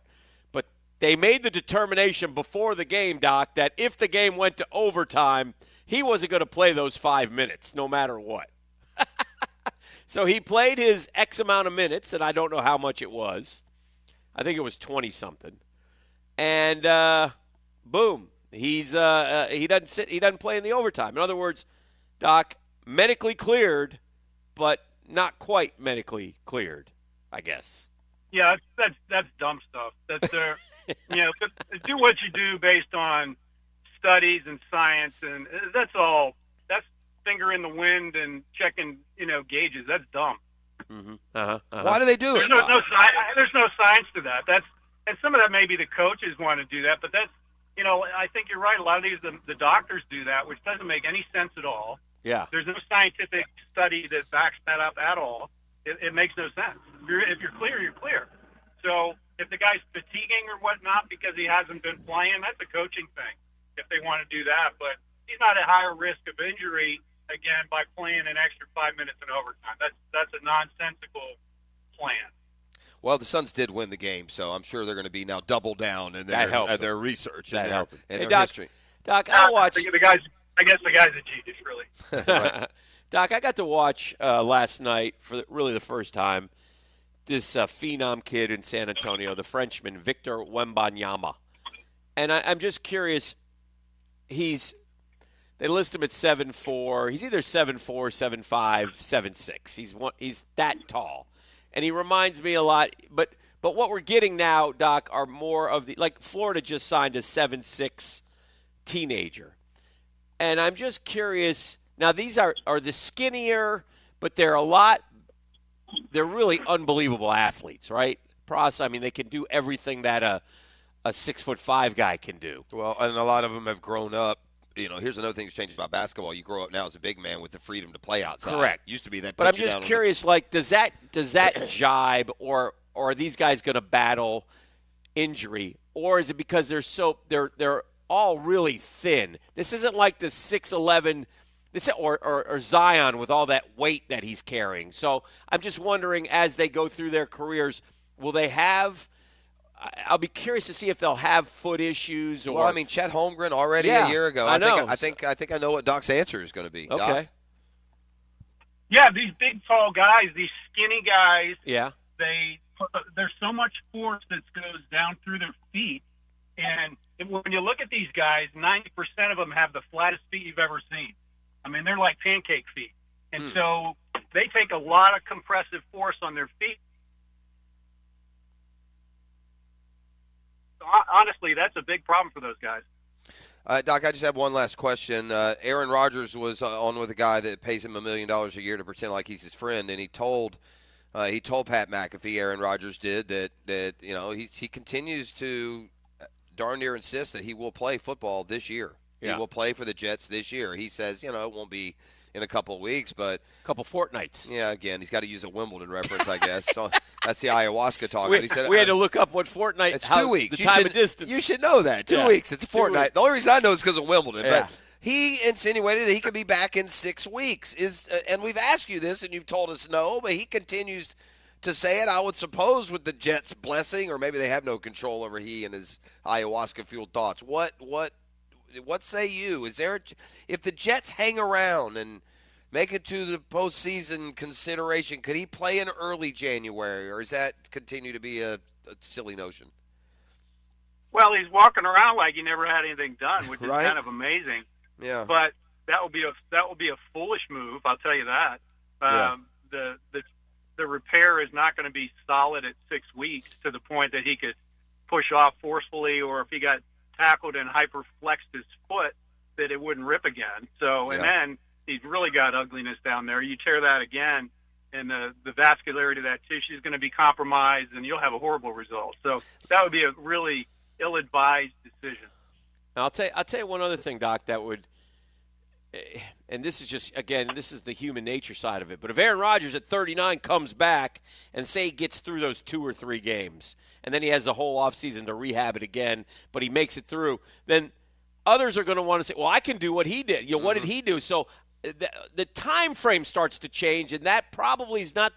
But they made the determination before the game, Doc, that if the game went to overtime, he wasn't going to play those 5 minutes no matter what. So he played his X amount of minutes, and I don't know how much it was. I think it was 20-something. And boom, he doesn't play in the overtime. In other words, Doc, medically cleared, but not quite medically cleared, I guess. Yeah, that's dumb stuff. That's do what you do based on studies and science, and that's all. That's finger in the wind and checking, gauges. That's dumb. Mm-hmm. Why do they do it? There's no science to that. And some of that maybe the coaches want to do that, but that's, I think you're right. A lot of these the doctors do that, which doesn't make any sense at all. Yeah. There's no scientific study that backs that up at all. It makes no sense. If you're clear, you're clear. So if the guy's fatiguing or whatnot because he hasn't been playing, that's a coaching thing if they want to do that. But he's not at higher risk of injury, again, by playing an extra 5 minutes in overtime. That's a nonsensical plan. Well, the Suns did win the game, so I'm sure they're going to be now double down in their research and their history. Doc, I watched. I guess the guy's a genius, really. Right. Doc, I got to watch last night for really the first time this phenom kid in San Antonio, the Frenchman Victor Wembanyama, and I'm just curious. They list him at 7'4". He's either 7'4", 7'5", 7'6". He's that tall, and he reminds me a lot. But what we're getting now, Doc, are more of like Florida just signed a 7'6" teenager, and I'm just curious. Now these are the skinnier, but they're really unbelievable athletes, right? Pross, I mean, they can do everything that a 6'5" guy can do. Well, and a lot of them have grown up. Here's another thing that's changed about basketball. You grow up now as a big man with the freedom to play outside. Correct. Used to be that. But I'm just curious, does that jibe, or are these guys going to battle injury, or is it because they're all really thin? This isn't like the 6'11", or Zion with all that weight that he's carrying. So I'm just wondering, as they go through their careers, will they have? I'll be curious to see if they'll have foot issues. Well, I mean, Chet Holmgren already a year ago. I know. I think I know what Doc's answer is going to be. Okay. Doc? Yeah, these big, tall guys, these skinny guys. Yeah. There's so much force that goes down through their feet, and when you look at these guys, 90% of them have the flattest feet you've ever seen. I mean, they're like pancake feet, and so they take a lot of compressive force on their feet. Honestly, that's a big problem for those guys. Doc, I just have one last question. Aaron Rodgers was on with a guy that pays him $1 million a year to pretend like he's his friend, and he told Pat McAfee, Aaron Rodgers did, that he continues to darn near insist that he will play football this year. Yeah. He will play for the Jets this year. He says, it won't be in a couple of weeks, but a couple fortnights. Yeah, again, he's got to use a Wimbledon reference, I guess. So that's the ayahuasca talk. We, but he said, we had to look up what fortnight. It's 2 weeks. The time of distance. You should know that. 2 weeks. It's a fortnight. The only reason I know is because of Wimbledon. Yeah. But he insinuated that he could be back in 6 weeks. And we've asked you this, and you've told us no, but he continues to say it. I would suppose with the Jets' blessing, or maybe they have no control over he and his ayahuasca-fueled thoughts. What say you? Is there, if the Jets hang around and make it to the postseason consideration, could he play in early January, or does that continue to be a silly notion? Well, he's walking around like he never had anything done, which is Right. kind of amazing. Yeah. But that would be a foolish move. I'll tell you that. The repair is not going to be solid at 6 weeks to the point that he could push off forcefully, or if he got tackled and hyperflexed his foot, that it wouldn't rip again. So, and then he's really got ugliness down there. You tear that again, and the vascularity of that tissue is going to be compromised, and you'll have a horrible result. So that would be a really ill-advised decision. Now, I'll tell you one other thing, Doc, that would, and this is just, again, this is the human nature side of it, but if Aaron Rodgers at 39 comes back and say he gets through those 2 or 3 games, and then he has a whole offseason to rehab it again, but he makes it through, then others are going to want to say, well, I can do what he did. What did he do? So the time frame starts to change, and that probably is not.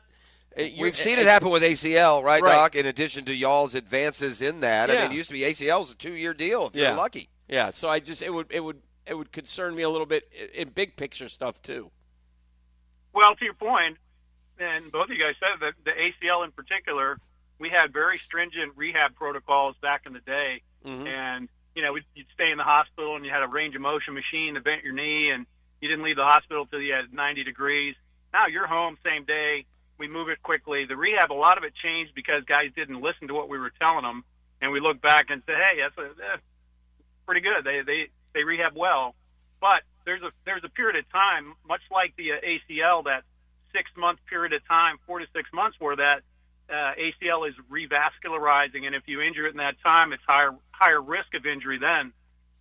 We've seen it happen with ACL, right, Right. Doc? In addition to y'all's advances in that, I Yeah. mean, it used to be ACL's a 2-year deal if you're lucky. Yeah, so it would concern me a little bit in big picture stuff too. Well, to your point, and both of you guys said that the ACL in particular, we had very stringent rehab protocols back in the day, and you'd stay in the hospital and you had a range of motion machine to bend your knee, and you didn't leave the hospital till you had 90 degrees. Now you're home same day. We move it quickly. The rehab, a lot of it changed because guys didn't listen to what we were telling them, and we look back and say, hey, that's pretty good. They rehab well, but there's a period of time, much like the ACL, that 6-month period of time, 4 to 6 months, where that ACL is revascularizing, and if you injure it in that time, it's higher risk of injury then.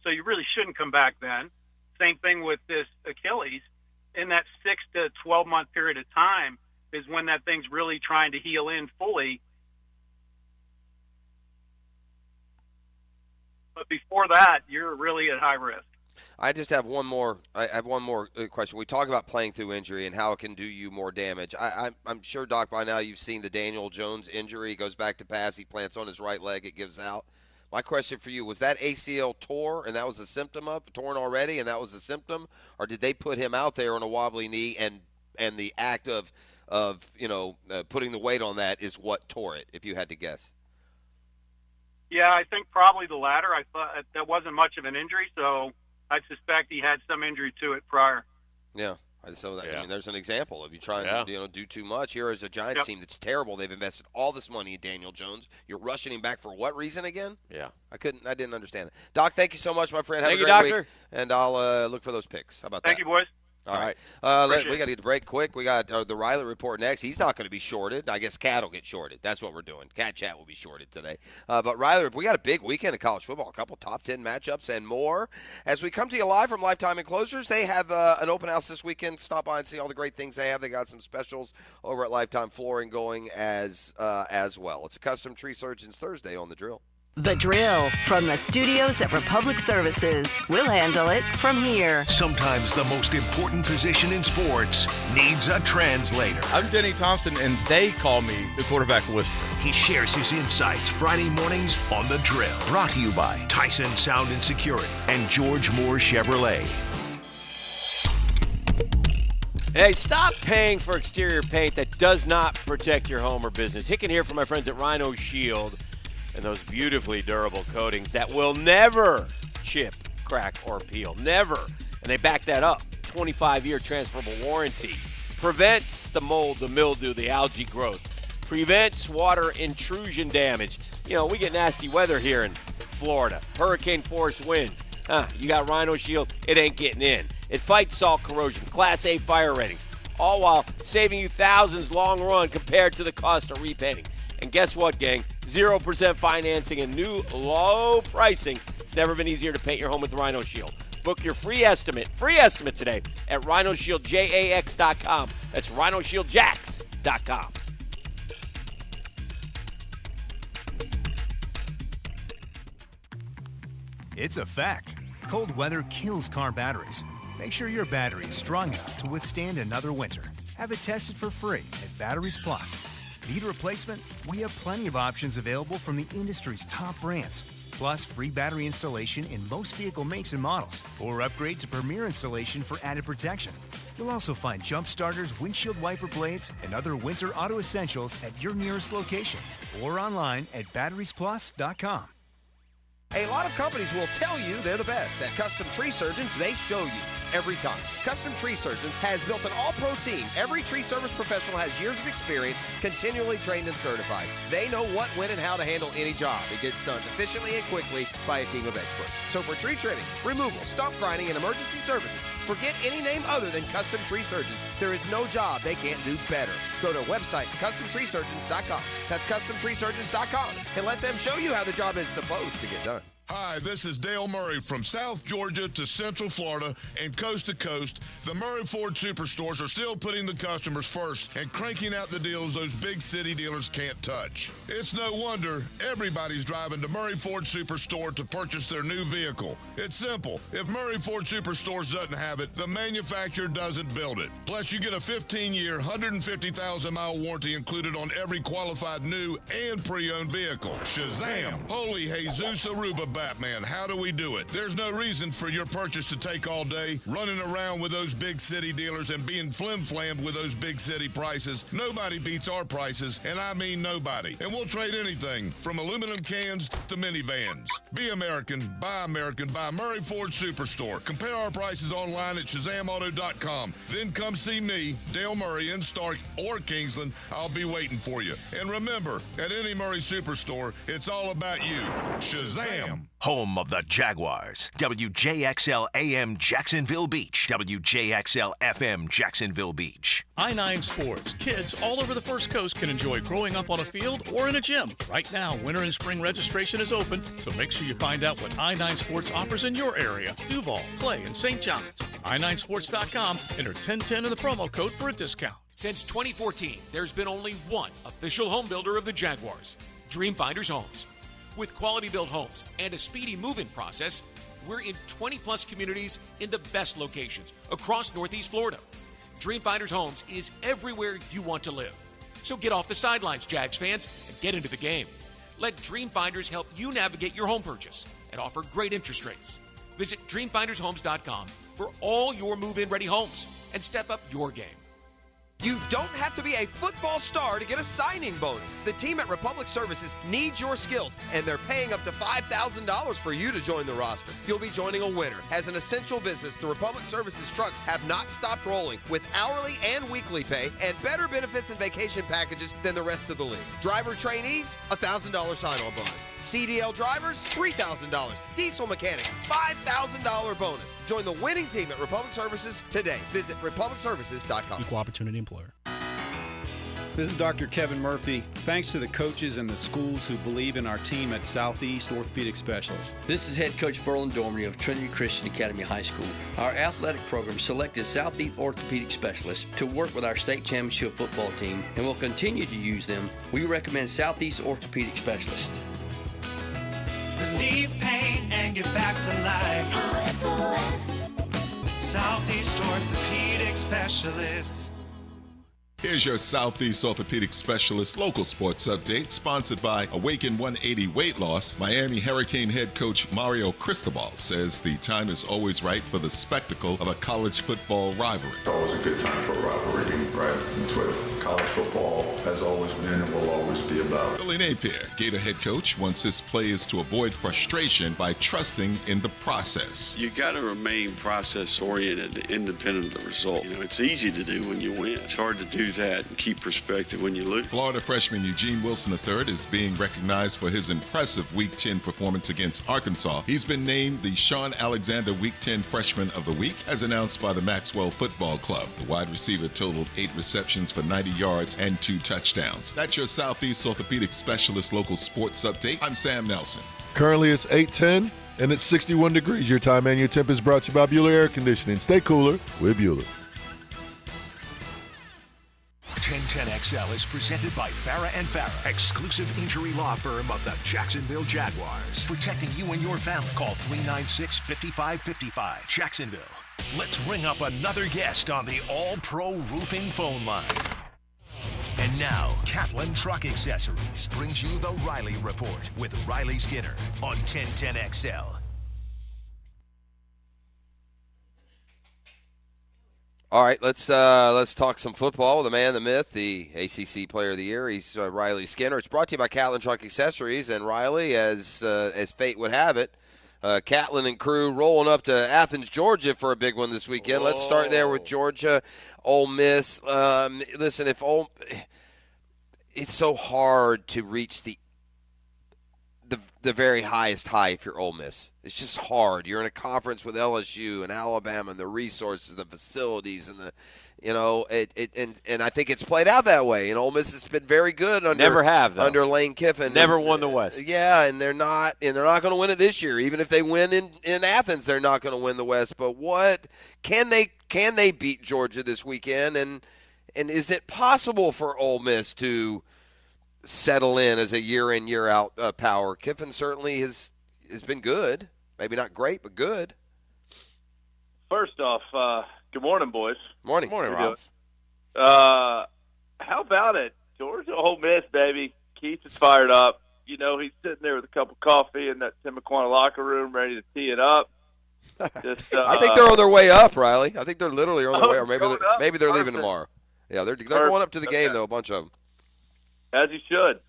So you really shouldn't come back then. Same thing with this Achilles. In that 6 to 12-month period of time is when that thing's really trying to heal in fully. But before that, you're really at high risk. I just have one more. I have one more question. We talk about playing through injury and how it can do you more damage. I'm sure, Doc, by now you've seen the Daniel Jones injury. He goes back to pass. He plants on his right leg. It gives out. My question for you, was that ACL tore and that was a symptom of torn already and that was a symptom? Or did they put him out there on a wobbly knee and the act of putting the weight on that is what tore it, if you had to guess? Yeah, I think probably the latter. I thought that wasn't much of an injury, so I suspect he had some injury to it prior. Yeah. I mean, there's an example of you trying to do too much. Here is a Giants team that's terrible. They've invested all this money in Daniel Jones. You're rushing him back for what reason again? Yeah. I didn't understand that. Doc, thank you so much, my friend. Have Thank a you, great Doctor. week. And I'll look for those picks. How about that? Thank you, boys. All right. We got to get the break quick. We got the Riley Report next. He's not going to be shorted. I guess Cat will get shorted. That's what we're doing. Cat Chat will be shorted today. But Riley, we got a big weekend of college football, a couple top 10 matchups and more. As we come to you live from Lifetime Enclosures, they have an open house this weekend. Stop by and see all the great things they have. They got some specials over at Lifetime Flooring going as well. It's a Custom Tree Surgeons Thursday on The Drill. The Drill from the studios at Republic Services. We'll handle it from here. Sometimes the most important position in sports needs a translator. I'm Denny Thompson, and they call me the quarterback whisperer. He shares his insights Friday mornings on The Drill. Brought to you by Tyson Sound and Security and George Moore Chevrolet. Hey, stop paying for exterior paint that does not protect your home or business. Hicken here from my friends at Rhino Shield. And those beautifully durable coatings that will never chip, crack, or peel. Never. And they back that up. 25-year transferable warranty. Prevents the mold, the mildew, the algae growth. Prevents water intrusion damage. You know, we get nasty weather here in Florida. Hurricane force winds. You got Rhino Shield, it ain't getting in. It fights salt corrosion. Class A fire rating. All while saving you thousands long run compared to the cost of repainting. And guess what, gang? 0% financing and new low pricing. It's never been easier to paint your home with Rhino Shield. Book your free estimate today at RhinoShieldJax.com. That's RhinoShieldJax.com. It's a fact. Cold weather kills car batteries. Make sure your battery is strong enough to withstand another winter. Have it tested for free at Batteries Plus. Need a replacement? We have plenty of options available from the industry's top brands. Plus, free battery installation in most vehicle makes and models, or upgrade to Premier installation for added protection. You'll also find jump starters, windshield wiper blades, and other winter auto essentials at your nearest location or online at batteriesplus.com. A lot of companies will tell you they're the best. At Custom Tree Surgeons, they show you every time. Custom Tree Surgeons has built an all-pro team. Every tree service professional has years of experience, continually trained and certified. They know what, when, and how to handle any job. It gets done efficiently and quickly by a team of experts. So for tree trimming, removal, stump grinding, and emergency services, forget any name other than Custom Tree Surgeons. There is no job they can't do better. Go to our website, CustomTreeSurgeons.com. That's CustomTreeSurgeons.com, and let them show you how the job is supposed to get done. Hi, this is Dale Murray from South Georgia to Central Florida and coast to coast. The Murray Ford Superstores are still putting the customers first and cranking out the deals those big city dealers can't touch. It's no wonder everybody's driving to Murray Ford Superstore to purchase their new vehicle. It's simple. If Murray Ford Superstores doesn't have it, the manufacturer doesn't build it. Plus, you get a 15-year, 150,000-mile warranty included on every qualified new and pre-owned vehicle. Shazam! Holy Jesus Aruba Batman, how do we do it? There's no reason for your purchase to take all day, running around with those big city dealers and being flim-flammed with those big city prices. Nobody beats our prices, and I mean nobody. And we'll trade anything from aluminum cans to minivans. Be American, buy Murray Ford Superstore. Compare our prices online at ShazamAuto.com. Then come see me, Dale Murray, in Stark or Kingsland. I'll be waiting for you. And remember, at any Murray Superstore, it's all about you. Shazam! Home of the Jaguars. WJXL AM Jacksonville Beach. WJXL FM Jacksonville Beach. I-9 Sports. Kids all over the First Coast can enjoy growing up on a field or in a gym. Right now, winter and spring registration is open, so make sure you find out what I-9 Sports offers in your area. Duval, Clay, and St. John's. I9sports.com. Enter 1010 in the promo code for a discount. Since 2014, there's been only one official home builder of the Jaguars, Dreamfinders Homes. With quality-built homes and a speedy move-in process, we're in 20-plus communities in the best locations across Northeast Florida. Dreamfinders Homes is everywhere you want to live. So get off the sidelines, Jags fans, and get into the game. Let Dreamfinders help you navigate your home purchase and offer great interest rates. Visit DreamfindersHomes.com for all your move-in ready homes and step up your game. You don't have to be a football star to get a signing bonus. The team at Republic Services needs your skills, and they're paying up to $5,000 for you to join the roster. You'll be joining a winner. As an essential business, the Republic Services trucks have not stopped rolling with hourly and weekly pay and better benefits and vacation packages than the rest of the league. Driver trainees, $1,000 sign-on bonus. CDL drivers, $3,000. Diesel mechanics, $5,000 bonus. Join the winning team at Republic Services today. Visit republicservices.com. Equal opportunity employer. This is Dr. Kevin Murphy. Thanks to the coaches and the schools who believe in our team at Southeast Orthopedic Specialists. This is head coach Ferland Dormery of Trinity Christian Academy High School. Our athletic program selected Southeast Orthopedic Specialists to work with our state championship football team and will continue to use them. We recommend Southeast Orthopedic Specialists. Relieve pain and get back to life. SOS. Southeast Orthopedic Specialists. Here's your Southeast Orthopedic Specialist local sports update, sponsored by Awaken 180 Weight Loss. Miami Hurricane head coach Mario Cristobal says the time is always right for the spectacle of a college football rivalry. It's always a good time for a rivalry, right? That's what college football has always been and will always be about. Billy Napier, Gator head coach, wants his players to avoid frustration by trusting in the process. You got to remain process-oriented, independent of the result. You know, it's easy to do when you win. It's hard to do that and keep perspective when you lose. Florida freshman Eugene Wilson III is being recognized for his impressive Week 10 performance against Arkansas. He's been named the Sean Alexander Week 10 Freshman of the Week, as announced by the Maxwell Football Club. The wide receiver totaled 8 receptions for 90 yards and 2 touchdowns. That's your Southeast Orthopedic Specialist local sports update. I'm Sam Nelson. Currently it's 8:10 and it's 61 degrees. Your time and your temp is brought to you by Bueller Air Conditioning. Stay cooler with Bueller. 1010XL is presented by Farah and Farah, exclusive injury law firm of the Jacksonville Jaguars. Protecting you and your family. Call 396-5555. Jacksonville. Let's ring up another guest on the All-Pro Roofing phone line. And now, Catlin Truck Accessories brings you the Riley Report with Riley Skinner on 1010XL. All right, let's talk some football with the man, the myth, the ACC Player of the Year. He's Riley Skinner. It's brought to you by Catlin Truck Accessories, and Riley, as fate would have it, Catlin and crew rolling up to Athens, Georgia for a big one this weekend. Let's start there with Georgia, Ole Miss. Listen, it's so hard to reach the very highest high if you're Ole Miss. It's just hard. You're in a conference with LSU and Alabama and the resources, the facilities, and the and I think it's played out that way. And Ole Miss has been very good under Lane Kiffin. Never won the West. Yeah, and they're not going to win it this year. Even if they win in Athens, they're not going to win the West. But what can they beat Georgia this weekend? And is it possible for Ole Miss to settle in as a year in, year out power? Kiffin certainly has been good. Maybe not great, but good. First off, good morning, boys. Morning. Morning, Ross. How about it? Georgia, Ole Miss, baby. Keith is fired up. You know, he's sitting there with a cup of coffee in that Tim McQuana locker room ready to tee it up. Just, I think they're on their way up, Riley. I think they're literally on their way up. Maybe they're leaving tomorrow. Yeah, they're going up to the game, though, a bunch of them. As you should.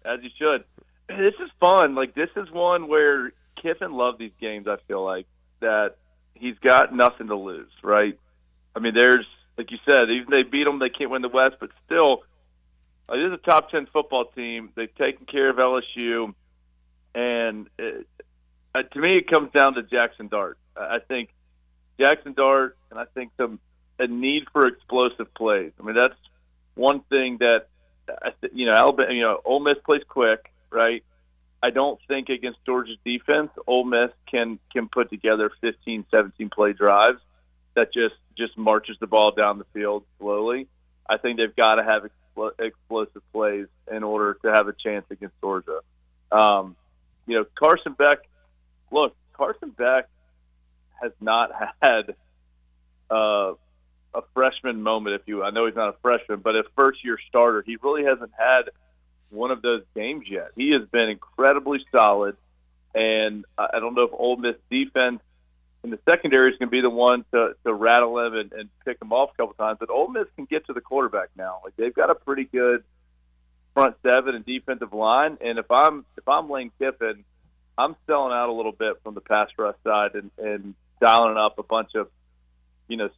This is fun. Like, this is one where Kiffin loved these games, I feel like, that he's got nothing to lose, right? I mean, there's, like you said, even if they beat them, they can't win the West, but still, this is a top 10 football team. They've taken care of LSU, and to me, it comes down to Jackson Dart. I think Jackson Dart, and I think a need for explosive plays. I mean, that's one thing that, Alabama, Ole Miss plays quick, right? I don't think against Georgia's defense, Ole Miss can put together 15, 17 play drives that just marches the ball down the field slowly. I think they've got to have explosive plays in order to have a chance against Georgia. Carson Beck has not had a freshman moment, if you. I know he's not a freshman, but a first-year starter. He really hasn't had one of those games yet. He has been incredibly solid, and I don't know if Ole Miss defense in the secondary is going to be the one to rattle him and pick him off a couple times. But Ole Miss can get to the quarterback now. Like, they've got a pretty good front seven and defensive line, and if I'm Lane Kiffin, I'm selling out a little bit from the pass rush side and dialing up a bunch of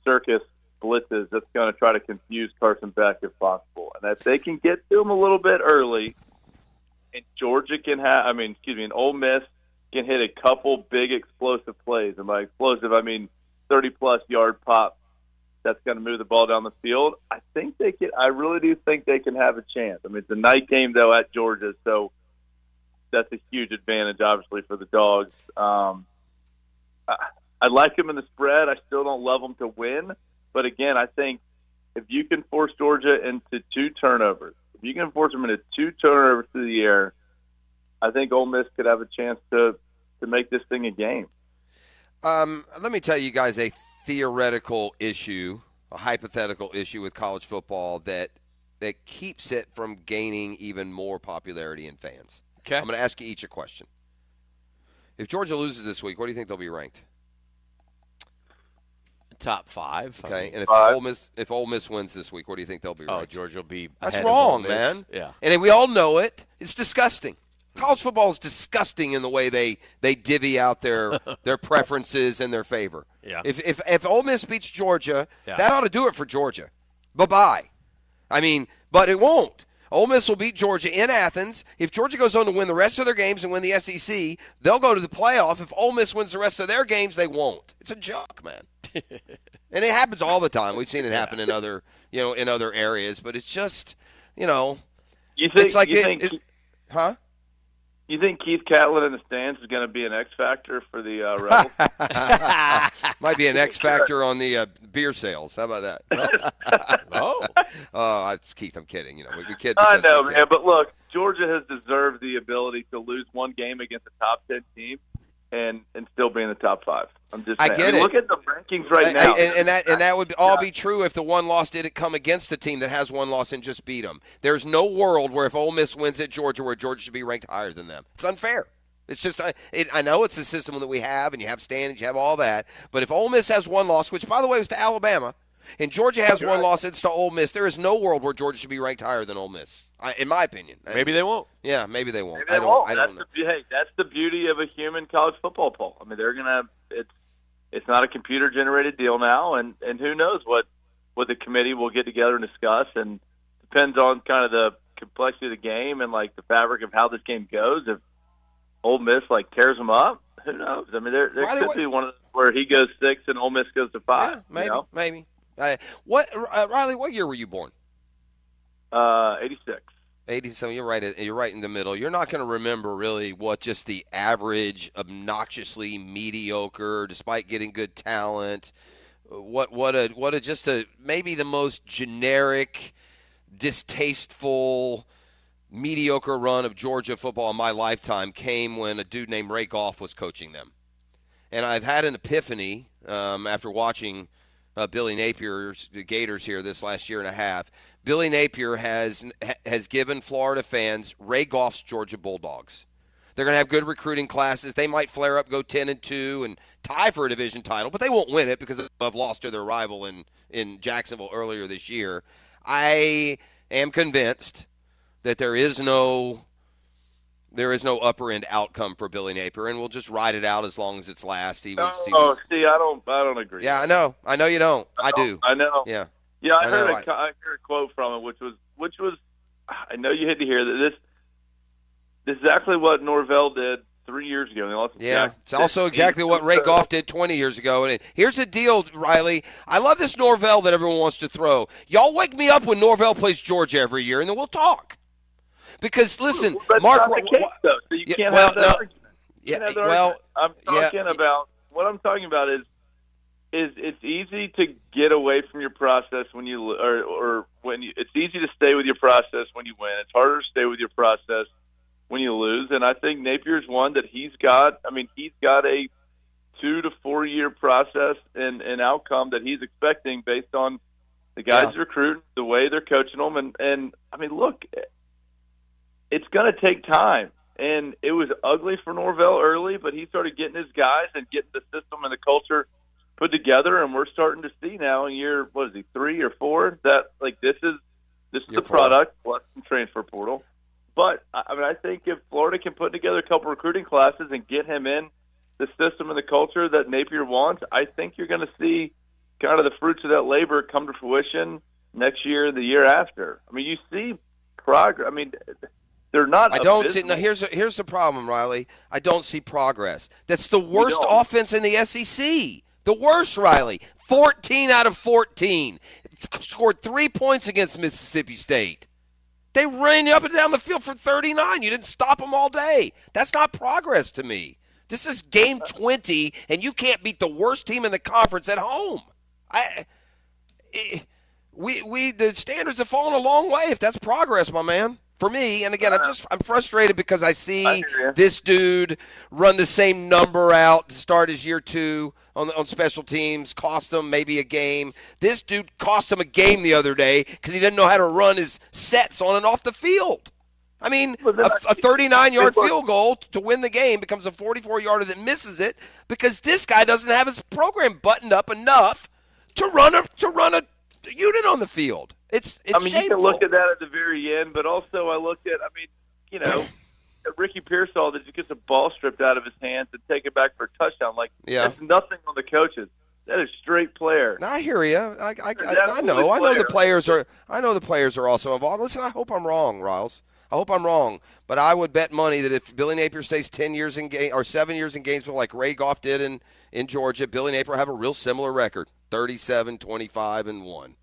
circus blitzes that's going to try to confuse Carson Beck if possible. And if they can get to him a little bit early, and Georgia can and Ole Miss can hit a couple big explosive plays. And by explosive, I mean 30-plus yard pop that's going to move the ball down the field. I really do think they can have a chance. I mean, it's a night game, though, at Georgia, so that's a huge advantage, obviously, for the Dogs. I like them in the spread. I still don't love them to win. But, again, I think if you can force Georgia into 2 turnovers, if you can force them into 2 turnovers through the air, I think Ole Miss could have a chance to make this thing a game. Let me tell you guys a theoretical issue, a hypothetical issue with college football that keeps it from gaining even more popularity in fans. Okay. I'm going to ask you each a question. If Georgia loses this week, where do you think they'll be ranked? Top 5. Okay, and if Ole Miss wins this week, where do you think they'll be ranked? Georgia will be That's ahead wrong, of Ole Miss. man. Yeah. And we all know it. It's disgusting. College football is disgusting in the way they divvy out their preferences and their favor. Yeah. If Ole Miss beats Georgia, that ought to do it for Georgia. Bye-bye. I mean, but it won't. Ole Miss will beat Georgia in Athens. If Georgia goes on to win the rest of their games and win the SEC, they'll go to the playoff. If Ole Miss wins the rest of their games, they won't. It's a joke, man. And it happens all the time. We've seen it happen in other areas, but it's just, You think? It's like huh? You think Keith Catlin in the stands is going to be an X factor for the Rebels? Might be an X factor on the beer sales. How about that? It's Keith. I'm kidding. We kid. I know, man. But look, Georgia has deserved the ability to lose one game against a top 10 team and still be in the top 5. I'm just saying. I get it. Look at the rankings right now. And that would all be true if the one loss didn't come against a team that has one loss and just beat them. There's no world where if Ole Miss wins at Georgia, where Georgia should be ranked higher than them. It's unfair. It's just I know it's the system that we have, and you have standings, you have all that. But if Ole Miss has one loss, which, by the way, was to Alabama, and Georgia has one loss, it's to Ole Miss, there is no world where Georgia should be ranked higher than Ole Miss, in my opinion. Maybe they won't. Yeah, maybe they won't. I don't know. Hey, that's the beauty of a human college football poll. I mean, they're going to it's not a computer-generated deal now, and who knows what the committee will get together and discuss, and depends on kind of the complexity of the game and, like, the fabric of how this game goes. Ole Miss tears them up. Who knows? I mean, there could be one of those where he goes 6 and Ole Miss goes to 5. Yeah, maybe. Riley? What year were you born? 86. 87. You're right. You're right in the middle. You're not going to remember really what just the average, obnoxiously mediocre, despite getting good talent. Maybe the most generic, distasteful, mediocre run of Georgia football in my lifetime came when a dude named Ray Goff was coaching them. And I've had an epiphany after watching Billy Napier's Gators here this last year and a half. Billy Napier has given Florida fans Ray Goff's Georgia Bulldogs. They're going to have good recruiting classes. They might flare up, go 10-2, and tie for a division title, but they won't win it because they've lost to their rival in Jacksonville earlier this year. I am convinced that there is no upper end outcome for Billy Napier, and we'll just ride it out as long as it's last. See, I don't agree. Yeah, I know you don't. I do. I know. Yeah. Yeah, I heard a quote from it, which was, I know you had to hear that this is exactly what Norvell did 3 years ago. It's also exactly what Ray Goff did 20 years ago. And here's the deal, Riley. I love this Norvell that everyone wants to throw. Y'all wake me up when Norvell plays Georgia every year, and then we'll talk. Because listen, Mark, not the case, though, so you can't have that argument. What I'm talking about is it's easy to get away from your process when you it's easy to stay with your process when you win. It's harder to stay with your process when you lose. And I think Napier's one that he's got a 2 to 4 year process and outcome that he's expecting based on the guys recruiting, the way they're coaching them, and I mean, look, it's going to take time. And it was ugly for Norvell early, but he started getting his guys and getting the system and the culture put together, and we're starting to see now in year 3 or 4 that this is the product plus some transfer portal. But I mean, I think if Florida can put together a couple recruiting classes and get him in the system and the culture that Napier wants, I think you're going to see kind of the fruits of that labor come to fruition next year and the year after. I mean, you see progress. I mean, they're not. I don't see. No, here's the problem, Riley. I don't see progress. That's the worst offense in the SEC. The worst, Riley. 14 out of 14. Scored 3 points against Mississippi State. They ran you up and down the field for 39. You didn't stop them all day. That's not progress to me. This is game 20, and you can't beat the worst team in the conference at home. The standards have fallen a long way if that's progress, my man. For me, and again, I'm frustrated because I see this dude run the same number out to start his year 2 on special teams, cost him maybe a game. This dude cost him a game the other day because he didn't know how to run his sets on and off the field. I mean, a 39-yard field goal to win the game becomes a 44-yarder that misses it because this guy doesn't have his program buttoned up enough to run a unit on the field. It's shameful. You can look at that at the very end, but also I look at, Ricky Pearsall that just gets a ball stripped out of his hands and take it back for a touchdown. That's nothing on the coaches. That is straight player. I hear you. I know. I know the players are. I know the players are also involved. Listen, I hope I'm wrong, Riles. I hope I'm wrong, but I would bet money that if Billy Napier stays 10 years in or 7 years in Gainesville, like Ray Goff did in Georgia, Billy Napier will have a real similar record: 37, 25-1.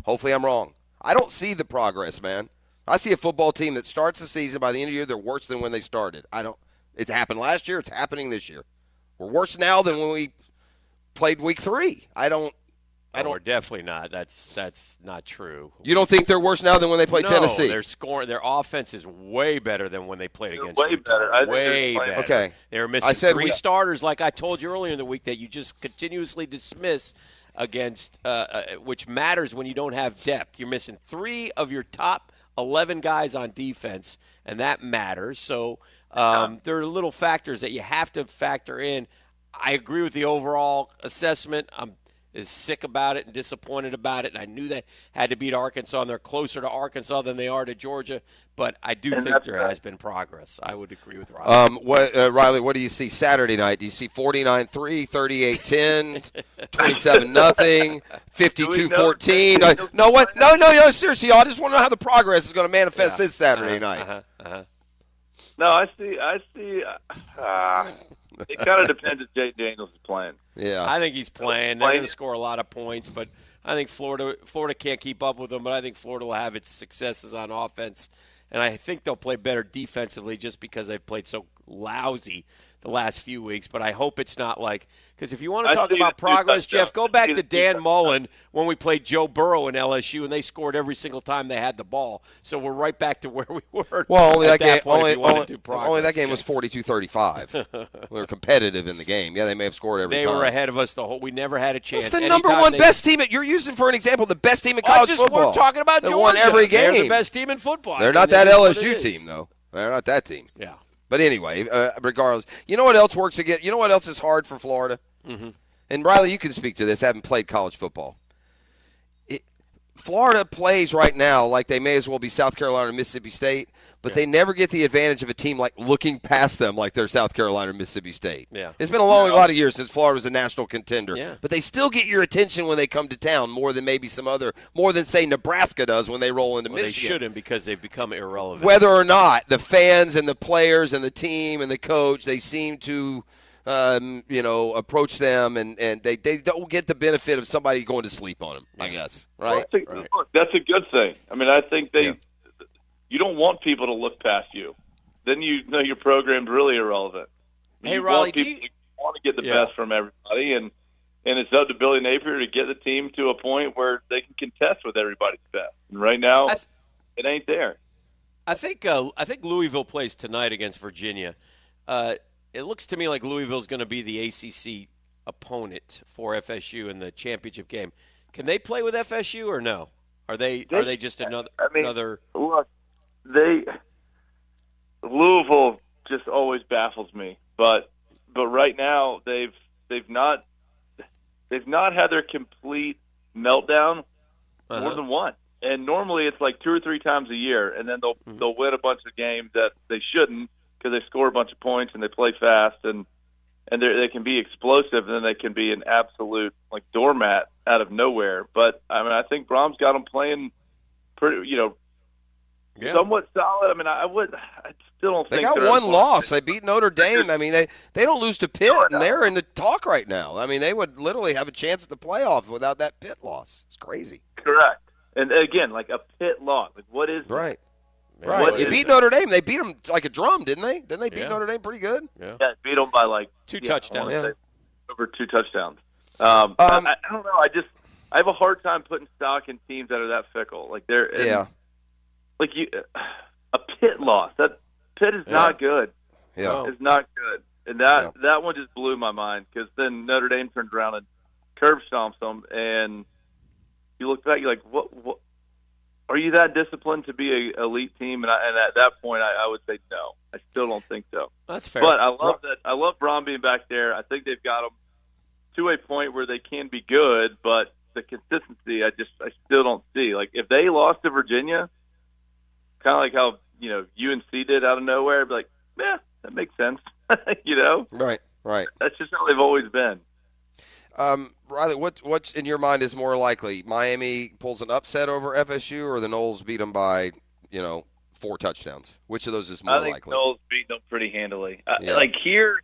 Hopefully I'm wrong. I don't see the progress, man. I see a football team that starts the season, by the end of the year, they're worse than when they started. It happened last year. It's happening this year. We're worse now than when we played week 3. We're definitely not. That's not true. You don't think they're worse now than when they played Tennessee? They're scoring. Their offense is way better than when they played against way Utah. better. Way better. Okay. They were missing 3 starters, like I told you earlier in the week, that you just continuously dismiss against, which matters when you don't have depth. You're missing 3 of your top 11 guys on defense, and that matters. So there are little factors that you have to factor in. I agree with the overall assessment. I'm as sick about it and disappointed about it, and I knew they had to beat Arkansas, and they're closer to Arkansas than they are to Georgia, but I do think there has been progress. I would agree with Riley. Riley, what do you see Saturday night? Do you see 49-3, 38-10, 27-0, 52-14? No, what? No, seriously, I just want to know how the progress is going to manifest this Saturday night. No, I see. It kind of depends if Jay Daniels is playing. Yeah, I think he's playing. They're going to score a lot of points, but I think Florida can't keep up with them. But I think Florida will have its successes on offense, and I think they'll play better defensively just because they've played so lousy the last few weeks. But I hope it's not like – because if you want to talk about progress, Jeff, go back to Dan Mullen when we played Joe Burrow in LSU, and they scored every single time they had the ball. So we're right back to where we were. Well, only at that game. point Only that game was 42-35. We were competitive in the game. Yeah, they may have scored every time. They were ahead of us the whole. We never had a chance. It's the number one best team. You're using for an example the best team in college football. We're talking about they Georgia. won every game. They're the best team in football. They're not that LSU team though. They're not that team. Yeah. But anyway, regardless, you know what else works again? You know what else is hard for Florida? Mm-hmm. And Riley, you can speak to this, having played college football. Florida plays right now like they may as well be South Carolina or Mississippi State, but they never get the advantage of a team like looking past them like they're South Carolina or Mississippi State. Yeah. It's been a lot of years since Florida was a national contender. Yeah. But they still get your attention when they come to town more than say Nebraska does when they roll into Michigan. They shouldn't because they've become irrelevant. Whether or not the fans and the players and the team and the coach, they seem to approach them, and they don't get the benefit of somebody going to sleep on them, I guess. Right? Look, that's a good thing. I mean, I think you don't want people to look past you. Then you know your program's really irrelevant. Hey, Riley, you want to get the best from everybody, and it's up to Billy Napier to get the team to a point where they can contest with everybody's best. And right now, it ain't there. I think Louisville plays tonight against Virginia. It looks to me like Louisville's going to be the ACC opponent for FSU in the championship game. Can they play with FSU or no? Are they just another? Look, Louisville just always baffles me, but right now they've not had their complete meltdown more than one. And normally it's like 2 or 3 times a year, and then they'll win a bunch of games that they shouldn't, because they score a bunch of points and they play fast and they can be explosive, and then they can be an absolute doormat out of nowhere. But I mean, I think Brom's got them playing pretty, somewhat solid. I mean, I still don't think they got one loss. They beat Notre Dame. I mean, they don't lose to Pitt, and they're in the talk right now. I mean, they would literally have a chance at the playoff without that Pitt loss. It's crazy. Correct. And again, like a Pitt loss. Like, what is right? Right. You beat Notre Dame. They beat them like a drum, didn't they? Didn't they beat Notre Dame pretty good? Yeah. Beat them by 2 touchdowns. Over 2 touchdowns. I don't know. I have a hard time putting stock in teams that are that fickle. Like they're a Pitt loss. That Pitt is not good. Yeah, it's not good. And that one just blew my mind, because then Notre Dame turned around and curb stomps them, and you look back, you're like, what? Are you that disciplined to be an elite team? And at that point, I would say no. I still don't think so. That's fair. But I love Brom being back there. I think they've got them to a point where they can be good, but the consistency, I still don't see. Like, if they lost to Virginia, kind of like how UNC did out of nowhere, I'd be like, yeah, that makes sense. Right. That's just how they've always been. Riley, what's in your mind is more likely? Miami pulls an upset over FSU, or the Noles beat them by 4 touchdowns? Which of those is more likely? I think Noles beat them pretty handily. Like here,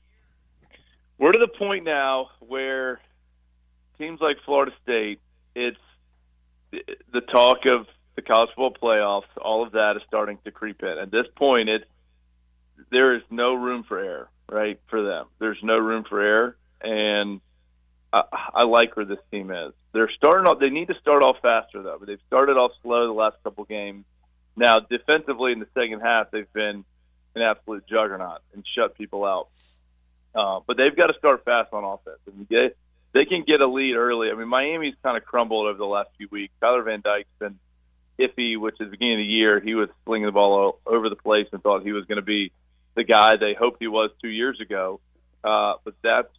we're to the point now where teams like Florida State, it's the talk of the college football playoffs. All of that is starting to creep in. At this point, there is no room for error, right, for them. There's no room for error, and I like where this team is. They're starting off. They need to start off faster, though. But they've started off slow the last couple games. Now, defensively in the second half, they've been an absolute juggernaut and shut people out. But they've got to start fast on offense. And they can get a lead early. I mean, Miami's kind of crumbled over the last few weeks. Tyler Van Dyke's been iffy, which is the beginning of the year. He was slinging the ball all over the place and thought he was going to be the guy they hoped he was 2 years ago. But that's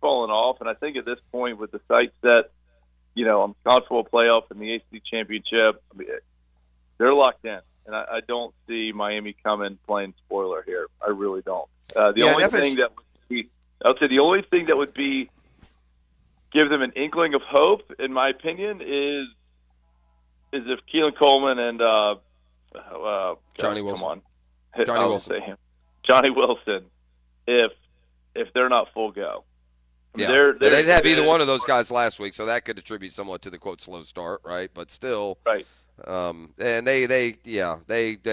fallen off, and I think at this point, with the sights set, on the college football playoff and the ACC championship, they're locked in, and I don't see Miami coming playing spoiler here. I really don't. The only thing that would be give them an inkling of hope, in my opinion, is if Keelan Coleman and Johnny Wilson. Come on, Johnny Wilson. Say him. Johnny Wilson if they're not full go. They didn't have either one of those guys last week, so that could attribute somewhat to the quote slow start, right? But still, right. And Pitt gave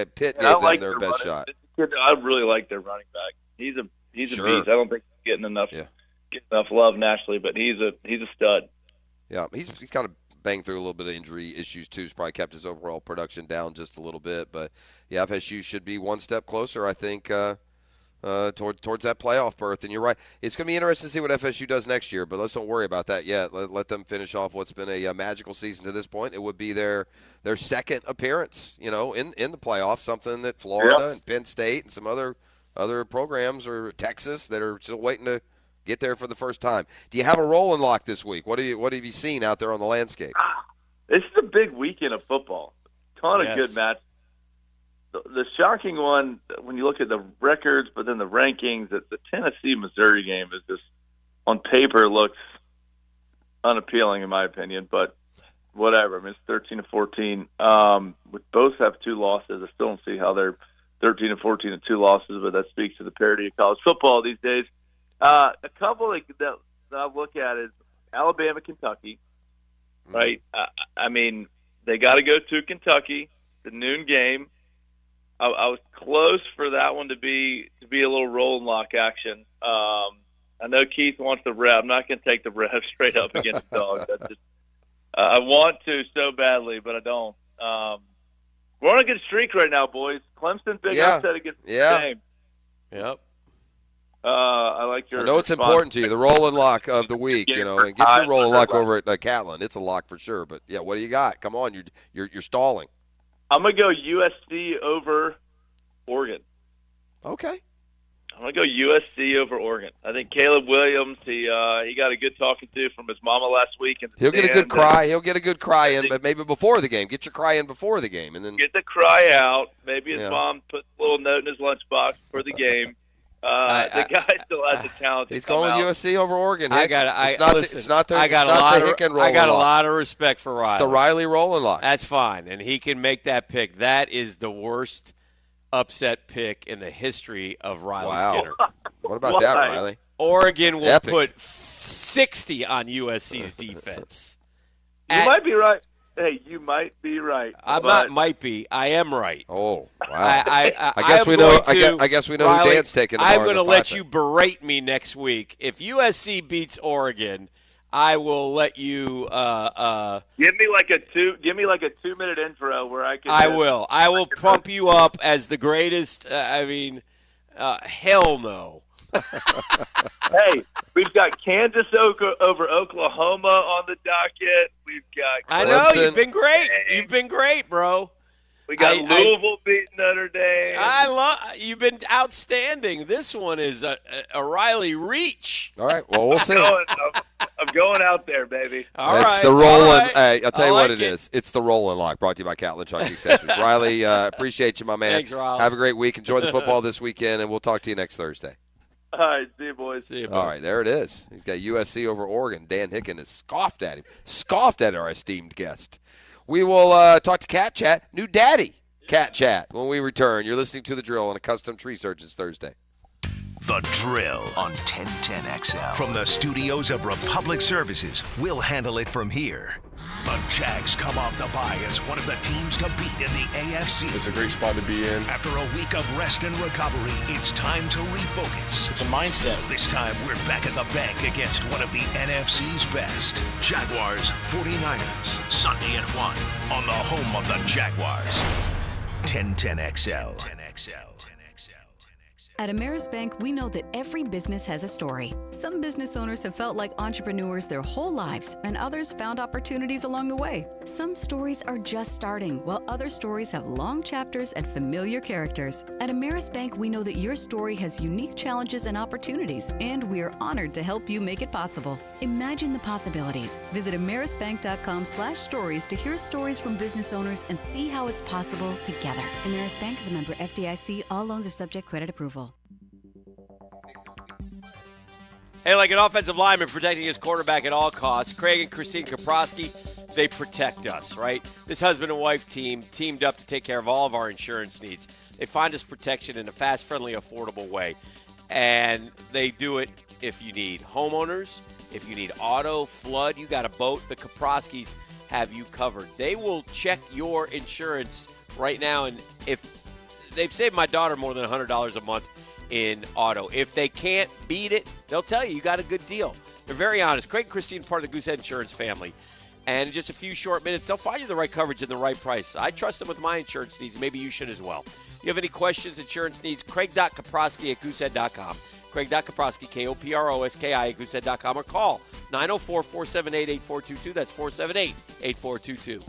them their best shot. I really like their running back. He's a beast. I don't think he's getting enough love nationally, but he's a stud. Yeah, he's kind of banged through a little bit of injury issues too. He's probably kept his overall production down just a little bit, but FSU should be one step closer, I think. Towards that playoff berth, and you're right. It's going to be interesting to see what FSU does next year, but let's don't worry about that yet. Let them finish off what's been a magical season to this point. It would be their second appearance, in the playoffs, something that Florida and Penn State and some other programs, or Texas, that are still waiting to get there for the first time. Do you have a rolling lock this week? What have you seen out there on the landscape? This is a big weekend of football. Ton of good matches. The shocking one, when you look at the records, but then the rankings, that the Tennessee-Missouri game is just, on paper, looks unappealing in my opinion, but whatever. I mean, it's 13-14. We both have 2 losses. I still don't see how they're 13-14 and 2 losses, but that speaks to the parity of college football these days. A couple that I look at is Alabama, Kentucky, right? I mean, they got to go to Kentucky, the noon game. I was close for that one to be a little roll and lock action. I know Keith wants the rev. I'm not going to take the rev straight up against the Dogs. That's just, I want to so badly, but I don't. We're on a good streak right now, boys. Clemson, big upset against the same. Yep. I like your. I know it's important to you, the roll and lock of the week, and get your roll and lock over at Catlin. It's a lock for sure. But what do you got? Come on, you're stalling. I'm gonna go USC over Oregon. Okay. I'm gonna go USC over Oregon. I think Caleb Williams. He got a good talking to from his mama last week. He'll get a good cry. He'll get a good cry in, but maybe before the game. Get your cry in before the game, and then get the cry out. Maybe his mom put a little note in his lunchbox for the game. The guy still has the talent. He's going USC over Oregon. I got a lot of respect for Riley. It's the Riley roll and lock. That's fine, and he can make that pick. That is the worst upset pick in the history of Riley Skinner. What about that, Riley? Oregon will put 60 on USC's defense. You might be right. Hey, you might be right. I'm not might be. I am right. Oh, wow. I guess we know. I guess we know Riley, who Dan's taking. I'm going to let you berate me next week. If USC beats Oregon, I will let you. Give me like a 2-minute intro where I can. I will pump you up as the greatest. Hell no. Hey, we've got Kansas over Oklahoma on the docket. We've got Clemson. I know, you've been great. You've been great, bro. We got Louisville beating Notre Dame. You've been outstanding. This one is a Riley reach. All right, well, we'll see. I'm going out there, baby. It's the rolling. Hey, I'll tell you what it is. It's the rolling lock, brought to you by Catlin Trucking Accessories. Riley, appreciate you, my man. Thanks, Riley. Have a great week. Enjoy the football this weekend, and we'll talk to you next Thursday. All right, see you, boys. See you, all right, there it is. He's got USC over Oregon. Dan Hicken has scoffed at our esteemed guest. We will talk to Cat Chat, new daddy, Cat Chat, when we return. You're listening to The Drill on a Custom Tree Surgeons Thursday. The Drill on 1010XL. From the studios of Republic Services, we'll handle it from here. The Jags come off the bye as one of the teams to beat in the AFC. It's a great spot to be in. After a week of rest and recovery, it's time to refocus. It's a mindset. This time, we're back at the bank against one of the NFC's best. Jaguars 49ers. Sunday at 1 on the home of the Jaguars. 1010XL. At Ameris Bank, we know that every business has a story. Some business owners have felt like entrepreneurs their whole lives, and others found opportunities along the way. Some stories are just starting, while other stories have long chapters and familiar characters. At Ameris Bank, we know that your story has unique challenges and opportunities, and we are honored to help you make it possible. Imagine the possibilities. Visit amerisbank.com/stories to hear stories from business owners and see how it's possible together. Ameris Bank is a member FDIC. All loans are subject credit approval. Hey, like an offensive lineman protecting his quarterback at all costs, Craig and Christine Kaprosky, they protect us, right? This husband and wife team teamed up to take care of all of our insurance needs. They find us protection in a fast, friendly, affordable way. And they do it if you need homeowners, if you need auto, flood, you got a boat, the Kaproskis have you covered. They will check your insurance right now, and if they've saved my daughter more than $100 a month in auto. If they can't beat it, they'll tell you got a good deal. They're very honest. Craig and Christine, part of the Goosehead Insurance family. And in just a few short minutes, they'll find you the right coverage and the right price. I trust them with my insurance needs. Maybe you should as well. If you have any questions, insurance needs, Craig.Kaproski@Goosehead.com. Craig.Kaproski, Koproski at Goosehead.com, or call 904-478-8422. That's 478-8422.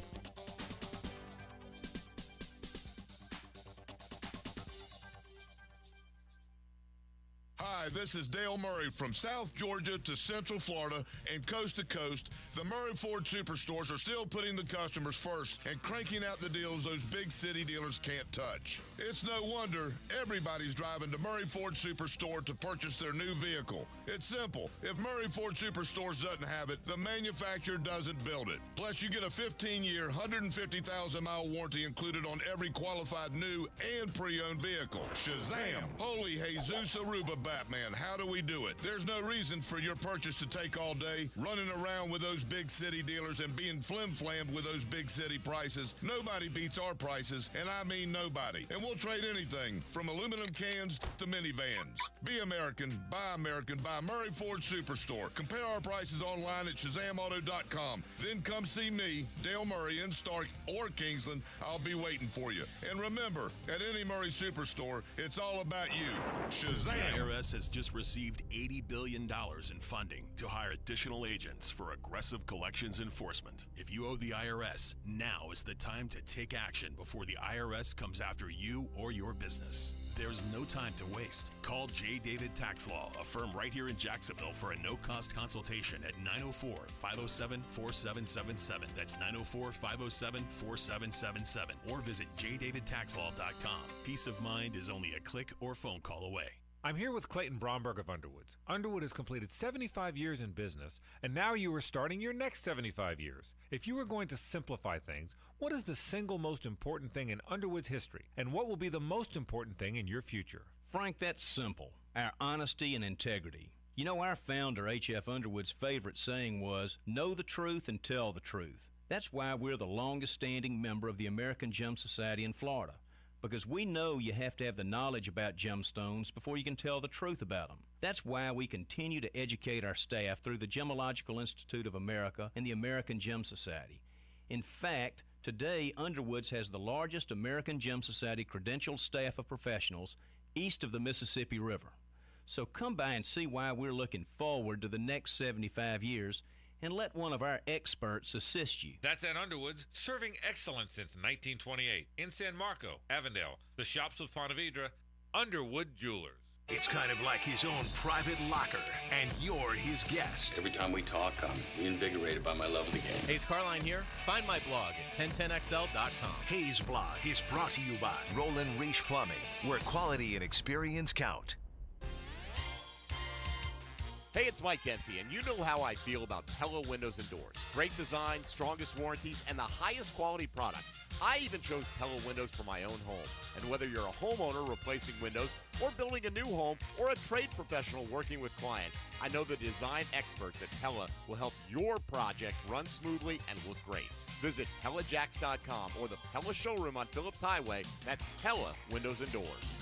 Hi, this is Dale Murray from South Georgia to Central Florida and coast to coast. The Murray Ford Superstores are still putting the customers first and cranking out the deals those big city dealers can't touch. It's no wonder everybody's driving to Murray Ford Superstore to purchase their new vehicle. It's simple. If Murray Ford Superstores doesn't have it, the manufacturer doesn't build it. Plus, you get a 15-year, 150,000-mile warranty included on every qualified new and pre-owned vehicle. Shazam! Holy Jesus Aruba Batman, how do we do it? There's no reason for your purchase to take all day, running around with those big city dealers and being flim-flammed with those big city prices. Nobody beats our prices, and I mean nobody. And we'll trade anything from aluminum cans to minivans. Be American, buy Murray Ford Superstore. Compare our prices online at ShazamAuto.com. Then come see me, Dale Murray, in Stark or Kingsland. I'll be waiting for you. And remember, at any Murray Superstore, it's all about you. Shazam! The IRS has just received $80 billion in funding to hire additional agents for aggressive collections enforcement. If you owe the IRS, now is the time to take action before the IRS comes after you or your business. There's no time to waste. Call J. David Tax Law, a firm right here in Jacksonville, for a no-cost consultation at 904-507-4777. That's 904-507-4777. Or visit jdavidtaxlaw.com. Peace of mind is only a click or phone call away. I'm here with Clayton Bromberg of Underwood. Underwood has completed 75 years in business, and now you are starting your next 75 years. If you were going to simplify things, what is the single most important thing in Underwood's history, and what will be the most important thing in your future? Frank, that's simple. Our honesty and integrity. You know, our founder, H.F. Underwood's favorite saying was, know the truth and tell the truth. That's why we're the longest-standing member of the American Gem Society in Florida. Because we know you have to have the knowledge about gemstones before you can tell the truth about them. That's why we continue to educate our staff through the Gemological Institute of America and the American Gem Society. In fact, today, Underwood's has the largest American Gem Society credentialed staff of professionals east of the Mississippi River. So come by and see why we're looking forward to the next 75 years and let one of our experts assist you. That's at Underwood's, serving excellence since 1928. In San Marco, Avondale, the shops of Ponte Vedra, Underwood Jewelers. It's kind of like his own private locker, and you're his guest. Every time we talk, I'm reinvigorated by my love of the game. Hayes Carline here. Find my blog at 1010XL.com. Hayes Blog is brought to you by Roland Reach Plumbing, where quality and experience count. Hey, it's Mike Dempsey, and you know how I feel about Pella Windows and Doors. Great design, strongest warranties, and the highest quality products. I even chose Pella Windows for my own home. And whether you're a homeowner replacing windows or building a new home or a trade professional working with clients, I know the design experts at Pella will help your project run smoothly and look great. Visit PellaJacks.com or the Pella showroom on Phillips Highway. That's Pella Windows and Doors.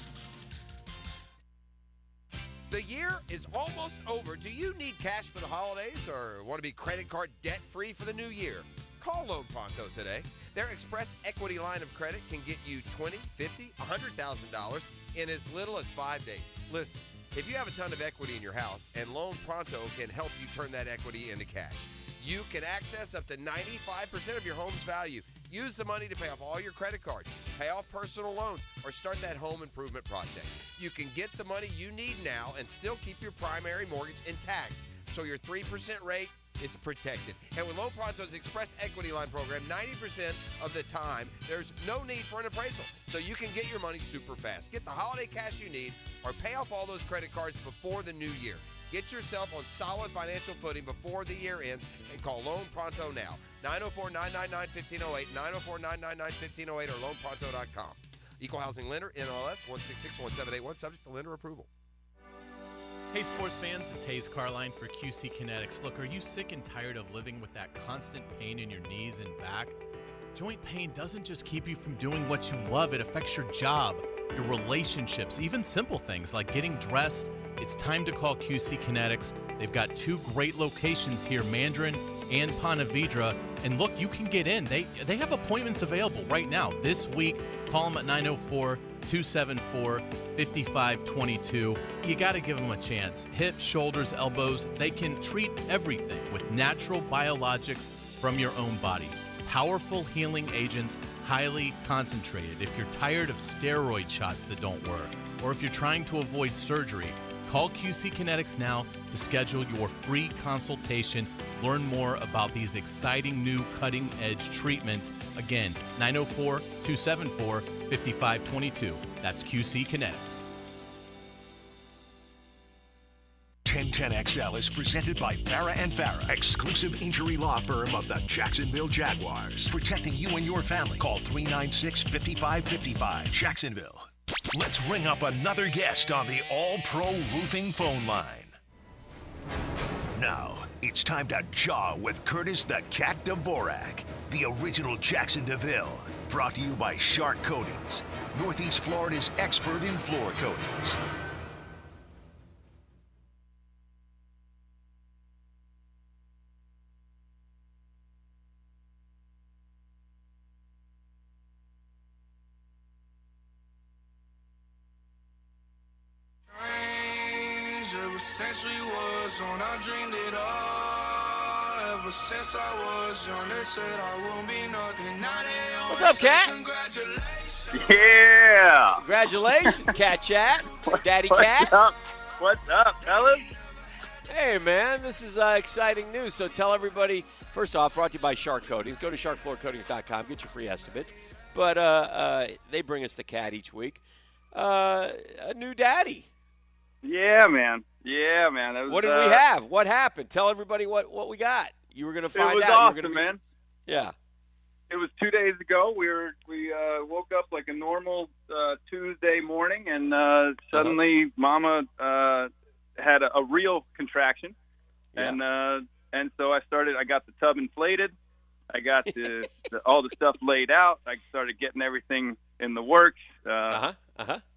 The year is almost over. Do you need cash for the holidays or want to be credit card debt-free for the new year? Call Loan Pronto today. Their Express Equity line of credit can get you $20,000, $50,000, $100,000 in as little as 5 days. Listen, if you have a ton of equity in your house, and Loan Pronto can help you turn that equity into cash. You can access up to 95% of your home's value. Use the money to pay off all your credit cards, pay off personal loans, or start that home improvement project. You can get the money you need now and still keep your primary mortgage intact. So your 3% rate, it's protected. And with Loan Pronto's Express Equity Line program, 90% of the time, there's no need for an appraisal. So you can get your money super fast. Get the holiday cash you need or pay off all those credit cards before the new year. Get yourself on solid financial footing before the year ends and call Loan Pronto now. 904-999-1508, 904-999-1508 or loanpronto.com. Equal housing lender, NLS 1661781, subject to lender approval. Hey, sports fans, it's Hayes Carline for QC Kinetics. Look, are you sick and tired of living with that constant pain in your knees and back? Joint pain doesn't just keep you from doing what you love, it affects your job, your relationships, even simple things like getting dressed. It's time to call QC Kinetics. They've got 2 great locations here, Mandarin and Ponte Vedra. And look, you can get in. They have appointments available right now. This week, call them at 904-274-5522. You got to give them a chance. Hips, shoulders, elbows, they can treat everything with natural biologics from your own body. Powerful healing agents, highly concentrated. If you're tired of steroid shots that don't work, or if you're trying to avoid surgery, call QC Kinetics now to schedule your free consultation. Learn more about these exciting new cutting-edge treatments. Again, 904-274-5522. That's QC Kinetics. 1010XL is presented by Farah and Farah, exclusive injury law firm of the Jacksonville Jaguars. Protecting you and your family. Call 396-5555. Jacksonville. Let's ring up another guest on the All-Pro Roofing phone line. Now, it's time to jaw with Curtis the Cat Dvorak, the original Jackson DeVille. Brought to you by Shark Coatings, Northeast Florida's expert in floor coatings. Ever since we was on, I dreamed it all. Ever since I was young, they said I won't be nothing. Now they What's up, Cat? Yeah. Congratulations, Cat Chat. Daddy Cat. What's up, fellas? Hey, man, this is exciting news. So tell everybody, first off, brought to you by Shark Coatings. Go to sharkfloorcoatings.com, get your free estimate. But they bring us the cat each week. A new daddy. Yeah, man. Yeah, man. That was, What did we have? What happened? Tell everybody what we got. You were going to find it was out. Awesome, you were man. Yeah. It was 2 days ago. We woke up like a normal Tuesday morning, and suddenly Mama had a real contraction, and so I got the tub inflated. I got all the stuff laid out. I started getting everything in the works.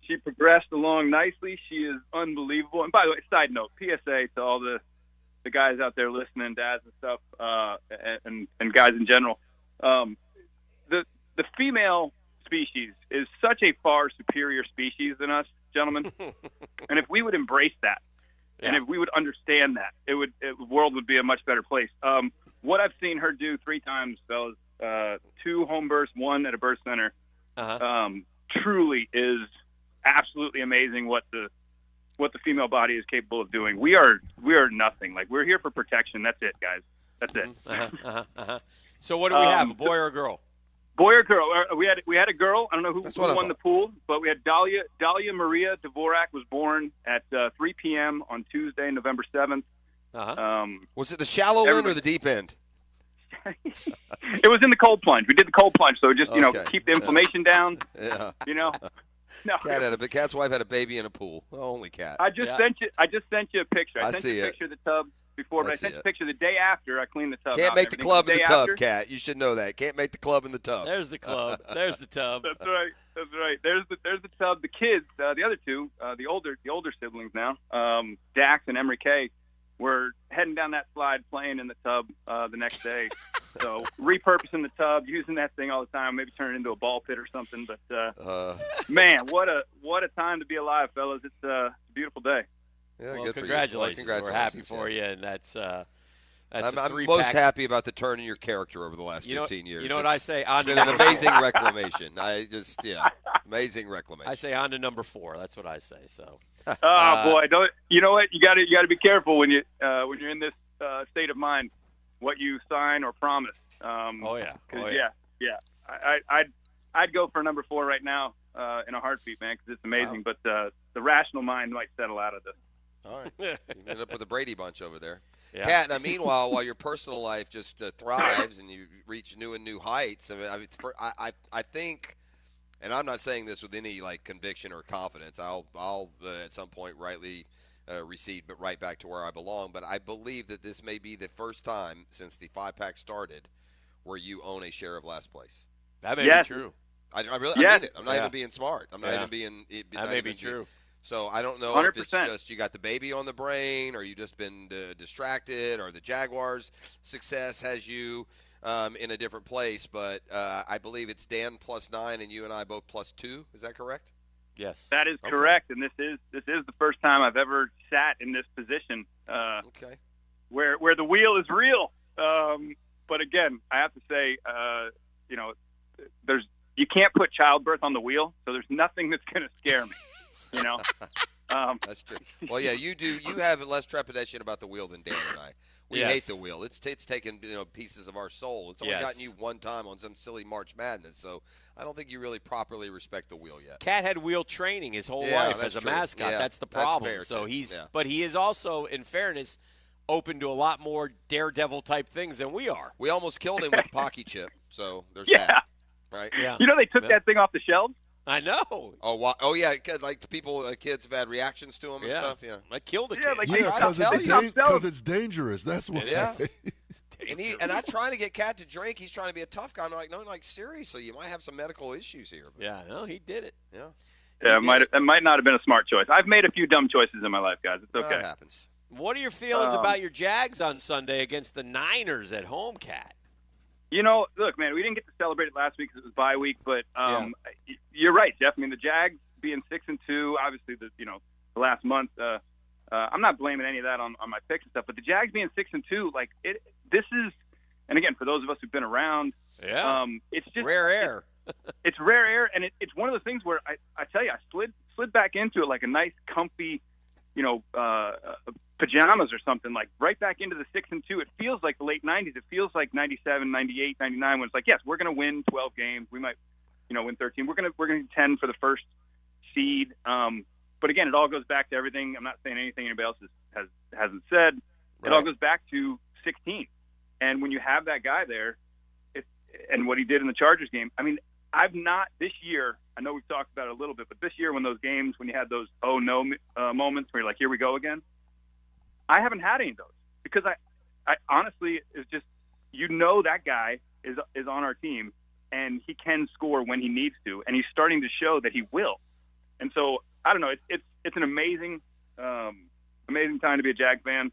She progressed along nicely. She is unbelievable. And by the way, side note, PSA to all the guys out there listening, dads and stuff, and guys in general. The female species is such a far superior species than us, gentlemen. And if we would embrace that, and if we would understand that, the world would be a much better place. What I've seen her do 3 times, fellas, 2 home births, 1 at a birth center, truly is absolutely amazing what the female body is capable of doing. We are nothing. Like, we're here for protection. That's it, guys. That's it. So what do we have, a boy or a girl? Boy or girl? We had a girl. I don't know who won the pool, but we had Dahlia Maria Dvorak was born at 3 p.m. on Tuesday, November 7th. Was it the shallow end or the deep end? It was in the cold plunge. We did the cold plunge, so just keep the inflammation down. Yeah. No. Cat's wife had a baby in a pool. Only Cat. I just sent you a picture. I sent you a it. picture of the tub before, but I sent you a picture the day after I cleaned the tub. Can't out make the club in the tub, after. Cat. You should know that. Can't make the club in the tub. There's the club. There's the tub. That's right. There's the tub. The kids, the other 2, the older siblings now, Dax and Emery K, were heading down that slide, playing in the tub the next day. So repurposing the tub, using that thing all the time, maybe turn it into a ball pit or something. But man, what a time to be alive, fellas! It's a beautiful day. Yeah, well, good congratulations. For you. We're happy for you, and that's I'm most happy about the turn in your character over the last 15 years. You know what I say? It's been an amazing reclamation. Amazing reclamation. I say on to number 4. That's what I say. So. Boy, you know what? You got to be careful when you're in this state of mind, what you sign or promise. Yeah. I'd go for number 4 right now in a heartbeat, man, because it's amazing. Wow. But the rational mind might settle out of this. All right, you end up with a Brady Bunch over there. Yeah. Cat, now meanwhile, while your personal life just thrives and you reach new heights, I think And I'm not saying this with any conviction or confidence. I'll at some point rightly recede, but right back to where I belong. But I believe that this may be the first time since the 5-pack started where you own a share of last place. That may be true. I really I mean it. I'm not even being smart. I'm not Yeah. even being. That may be true. So I don't know 100%. if it's just you got the baby on the brain, or you just been distracted, or the Jaguars' success has you in a different place. But I believe it's Dan +9 and you and I both +2. Is that correct? Yes. That is correct, and this is the first time I've ever sat in this position. Where the wheel is real. But again, I have to say, you can't put childbirth on the wheel, so there's nothing that's going to scare me. That's true. Well, yeah, you do. You have less trepidation about the wheel than Dan and I. We hate the wheel. It's taken pieces of our soul. It's only gotten you one time on some silly March Madness. So I don't think you really properly respect the wheel yet. Cat had wheel training his whole life as a true. mascot. Yeah, that's the that's problem. fair, So too. but he is also, in fairness, open to a lot more daredevil type things than we are. We almost killed him with Pocky Chip. So there's that. Right? Yeah. They took that thing off the shelves. I know. Oh yeah, kids have had reactions to him and stuff. Yeah, I killed a kid. Because it's dangerous. That's why. It is. And I'm trying to get Cat to drink. He's trying to be a tough guy. I'm like, no, seriously, you might have some medical issues here. But, yeah, no, he did it. Yeah. Yeah, it might not have been a smart choice. I've made a few dumb choices in my life, guys. It's okay. That happens. What are your feelings about your Jags on Sunday against the Niners at home, Cat? Look, man, we didn't get to celebrate it last week because it was bye week, but you're right, Jeff. I mean, the Jags being 6-2, obviously, the last month. I'm not blaming any of that on my picks and stuff, but the Jags being 6-2, this is, and again, for those of us who've been around, it's just rare air. It's rare air, and it's one of those things where I tell you, I slid back into it like a nice, comfy, pajamas or something, like right back into the 6-2. It feels like the late 90s. It feels like 97, 98, 99 when it's like, yes, we're going to win 12 games. We might, win 13. We're going to contend for the first seed. But again, it all goes back to everything. I'm not saying anything anybody else hasn't said. It all goes back to 16. And when you have that guy there, and what he did in the Chargers game, I mean, I've not this year. I know we've talked about it a little bit, but this year when those games, when you had those oh no moments where you're like, here we go again, I haven't had any of those because I honestly it's just that guy is on our team and he can score when he needs to, and he's starting to show that he will. And so I don't know. It's an amazing time to be a Jag fan.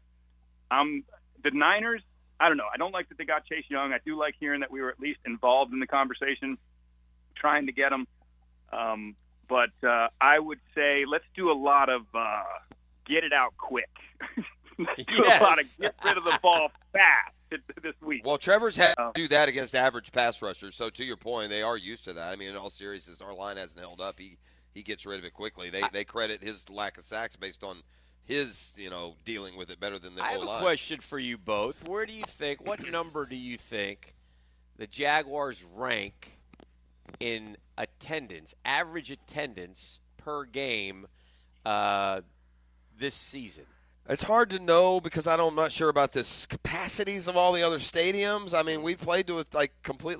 The Niners. I don't know. I don't like that they got Chase Young. I do like hearing that we were at least involved in the conversation, trying to get him. But I would say let's do a lot of get it out quick. Let's do a lot of get rid of the ball fast this week. Well, Trevor's had to do that against average pass rushers. So to your point, they are used to that. I mean, in all seriousness, our line hasn't held up. He gets rid of it quickly. They credit his lack of sacks based on his, dealing with it better than the I whole have line. a question for you both. What number do you think the Jaguars rank in attendance, average attendance per game this season? It's hard to know because I'm not sure about the capacities of all the other stadiums. I mean, we played to a complete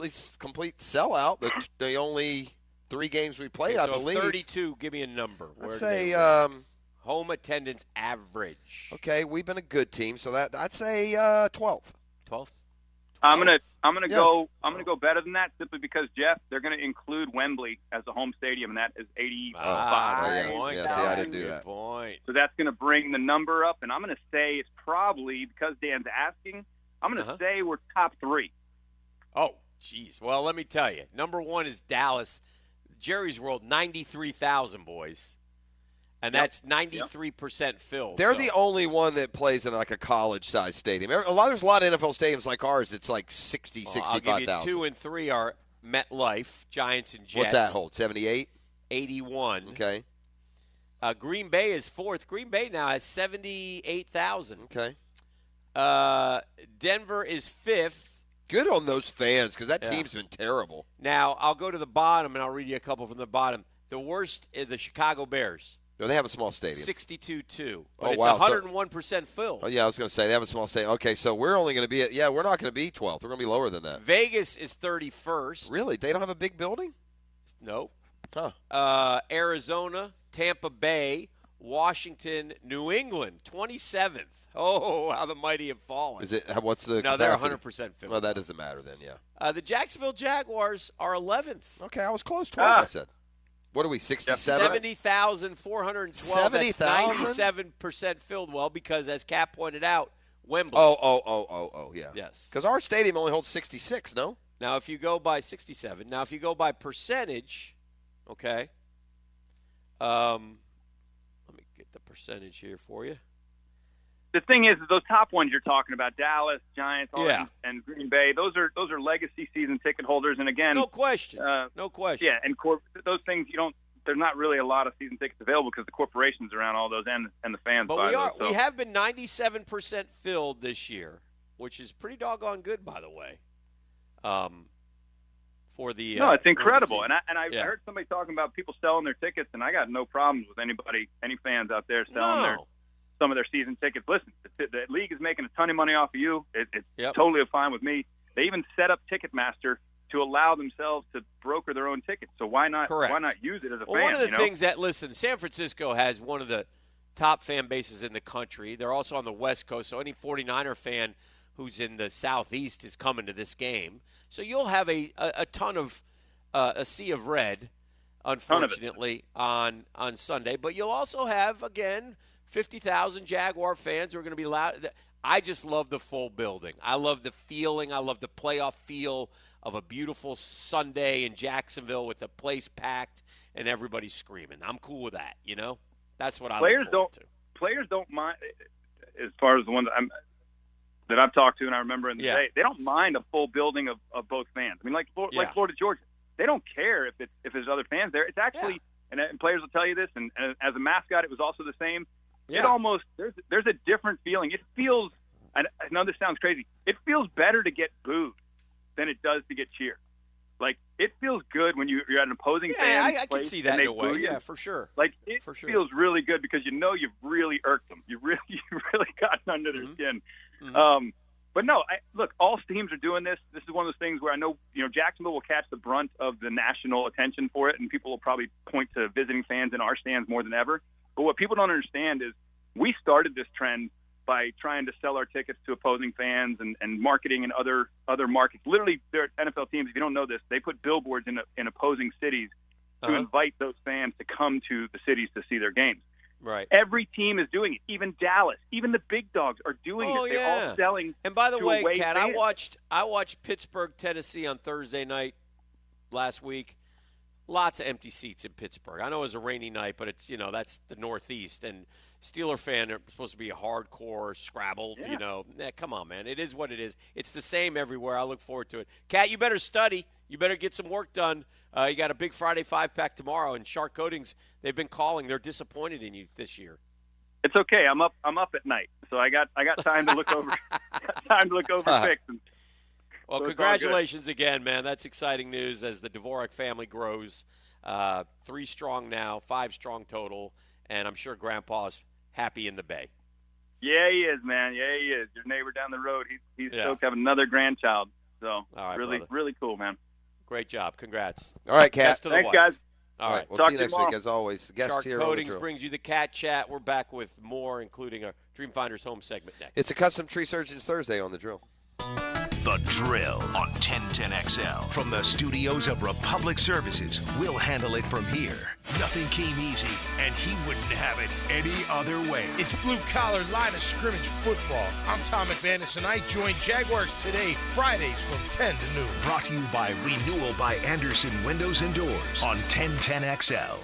sellout. The only 3 games we played, I believe. 32. Give me a number. I'd say home attendance average. Okay, we've been a good team, so that I'd say 12. 12. I'm gonna go better than that simply because Jeff, they're gonna include Wembley as a home stadium, and that is 85. I didn't do that. Point. So that's gonna bring the number up, and I'm gonna say it's probably because Dan's asking. I'm gonna say we're top 3. Oh, jeez. Well, let me tell you. Number 1 is Dallas, Jerry's World, 93,000 boys. And that's 93% filled. They're the only one that plays in a college-sized stadium. There's a lot of NFL stadiums like ours. It's like 60, 65,000. I'll give you 2 and 3 are MetLife, Giants and Jets. What's that hold? 78? 81. Okay. Green Bay is 4th. Green Bay now has 78,000. Okay. Denver is 5th. Good on those fans because that team's been terrible. Now, I'll go to the bottom, and I'll read you a couple from the bottom. The worst is the Chicago Bears. No, they have a small stadium. 62-2. But it's wow. 101% filled. Oh, yeah, I was going to say they have a small stadium. Okay, so we're only going to be we're not going to be 12th. We're going to be lower than that. Vegas is 31st. Really? They don't have a big building? No. Arizona, Tampa Bay, Washington, New England, 27th. Oh, how the mighty have fallen. Is it? What's the? No, capacity? they're 100% filled. Well, that doesn't matter then. Yeah. The Jacksonville Jaguars are 11th. Okay, I was close. 12. I said. What are we? 67. 70,412. 70,000. 97% filled. Well, because as Kat pointed out, Wembley. Oh, yeah. Yes. Because our stadium only holds 66. No. Now, if you go by 67, now if you go by percentage, okay. Let me get the percentage here for you. The thing is, those top ones you're talking about, Dallas, Giants, and Green Bay, those are legacy season ticket holders. And again, no question. No question. Yeah, and those things there's not really a lot of season tickets available because the corporations around all those and the fans. But buy those, so. we have been 97% filled this year, which is pretty doggone good, by the way. For the no, it's incredible. And I Yeah. heard somebody talking about people selling their tickets, and I got no problems with any fans out there selling some of their season tickets. Listen, the league is making a ton of money off of you. It's totally fine with me. They even set up Ticketmaster to allow themselves to broker their own tickets. So why not? Correct. Why not use it as a Well, fan? one of the things that San Francisco has one of the top fan bases in the country. They're also on the West Coast, so any 49er fan who's in the Southeast is coming to this game. So you'll have a ton of a sea of red, unfortunately, on Sunday. But you'll also have, again, 50,000 Jaguar fans who are going to be loud. I just love the full building. I love the feeling. I love the playoff feel of a beautiful Sunday in Jacksonville with the place packed and everybody screaming. I'm cool with that, That's what I look forward to. Players don't mind, as far as the ones that I've talked to and I remember in the day, they don't mind a full building of both fans. I mean, like Florida Georgia, they don't care if there's other fans there. It's actually, and players will tell you this, and as a mascot, it was also the same. Yeah. It almost there's a different feeling. It feels, I know this sounds crazy, it feels better to get booed than it does to get cheered. Like, it feels good when you're at an opposing fan. I can see that in a way. Yeah, for sure. Like, it feels really good because you've really irked them. You really gotten under their skin. Mm-hmm. But no, look, all teams are doing this. This is one of those things where I know, Jacksonville will catch the brunt of the national attention for it, and people will probably point to visiting fans in our stands more than ever. But what people don't understand is we started this trend by trying to sell our tickets to opposing fans and marketing in other markets. Literally, their NFL teams, if you don't know this, they put billboards in opposing cities to invite those fans to come to the cities to see their games. Right. Every team is doing it. Even Dallas, even the big dogs are doing it. They're all selling. And by the way, away Kat, fans. I watched Pittsburgh, Tennessee on Thursday night last week. Lots of empty seats in Pittsburgh. I know it was a rainy night, but it's that's the Northeast, and Steeler fan are supposed to be a hardcore Scrabble. Come on, man. It is what it is. It's the same everywhere. I look forward to it. Kat, you better study. You better get some work done. You got a big Friday 5-pack tomorrow, and Shark Coatings, they've been calling. They're disappointed in you this year. It's okay. I'm up at night, so I got time to look over picks. Well, so congratulations again, man. That's exciting news as the Dvorak family grows. 3 strong now, 5 strong total, and I'm sure Grandpa's happy in the Bay. Yeah, he is, man. Yeah, he is. Your neighbor down the road, he's stoked to have another grandchild. So, all right, really, brother. really cool, man. Great job. Congrats. All right, Kat. Thanks, guys. All right. We'll Talk see you to you next tomorrow. week, as always. Guest Shark here on The Coatings Drill. brings you the Cat Chat. We're back with more, including a Dream Finders Home segment next. It's a Custom Tree Surgeons Thursday on The Drill. The Drill on 1010XL. From the studios of Republic Services, we'll handle it from here. Nothing came easy, and he wouldn't have it any other way. It's blue-collar line of scrimmage football. I'm Tom McManus, and I join Jaguars Today Fridays from 10 to noon. Brought to you by Renewal by Anderson Windows and Doors on 1010XL.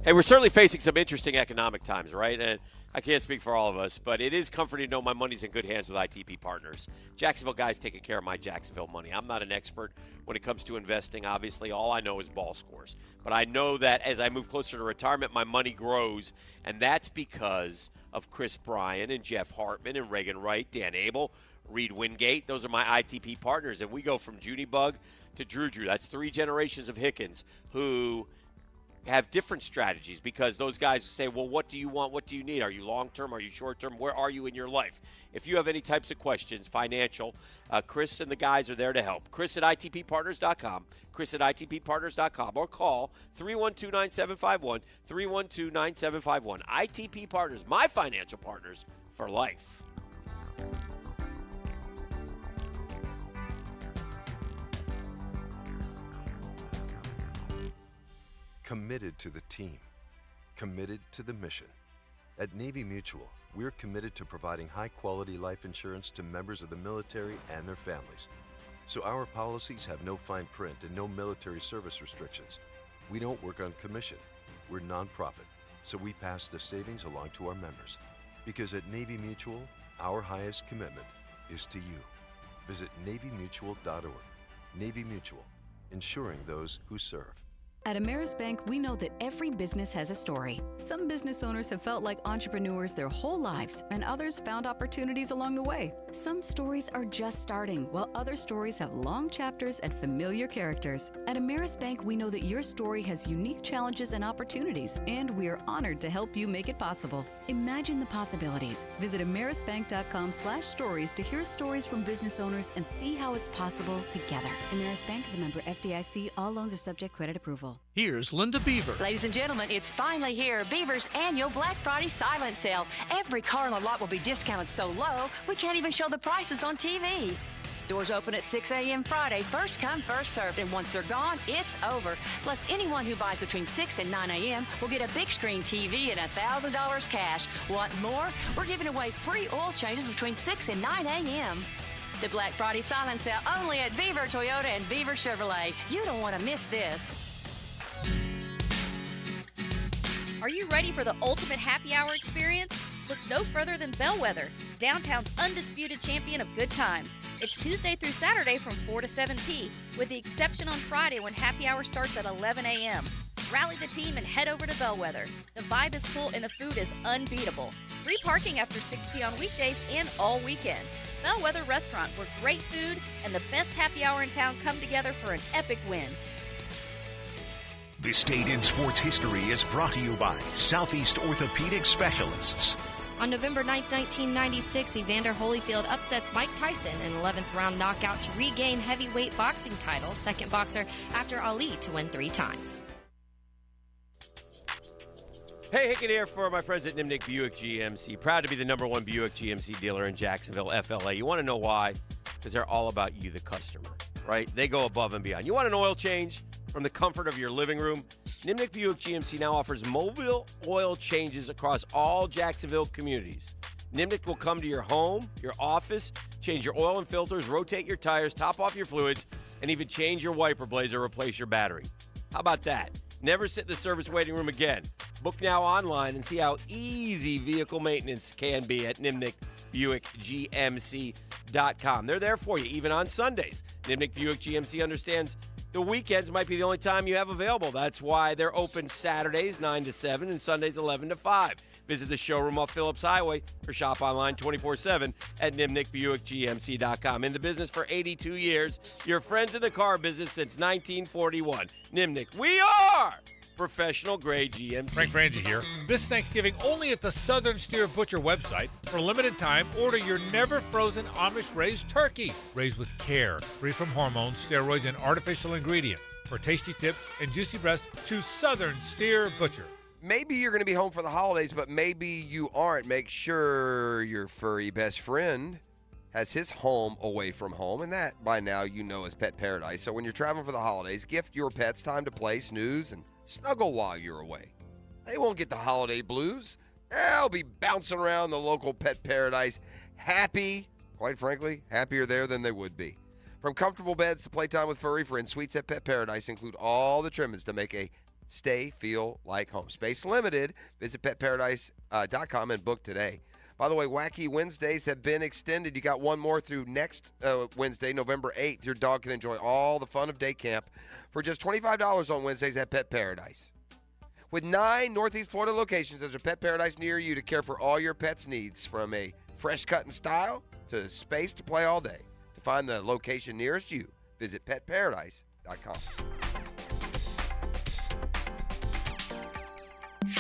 Hey, we're certainly facing some interesting economic times, right? And I can't speak for all of us, but it is comforting to know my money's in good hands with ITP Partners. Jacksonville guys taking care of my Jacksonville money. I'm not an expert when it comes to investing. Obviously, all I know is ball scores. But I know that as I move closer to retirement, my money grows, and that's because of Chris Bryan and Jeff Hartman and Reagan Wright, Dan Abel, Reed Wingate. Those are my ITP partners, and we go from Junie Bug to Drew. That's 3 generations of Hickens who have different strategies because those guys say, well, what do you want? What do you need? Are you long-term? Are you short-term? Where are you in your life? If you have any types of questions, financial, Chris and the guys are there to help. Chris at ITPpartners.com, Chris at ITPpartners.com, or call 312-9751, 312-9751. ITP Partners, my financial partners for life. Committed to the team, committed to the mission. At Navy Mutual, we're committed to providing high-quality life insurance to members of the military and their families. So our policies have no fine print and no military service restrictions. We don't work on commission. We're nonprofit, so we pass the savings along to our members. Because at Navy Mutual, our highest commitment is to you. Visit NavyMutual.org. Navy Mutual, insuring those who serve. At Ameris Bank, we know that every business has a story. Some business owners have felt like entrepreneurs their whole lives, and others found opportunities along the way. Some stories are just starting, while other stories have long chapters and familiar characters. At Ameris Bank, we know that your story has unique challenges and opportunities, and we are honored to help you make it possible. Imagine the possibilities. Visit amerisbank.com/stories to hear stories from business owners and see how it's possible together. Ameris Bank is a member FDIC. All loans are subject credit approval. Here's Linda Beaver. Ladies and gentlemen, it's finally here. Beaver's annual Black Friday silent sale. Every car on the lot will be discounted so low, we can't even show the prices on TV. Doors open at 6 a.m. Friday. First come, first served. And once they're gone, it's over. Plus, anyone who buys between 6 and 9 a.m. will get a big screen TV and $1,000 cash. Want more? We're giving away free oil changes between 6 and 9 a.m. The Black Friday silent sale only at Beaver Toyota and Beaver Chevrolet. You don't want to miss this. Are you ready for the ultimate happy hour experience? Look no further than Bellwether, downtown's undisputed champion of good times. It's Tuesday through Saturday from 4 to 7 p, with the exception on Friday when happy hour starts at 11 a.m. Rally the team and head over to Bellwether. The vibe is full and the food is unbeatable. Free parking after 6 p on weekdays and all weekend. Bellwether Restaurant, where great food and the best happy hour in town come together for an epic win. This Date in Sports History is brought to you by Southeast Orthopedic Specialists. On November 9, 1996, Evander Holyfield upsets Mike Tyson in 11th round knockout to regain heavyweight boxing title, second boxer after Ali to win 3 times. Hey, Hickett here for my friends at Nimnick Buick GMC. Proud to be the #1 Buick GMC dealer in Jacksonville, FLA. You want to know why? Because they're all about you, the customer, right? They go above and beyond. You want an oil change from the comfort of your living room? Nimnick Buick GMC now offers mobile oil changes across all Jacksonville communities. Nimnick will come to your home, your office, change your oil and filters, rotate your tires, top off your fluids, and even change your wiper blades or replace your battery. How about that? Never sit in the service waiting room again. Book now online and see how easy vehicle maintenance can be at NimnickBuickGMC.com. They're there for you, even on Sundays. Nimnick Buick GMC understands the weekends might be the only time you have available. That's why they're open Saturdays 9 to 7 and Sundays 11 to 5. Visit the showroom off Phillips Highway or shop online 24/7 at NimnickBuickGMC.com. In the business for 82 years, your friends in the car business since 1941. Nimnick, we are professional grade GMC. Frank Frangie here. This Thanksgiving, only at the Southern Steer Butcher website. For a limited time, order your never-frozen Amish-raised turkey. Raised with care, free from hormones, steroids, and artificial ingredients. For tasty tips and juicy breasts, choose Southern Steer Butcher. Maybe you're going to be home for the holidays, but maybe you aren't. Make sure your furry best friend has his home away from home, and that, by now, you know is Pet Paradise. So when you're traveling for the holidays, gift your pets time to play, snooze, and snuggle while you're away. They won't get the holiday blues. They'll be bouncing around the local Pet Paradise, happy, quite frankly, happier there than they would be. From comfortable beds to playtime with furry friends, suites at Pet Paradise include all the trimmings to make a stay feel like home. Space limited. Visit petparadise.com and book today. By the way, Wacky Wednesdays have been extended. You got one more through next Wednesday, November 8th. Your dog can enjoy all the fun of day camp for just $25 on Wednesdays at Pet Paradise. With 9 Northeast Florida locations, there's a Pet Paradise near you to care for all your pet's needs, from a fresh cut and style to space to play all day. To find the location nearest you, visit petparadise.com.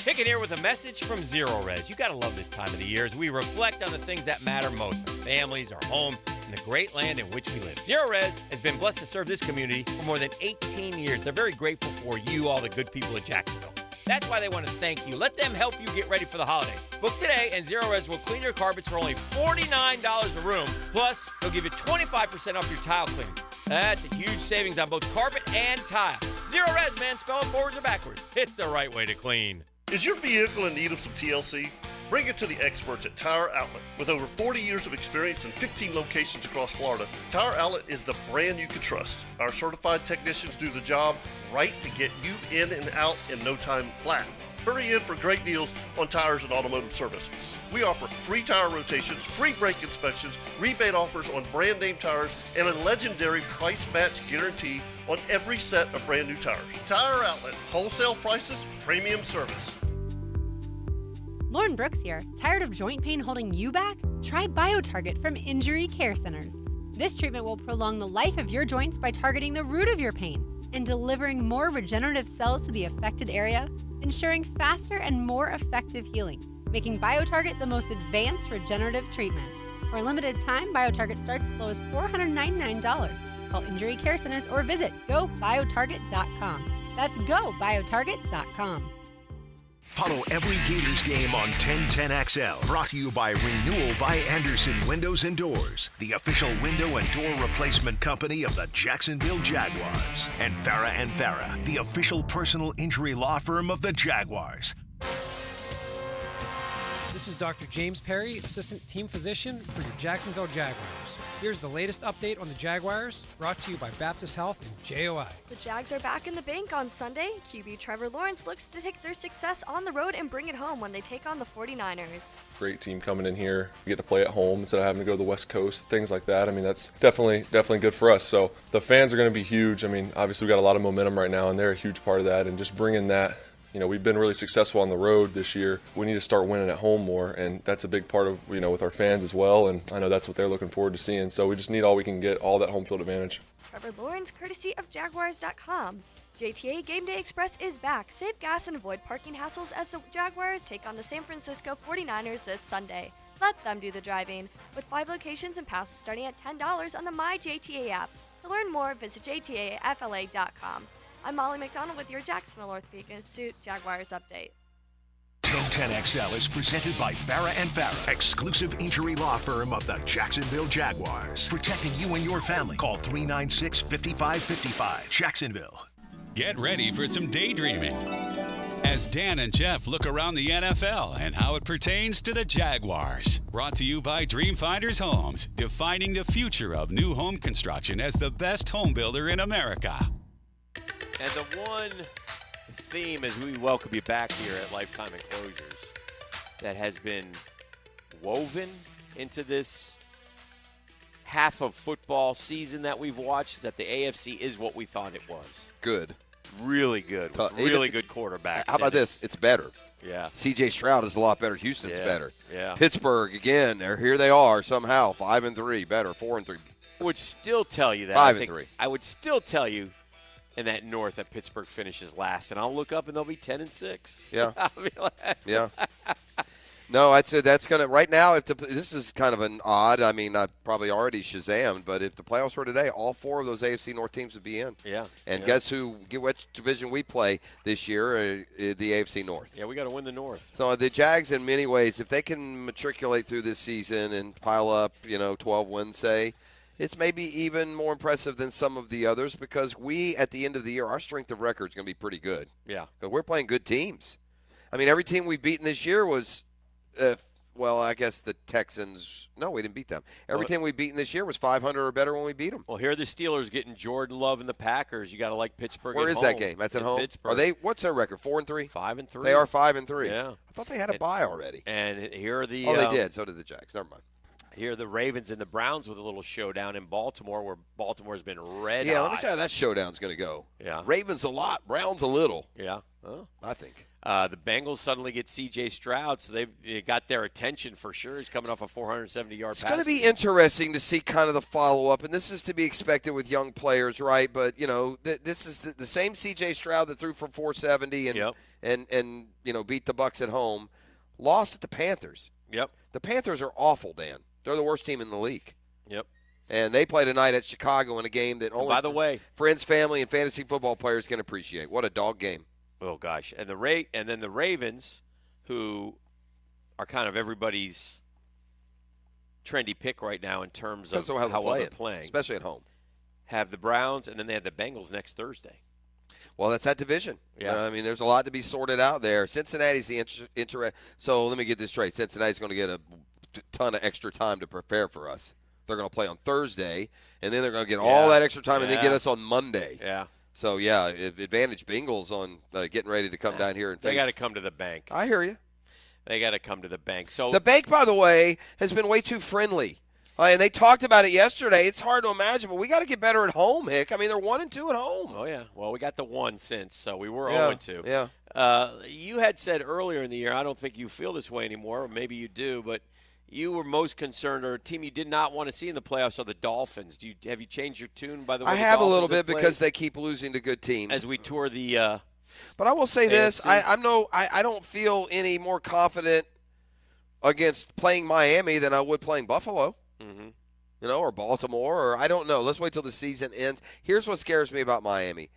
Kicking here with a message from Zero Res. You got to love this time of the year as we reflect on the things that matter most, our families, our homes, and the great land in which we live. Zero Res has been blessed to serve this community for more than 18 years. They're very grateful for you, all the good people of Jacksonville. That's why they want to thank you. Let them help you get ready for the holidays. Book today, and Zero Res will clean your carpets for only $49 a room. Plus, they'll give you 25% off your tile cleaning. That's a huge savings on both carpet and tile. Zero Res, man. Spell it forwards or backwards. It's the right way to clean. Is your vehicle in need of some TLC? Bring it to the experts at Tire Outlet. With over 40 years of experience and 15 locations across Florida, Tire Outlet is the brand you can trust. Our certified technicians do the job right to get you in and out in no time flat. Hurry in for great deals on tires and automotive service. We offer free tire rotations, free brake inspections, rebate offers on brand name tires, and a legendary price match guarantee on every set of brand new tires. Tire Outlet, wholesale prices, premium service. Lauren Brooks here. Tired of joint pain holding you back? Try BioTarget from Injury Care Centers. This treatment will prolong the life of your joints by targeting the root of your pain and delivering more regenerative cells to the affected area, ensuring faster and more effective healing, making BioTarget the most advanced regenerative treatment. For a limited time, BioTarget starts as low as $499. Call Injury Care Centers or visit GoBioTarget.com. That's GoBioTarget.com. Follow every Gators game on 1010XL. Brought to you by Renewal by Anderson Windows and Doors, the official window and door replacement company of the Jacksonville Jaguars. And Farah, the official personal injury law firm of the Jaguars. This is Dr. James Perry, Assistant Team Physician for your Jacksonville Jaguars. Here's the latest update on the Jaguars, brought to you by Baptist Health and JOI. The Jags are back in the bank on Sunday. QB Trevor Lawrence looks to take their success on the road and bring it home when they take on the 49ers. Great team coming in here. We get to play at home instead of having to go to the West Coast, things like that. I mean, that's definitely good for us. So the fans are going to be huge. I mean, obviously we've got a lot of momentum right now, and they're a huge part of that. And just bringing that, you know, we've been really successful on the road this year. We need to start winning at home more, and that's a big part of, you know, with our fans as well, and I know that's what they're looking forward to seeing. So we just need all we can get, all that home field advantage. Trevor Lawrence, courtesy of Jaguars.com. JTA Game Day Express is back. Save gas and avoid parking hassles as the Jaguars take on the San Francisco 49ers this Sunday. Let them do the driving. With 5 locations and passes starting at $10 on the MyJTA app. To learn more, visit JTAFLA.com. I'm Molly McDonald with your Jacksonville Orthopedic Institute Jaguars update. 1010XL is presented by Farah and Farah, exclusive injury law firm of the Jacksonville Jaguars. Protecting you and your family. Call 396-5555. Jacksonville. Get ready for some daydreaming as Dan and Jeff look around the NFL and how it pertains to the Jaguars. Brought to you by Dreamfinders Homes, defining the future of new home construction as the best home builder in America. And the one theme as we welcome you back here at Lifetime Enclosures that has been woven into this half of football season that we've watched is that the AFC is what we thought it was. Good. Really good. Really good quarterbacks. How about this? It's better. Yeah. C.J. Stroud is a lot better. Houston's better. Yeah. Pittsburgh, again, here they are somehow, 5-3, better, 4-3. I would still tell you that. 5-3. I would still tell you in that North that Pittsburgh finishes last, and I'll look up and they'll be 10-6. Yeah. I'll be like, yeah. No, I'd say that's going to – right now, this is kind of an odd – I mean, I probably already Shazammed, but if the playoffs were today, all 4 of those AFC North teams would be in. Yeah. And guess which division we play this year? The AFC North. Yeah, we got to win the North. So the Jags, in many ways, if they can matriculate through this season and pile up, 12 wins, say – it's maybe even more impressive than some of the others because we, at the end of the year, our strength of record is going to be pretty good. Yeah. Because we're playing good teams. I mean, every team we've beaten this year was, I guess the Texans. No, we didn't beat them. Every team we've beaten this year was 500 or better when we beat them. Well, here are the Steelers getting Jordan Love and the Packers. You got to like Pittsburgh. Where is that game? That's at home? Pittsburgh. Are they? What's their record? 4-3? 5-3. They are 5-3. Yeah. I thought they had a bye already. And here are the. They did. So did the Jags. Never mind. Here, the Ravens and the Browns with a little showdown in Baltimore, where Baltimore's been red Yeah, hot. let me tell you how that showdown's going to go. Yeah. Ravens a lot, Browns a little. Yeah. Oh. I think. The Bengals suddenly get C.J. Stroud, so they got their attention for sure. He's coming off a 470-yard pass. It's going to be interesting to see kind of the follow-up, and this is to be expected with young players, right? But, this is the same C.J. Stroud that threw for 470 and beat the Bucs at home, lost at the Panthers. Yep. The Panthers are awful, Dan. They're the worst team in the league. Yep. And they play tonight at Chicago in a game that only by the way, friends, family, and fantasy football players can appreciate. What a dog game. Oh, gosh. And then the Ravens, who are kind of everybody's trendy pick right now in terms of how well they're playing. Especially at home. Have the Browns, and then they have the Bengals next Thursday. Well, that's that division. Yeah. I mean, there's a lot to be sorted out there. Cincinnati's the interest. So let me get this straight. Cincinnati's going to get a ton of extra time to prepare for us. They're going to play on Thursday, and then they're going to get all that extra time and then get us on Monday. Yeah. So, yeah, advantage Bengals on getting ready to come down here and face. They got to come to the bank. I hear you. They got to come to the bank. So the bank, by the way, has been way too friendly. And they talked about it yesterday. It's hard to imagine, but we got to get better at home, Hick. I mean, they're 1-2 at home. Oh, yeah. Well, we got the 1 since, so we were 0-2. Yeah. You had said earlier in the year, I don't think you feel this way anymore, or maybe you do, but you were most concerned, or a team you did not want to see in the playoffs are the Dolphins. Have you changed your tune, by the way? I have a little bit because they keep losing to good teams. As we tour the But I will say this. AFC. I don't feel any more confident against playing Miami than I would playing Buffalo. Mm-hmm. Or Baltimore, or I don't know. Let's wait till the season ends. Here's what scares me about Miami.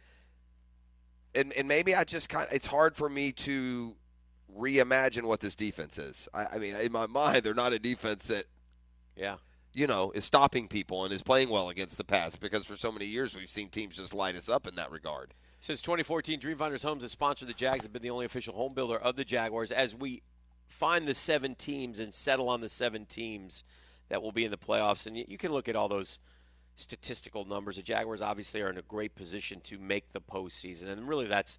And maybe I just it's hard for me to reimagine what this defense is. I mean, in my mind, they're not a defense that, is stopping people and is playing well against the pass, because for so many years we've seen teams just light us up in that regard. Since 2014, Dreamfinders Homes has sponsored the Jags, have been the only official home builder of the Jaguars. As we find the 7 teams and settle on the 7 teams that will be in the playoffs, and you can look at all those statistical numbers. The Jaguars obviously are in a great position to make the postseason, and really that's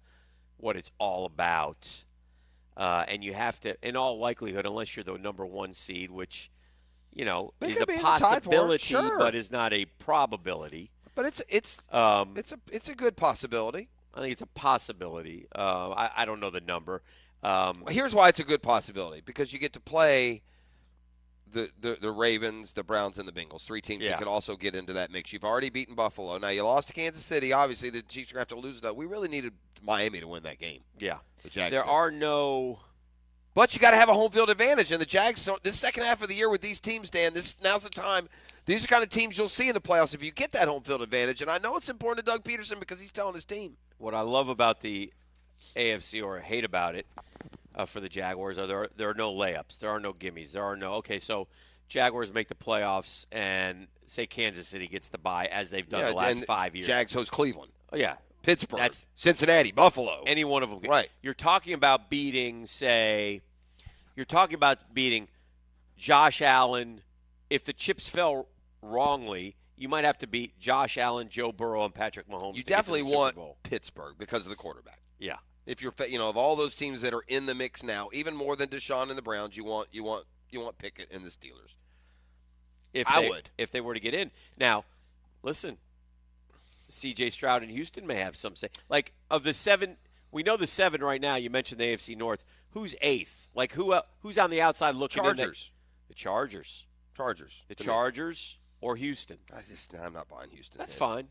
what it's all about. And you have to, in all likelihood, unless you're the number 1 seed, which is a possibility, but is not a probability. But it's a good possibility. I think it's a possibility. I don't know the number. Here's why it's a good possibility, because you get to play the Ravens, the Browns, and the Bengals, 3 teams that could also get into that mix. You've already beaten Buffalo. Now, you lost to Kansas City. Obviously, the Chiefs are going to have to lose it. We really needed Miami to win that game. Yeah. The Jags there did. are no – But you got to have a home field advantage. And the Jags, this second half of the year with these teams, Dan, now's the time. These are the kind of teams you'll see in the playoffs if you get that home field advantage. And I know it's important to Doug Peterson because he's telling his team. What I love about the AFC, or hate about it, for the Jaguars, are there are no layups. There are no gimmies. There are no – okay, so Jaguars make the playoffs and say Kansas City gets the bye, as they've done the last 5 years. Jags host Cleveland. Oh, yeah. Pittsburgh. That's Cincinnati, Buffalo. Any one of them. Right. You're talking about beating, Josh Allen. If the chips fell wrongly, you might have to beat Josh Allen, Joe Burrow, and Patrick Mahomes. You to get definitely to the Super want Bowl. Pittsburgh because of the quarterback. Yeah. If you're, of all those teams that are in the mix now, even more than Deshaun and the Browns, you want Pickett and the Steelers. If they were to get in. Now, listen, C.J. Stroud in Houston may have some say. Like, of the 7, we know the 7 right now. You mentioned the AFC North. Who's 8th? Like, who's on the outside looking in? The Chargers. The Chargers or Houston? I'm not buying Houston. That's fine.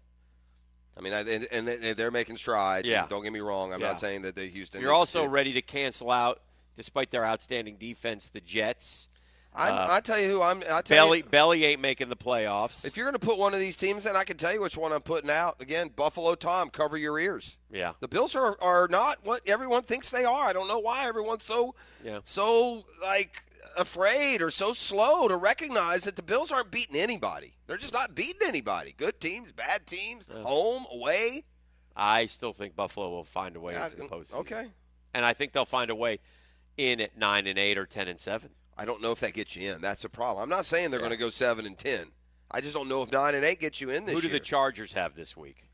I mean, and they're making strides. Yeah. And don't get me wrong. I'm not saying that the Houston. You're also ready to cancel out, despite their outstanding defense, the Jets. I tell you who Belly ain't making the playoffs. If you're going to put one of these teams in, I can tell you which one I'm putting out. Again, Buffalo Tom, cover your ears. Yeah. The Bills are not what everyone thinks they are. I don't know why everyone's so afraid or so slow to recognize that the Bills aren't beating anybody. They're just not beating anybody. Good teams, bad teams, home, away. I still think Buffalo will find a way into the postseason. Okay. And I think they'll find a way in at 9-8 or 10-7. I don't know if that gets you in. That's a problem. I'm not saying they're going to go 7-10. I just don't know if 9-8 gets you in this year. Who do the Chargers have this week?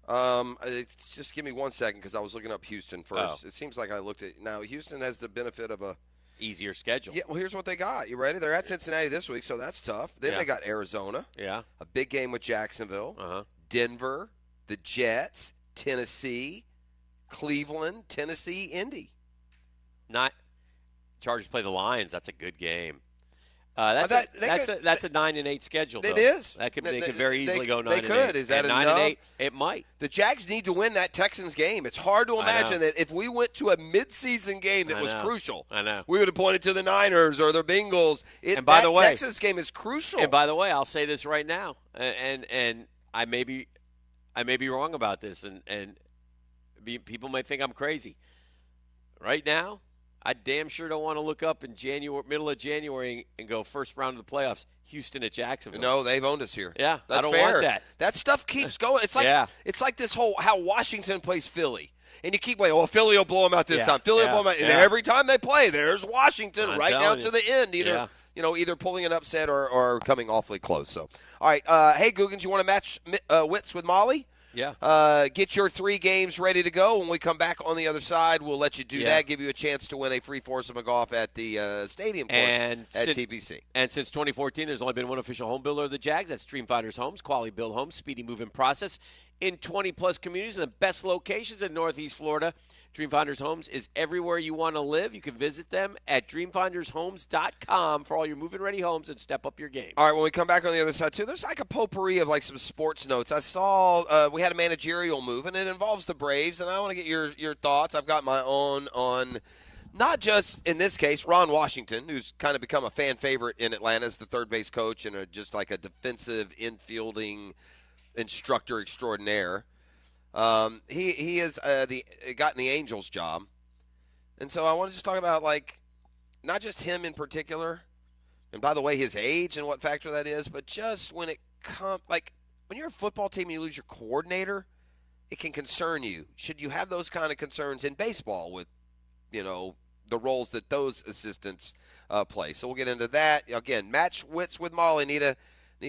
Just give me 1 second because I was looking up Houston first. It seems like I looked at – now, Houston has the benefit of a easier schedule. Yeah, well, here's what they got. You ready? They're at Cincinnati this week, so that's tough. Then they got Arizona. Yeah. A big game with Jacksonville. Denver, the Jets, Tennessee, Cleveland, Tennessee, Indy. Chargers play the Lions. That's a good game. That's a 9-8 schedule. Though. It is. They could very easily go 9-8. They could. Is that enough? 9-8? It might. The Jags need to win that Texans game. It's hard to imagine that if we went to a midseason game that was crucial, we would have pointed to the Niners or the Bengals. And by the way, Texas game is crucial. And by the way, I'll say this right now, and I may be wrong about this, and people might think I'm crazy. Right now, I damn sure don't want to look up in middle of January and go first round of the playoffs, Houston at Jacksonville. No, they've owned us here. Yeah, that's I don't fair. want that. That stuff keeps going. It's like this whole how Washington plays Philly. And you keep waiting, Philly will blow them out this time. Philly will blow them out. And every time they play, there's Washington right down to the end, either pulling an upset or coming awfully close. So, all right. Hey, Googans, you want to match wits with Molly? Yeah. Get your 3 games ready to go. When we come back on the other side, we'll let you do that, give you a chance to win a free foursome of golf at the stadium course at TPC. And since 2014, there's only been one official home builder of the Jags. That's Dreamfinders Homes, quality build homes, speedy move-in process in 20-plus communities in the best locations in Northeast Florida. Dreamfinders Homes is everywhere you want to live. You can visit them at dreamfindershomes.com for all your move-in-ready homes and step up your game. All right, when we come back on the other side, too, there's like a potpourri of like some sports notes. I saw we had a managerial move, and it involves the Braves, and I want to get your thoughts. I've got my own on not just, in this case, Ron Washington, who's kind of become a fan favorite in Atlanta as the third base coach and just like a defensive infielding instructor extraordinaire. He has gotten the Angels job, and so I want to just talk about like not just him in particular, and by the way, his age and what factor that is, but just when it comes like when you're a football team and you lose your coordinator, it can concern you. Should you have those kind of concerns in baseball with the roles that those assistants play? So we'll get into that again. Match wits with Molly. Need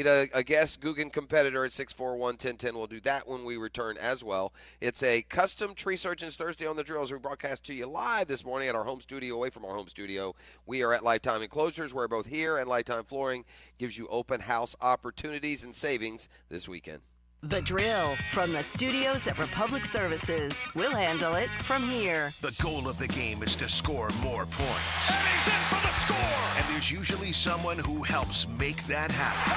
a guest Guggen competitor at 641-1010. We'll do that when we return as well. It's a custom Tree Surgeons Thursday on the Drill as we broadcast to you live this morning at our home studio, away from our home studio. We are at Lifetime Enclosures. We're both here, and Lifetime Flooring gives you open house opportunities and savings this weekend. The Drill from the studios at Republic Services. We'll handle it from here. The goal of the game is to score more points. And he's in for the score! And there's usually someone who helps make that happen.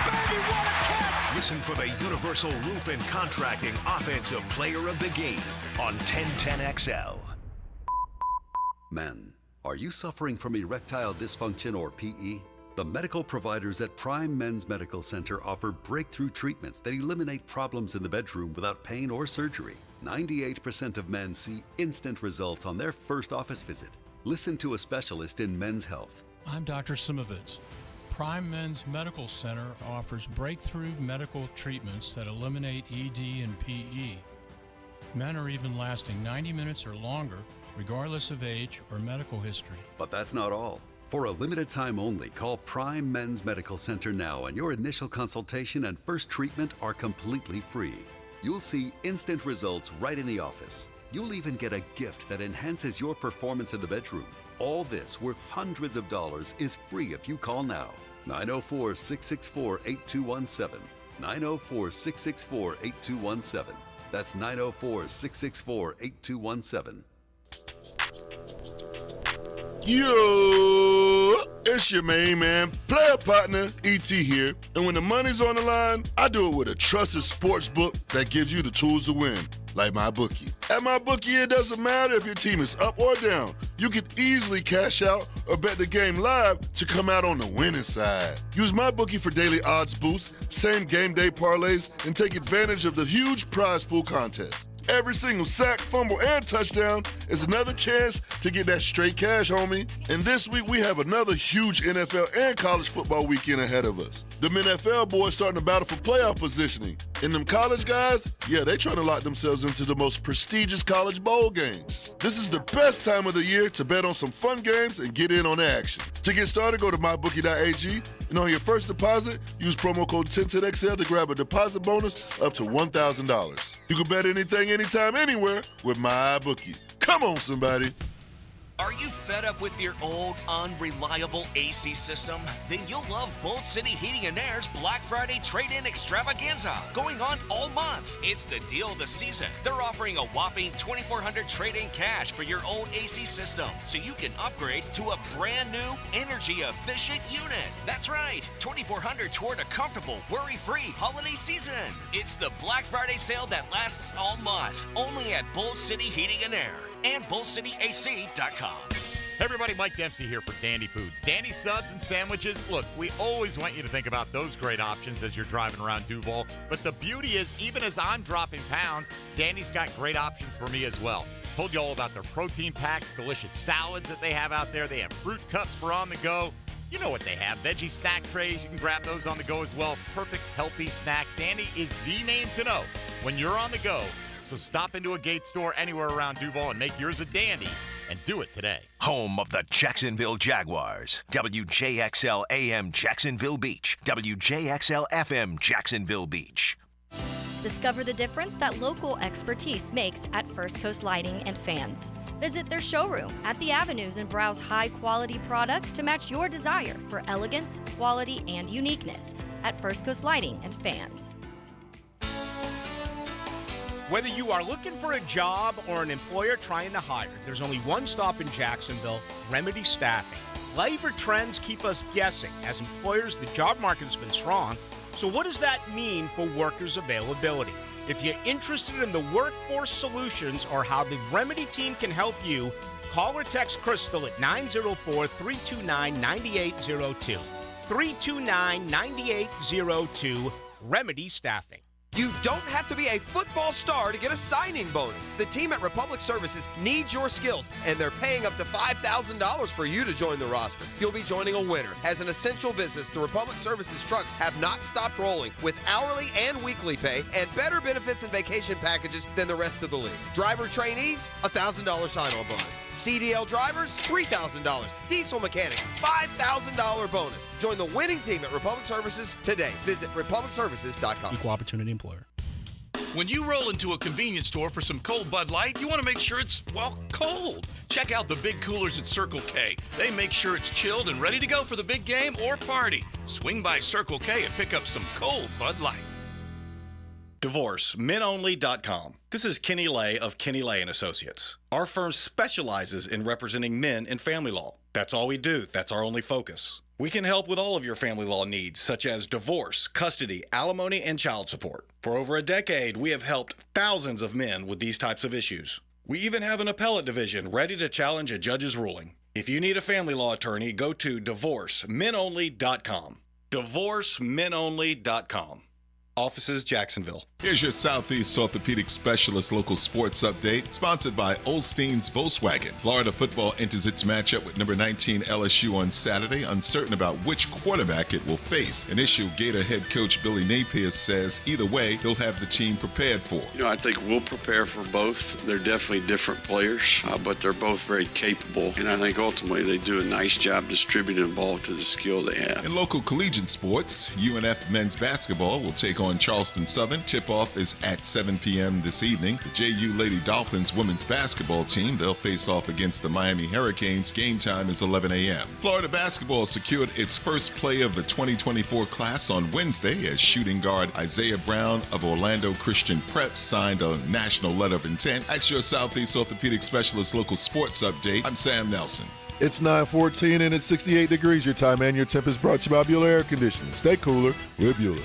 Baby, what a catch! Listen for the Universal Roof and Contracting Offensive Player of the Game on 1010XL. Men, are you suffering from erectile dysfunction or PE? The medical providers at Prime Men's Medical Center offer breakthrough treatments that eliminate problems in the bedroom without pain or surgery. 98% of men see instant results on their first office visit. Listen to a specialist in men's health. I'm Dr. Simovitz. Prime Men's Medical Center offers breakthrough medical treatments that eliminate ED and PE. Men are even lasting 90 minutes or longer, regardless of age or medical history. But that's not all. For a limited time only, call Prime Men's Medical Center now, and your initial consultation and first treatment are completely free. You'll see instant results right in the office. You'll even get a gift that enhances your performance in the bedroom. All this, worth hundreds of dollars, is free if you call now. 904-664-8217. 904-664-8217. That's 904-664-8217. Yo, it's your main man, player partner, ET here. And when the money's on the line, I do it with a trusted sports book that gives you the tools to win, like MyBookie. At MyBookie, it doesn't matter if your team is up or down. You can easily cash out or bet the game live to come out on the winning side. Use MyBookie for daily odds boosts, same game day parlays, and take advantage of the huge prize pool contest. Every single sack, fumble, and touchdown is another chance to get that straight cash, homie. And this week, we have another huge NFL and college football weekend ahead of us. Them NFL boys starting to battle for playoff positioning. And them college guys, they trying to lock themselves into the most prestigious college bowl games. This is the best time of the year to bet on some fun games and get in on the action. To get started, go to mybookie.ag, and on your first deposit, use promo code 1010XL to grab a deposit bonus up to $1,000. You can bet anything, anytime, anywhere with MyBookie. Come on, somebody. Are you fed up with your old, unreliable AC system? Then you'll love Bolt City Heating and Air's Black Friday Trade-In Extravaganza, going on all month. It's the deal of the season. They're offering a whopping $2,400 trade-in cash for your old AC system, so you can upgrade to a brand new, energy-efficient unit. That's right, $2,400 toward a comfortable, worry-free holiday season. It's the Black Friday sale that lasts all month, only at Bolt City Heating and Air and BoltCityAC.com. Hey everybody, Mike Dempsey here for Dandy Foods. Dandy subs and sandwiches. Look, we always want you to think about those great options as you're driving around Duval. But the beauty is, even as I'm dropping pounds, Dandy's got great options for me as well. Told you all about their protein packs, delicious salads that they have out there. They have fruit cups for on the go. You know what they have. Veggie snack trays. You can grab those on the go as well. Perfect, healthy snack. Dandy is the name to know when you're on the go. So stop into a Gates store anywhere around Duval and make yours a dandy, and do it today. Home of the Jacksonville Jaguars. WJXL AM Jacksonville Beach. WJXL FM Jacksonville Beach. Discover the difference that local expertise makes at First Coast Lighting and Fans. Visit their showroom at the Avenues and browse high-quality products to match your desire for elegance, quality, and uniqueness at First Coast Lighting and Fans. Whether you are looking for a job or an employer trying to hire, there's only one stop in Jacksonville, Remedy Staffing. Labor trends keep us guessing. As employers, the job market's been strong. So what does that mean for workers' availability? If you're interested in the workforce solutions or how the Remedy team can help you, call or text Crystal at 904-329-9802. 329-9802, Remedy Staffing. You don't have to be a football star to get a signing bonus. The team at Republic Services needs your skills, and they're paying up to $5,000 for you to join the roster. You'll be joining a winner. As an essential business, the Republic Services trucks have not stopped rolling with hourly and weekly pay and better benefits and vacation packages than the rest of the league. Driver trainees, $1,000 sign-on bonus. CDL drivers, $3,000. Diesel mechanics, $5,000 bonus. Join the winning team at Republic Services today. Visit republicservices.com. Equal opportunity employer. When you roll into a convenience store for some cold Bud Light, you want to make sure it's, well, cold. Check out the big coolers at Circle K. They make sure it's chilled and ready to go for the big game or party. Swing by Circle K and pick up some cold Bud Light. Divorce, menonly.com. This is Kenny Lay of Kenny Lay & Associates. Our firm specializes in representing men in family law. That's all we do. That's our only focus. We can help with all of your family law needs, such as divorce, custody, alimony, and child support. For over a decade, we have helped thousands of men with these types of issues. We even have an appellate division ready to challenge a judge's ruling. If you need a family law attorney, go to divorcemenonly.com. Divorcemenonly.com. Offices, Jacksonville. Here's your Southeast Orthopedic Specialist local sports update, sponsored by Olstein's Volkswagen. Florida football enters its matchup with number 19 LSU on Saturday, uncertain about which quarterback it will face. Initial Gator head coach Billy Napier says either way, he'll have the team prepared for. I think we'll prepare for both. They're definitely different players, but they're both very capable. And I think ultimately they do a nice job distributing the ball to the skill they have. In local collegiate sports, UNF men's basketball will take on Charleston Southern. Tip-off is at 7 p.m. this evening. The JU Lady Dolphins women's basketball team, they'll face off against the Miami Hurricanes. Game time is 11 a.m. Florida basketball secured its first play of the 2024 class on Wednesday as shooting guard Isaiah Brown of Orlando Christian Prep signed a national letter of intent. That's your Southeast Orthopedic Specialist local sports update. I'm Sam Nelson. It's 9:14 and it's 68 degrees. Your time and your temp is brought to you by Bueller Air Conditioning. Stay cooler with Bueller.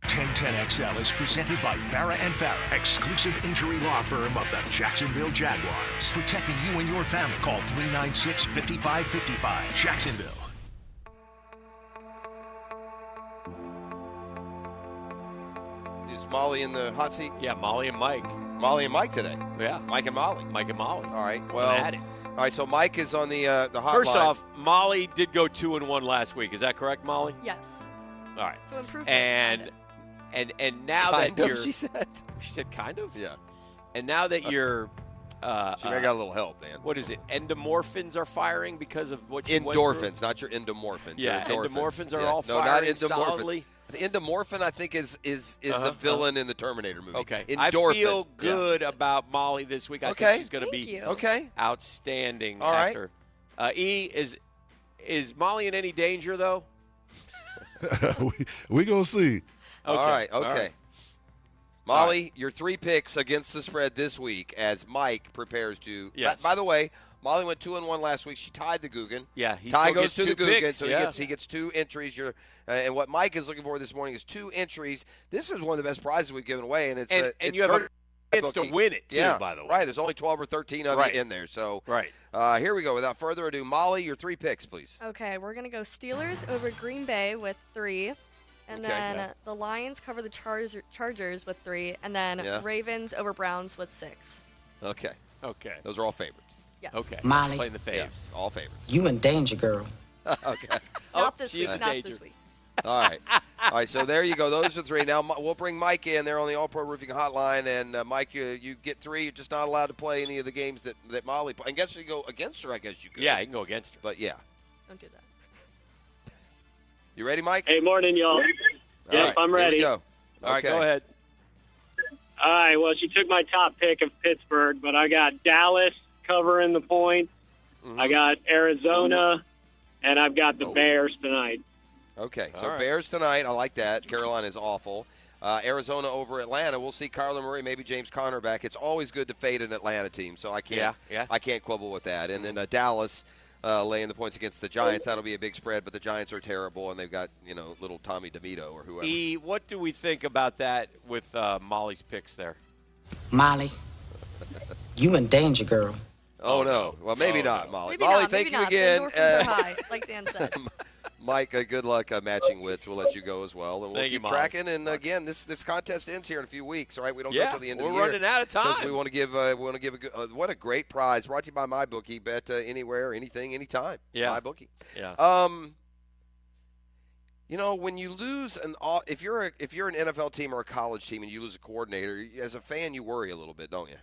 1010XL is presented by Farah & Farah, exclusive injury law firm of the Jacksonville Jaguars. Protecting you and your family. Call 396-5555. Jacksonville. Is Molly in the hot seat? Yeah, Molly and Mike. Molly and Mike today. Yeah. Mike and Molly. Mike and Molly. All right. Well, all right, so Mike is on the hotline. First off, Molly did go 2-1 last week. Is that correct, Molly? Yes. All right. So improvement. And now Kind that of, you're, she said. She said kind of. Yeah. And now that you're, She may got a little help, man. What is it? Endomorphins are firing because of what you went Endorphins, through? not your endomorphins. Yeah, your endorphins are yeah. all no, firing not endomorphins. solidly. Endomorphin, I think, is a villain in the Terminator movie. Okay. Endorphin. I feel good about Molly this week. I think she's going to be outstanding. All right. After. E, is Molly in any danger, though? we going to see. Okay. All right. All right. Molly, your 3 picks against the spread this week as Mike prepares to. Yes. By the way, Molly went 2-1 last week. She tied the Guggen. Yeah, he tie still goes gets to the 2 Guggen, picks, so yeah. he gets 2 entries. And what Mike is looking for this morning is 2 entries. This is one of the best prizes we've given away, and it's and you have a chance to win it too. By the way, right? There's only 12 or 13 of you in there, so here we go. Without further ado, Molly, your 3 picks, please. Okay, we're going to go Steelers over Green Bay with 3. And then the Lions cover the Chargers with 3. And then Ravens over Browns with 6. Okay. Okay. Those are all favorites. Yes. Okay. Molly. Playing the faves. Yes, all favorites. You in danger, girl. Okay. Not this she's week. in Not danger. this week. All right. All right, so there you go. Those are 3. Now, we'll bring Mike in there on the All-Pro Roofing Hotline. And, Mike, you get 3. You're just not allowed to play any of the games that Molly plays. I guess you go against her, I guess you could. Yeah, you can go against her. But, yeah. Don't do that. You ready, Mike? Hey, morning, y'all. Yes, right, I'm ready. Here we go. All right, go ahead. All right, well, she took my top pick of Pittsburgh, but I got Dallas covering the points. I got Arizona, and I've got the Bears tonight. Okay, so All right. Bears tonight. I like that. Carolina is awful. Arizona over Atlanta. We'll see Kyler Murray, maybe James Conner back. It's always good to fade an Atlanta team, so I can't quibble with that. And then Dallas laying the points against the Giants. That'll be a big spread, but the Giants are terrible, and they've got little Tommy DeVito or whoever. E, what do we think about that with Molly's picks there? Molly. You in danger, girl. Oh, no. Well, maybe not, Molly. Maybe Molly, not, thank maybe you not. again. The endorphins are high, like Dan said. Mike, good luck matching wits. We'll let you go as well, and we'll Thank you, keep Molly. tracking. And again, this contest ends here in a few weeks. All right, we don't Yeah, go till the end of the we're year. running out of 'cause time. We want to give a good, what a great prize. Brought to you by MyBookie. Bet anywhere, anything, anytime. Yeah. MyBookie. Yeah. When you lose if you're an NFL team or a college team and you lose a coordinator, as a fan, you worry a little bit, don't you?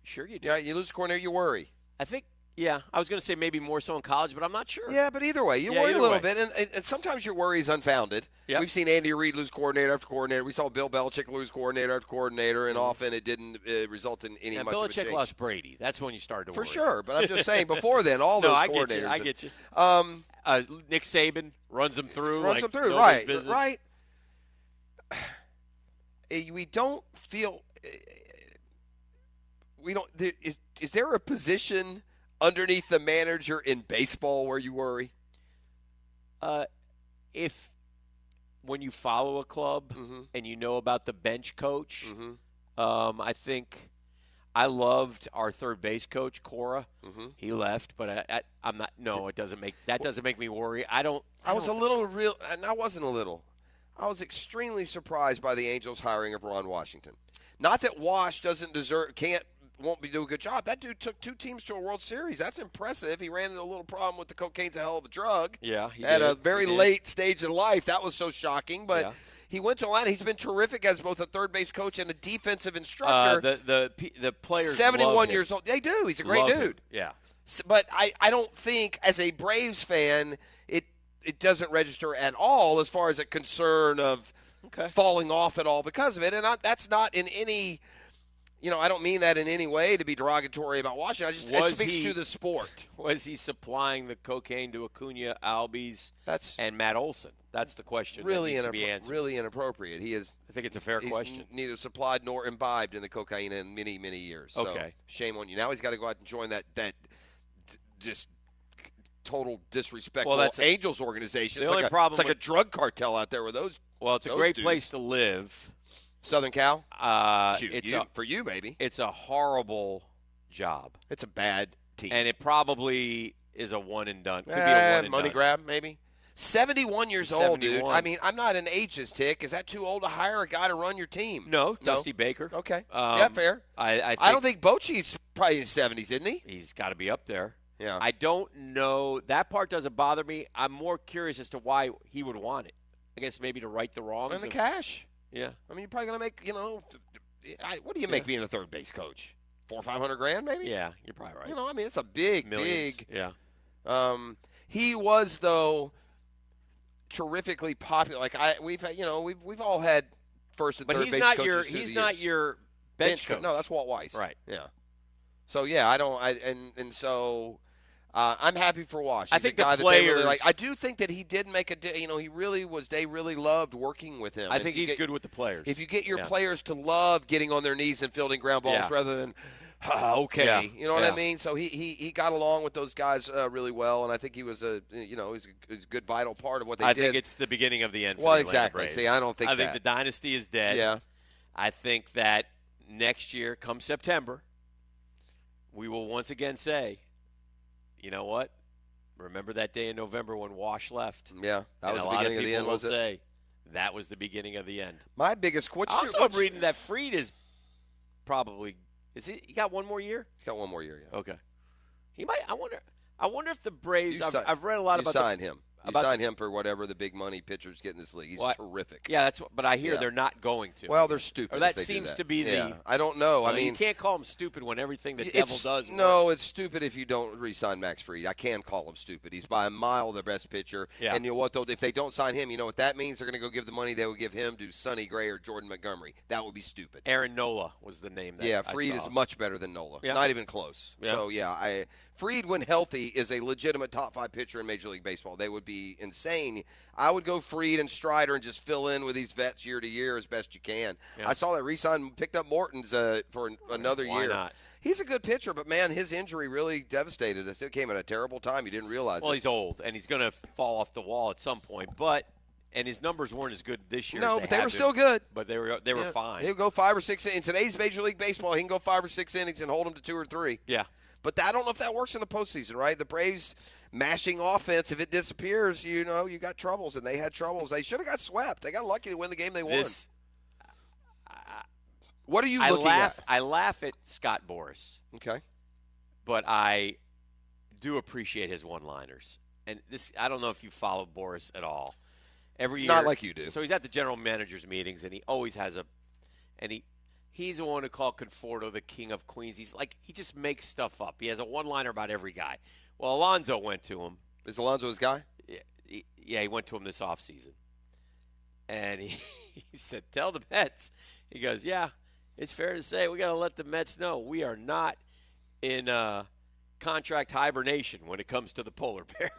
Sure you do. Yeah, you lose a coordinator, you worry. I think, yeah, I was going to say maybe more so in college, but I'm not sure. Yeah, but either way, you worry a little bit, and sometimes your worry is unfounded. Yep. We've seen Andy Reid lose coordinator after coordinator. We saw Bill Belichick lose coordinator after coordinator, and often it didn't result in any much of a Belichick change. lost Brady. That's when you started to For worry. sure, but I'm just saying, before then, all those coordinators. I get you. Nick Saban runs them through. Runs them through, nobody's right, business. right. We don't feel we don't. Is there a position underneath the manager in baseball where you worry? If when you follow a club and you know about the bench coach, I think I loved our third base coach, Cora. He left, but I'm not. No, it doesn't make that doesn't make me worry. I was a little real, and I wasn't a little. I was extremely surprised by the Angels' hiring of Ron Washington. Not that Wash won't be doing a good job. That dude took 2 teams to a World Series. That's impressive. He ran into a little problem with the cocaine's a hell of a drug. Yeah, he at did. a very late stage in life. That was so shocking, but. Yeah. He went to Atlanta. He's been terrific as both a third base coach and a defensive instructor. The players 71 love him. years old. They do. He's a great Love dude. him. Yeah. But I don't think, as a Braves fan, it doesn't register at all as far as a concern of falling off at all because of it. And that's not in any, I don't mean that in any way to be derogatory about Washington. It speaks to the sport. Was he supplying the cocaine to Acuna, Albies, and Matt Olson? That's the question. Really, that needs to be answered. really inappropriate. He is. I think it's a fair question. Neither supplied nor imbibed in the cocaine in many, many years. So Okay. shame on you. Now he's got to go out and join that just total disrespectful Well, that's Angels organization. The It's only like problem it's like with- a drug cartel out there with those. Well, it's a those great dudes. place to live. Southern Cal. It's for you maybe. It's a horrible job. It's a bad team, and it probably is a one and done. Could be a one and money done. grab maybe. 71 years old, dude. 71. I mean, I'm not an ageist tick. Is that too old to hire a guy to run your team? No, Dusty Baker. Okay. Yeah, fair. I don't think Bochy's probably in his 70s, isn't he? He's got to be up there. Yeah. I don't know. That part doesn't bother me. I'm more curious as to why he would want it. I guess maybe to right the wrongs. And the of- cash. Yeah. I mean, you're probably going to make, what do you make being the third base coach? $400,000 or $500,000 maybe? Yeah, you're probably right. I mean, it's a big, Millions. big. Yeah. He was, though, terrifically popular. Like we've all had first and but third he's base not coaches your through he's the not years. your bench coach. No, that's Walt Weiss. Right. Yeah. So yeah, so I'm happy for Wash. I He's think a guy the that they really players. like. I do think that he did make he really was. They really loved working with him. I think he's good with the players. If you get your players to love getting on their knees and fielding ground balls rather than okay, you know what I mean. So he got along with those guys really well, and I think he was a good vital part of what they did. I think it's the beginning of the end. For Well, the exactly. Braves. See, I don't think I think the dynasty is dead. Yeah. I think that next year, come September, we will once again say, you know what? Remember that day in November when Wash left? Yeah, that was the beginning of the end. Will say that was the beginning of the end. My biggest question. I'm reading that Fried is probably he got one more year? He's got one more year. Yeah. Okay. He might. I wonder if the Braves. I've read a lot about. Sign him. You sign him for whatever the big money pitchers get in this league. He's terrific. Yeah, but I hear they're not going to. Well, they're stupid. Or that if they seems do that. to be the. I don't know. I mean, you can't call him stupid when everything the devil does. No, it's stupid if you don't re-sign Max Fried. I can call him stupid. He's by a mile the best pitcher. Yeah. And you know what, though? If they don't sign him, you know what that means? They're going to go give the money they would give him to Sonny Gray or Jordan Montgomery. That would be stupid. Aaron Nola was the name. Fried is much better than Nola. Yeah. Not even close. Yeah. So, Fried, when healthy, is a legitimate top 5 pitcher in Major League Baseball. They would be insane. I would go Fried and Strider and just fill in with these vets year to year as best you can. Yeah. I saw that re-sign, picked up Morton's for another Why year. not? He's a good pitcher, but, man, his injury really devastated us. It came at a terrible time. You didn't realize Well, it. he's old, and he's going to fall off the wall at some point. And his numbers weren't as good this year. No, as but they have were been. still good. But they were fine. He'll go 5 or 6 in today's Major League Baseball. He can go 5 or 6 innings and hold them to 2 or 3. Yeah. But I don't know if that works in the postseason, right? The Braves mashing offense, if it disappears, you got troubles, and they had troubles. They should have got swept. They got lucky to win the game they won. What are you looking at? I laugh at Scott Boras. Okay. But I do appreciate his one-liners. And I don't know if you follow Boras at all. Every year, not like you do. So he's at the general managers meetings, and he always has he's the one who called Conforto the king of Queens. He just makes stuff up. He has a one-liner about every guy. Well, Alonso went to him. Is Alonso his guy? Yeah, he went to him this offseason. And he said, tell the Mets. He goes, yeah, it's fair to say we got to let the Mets know we are not in contract hibernation when it comes to the polar bear.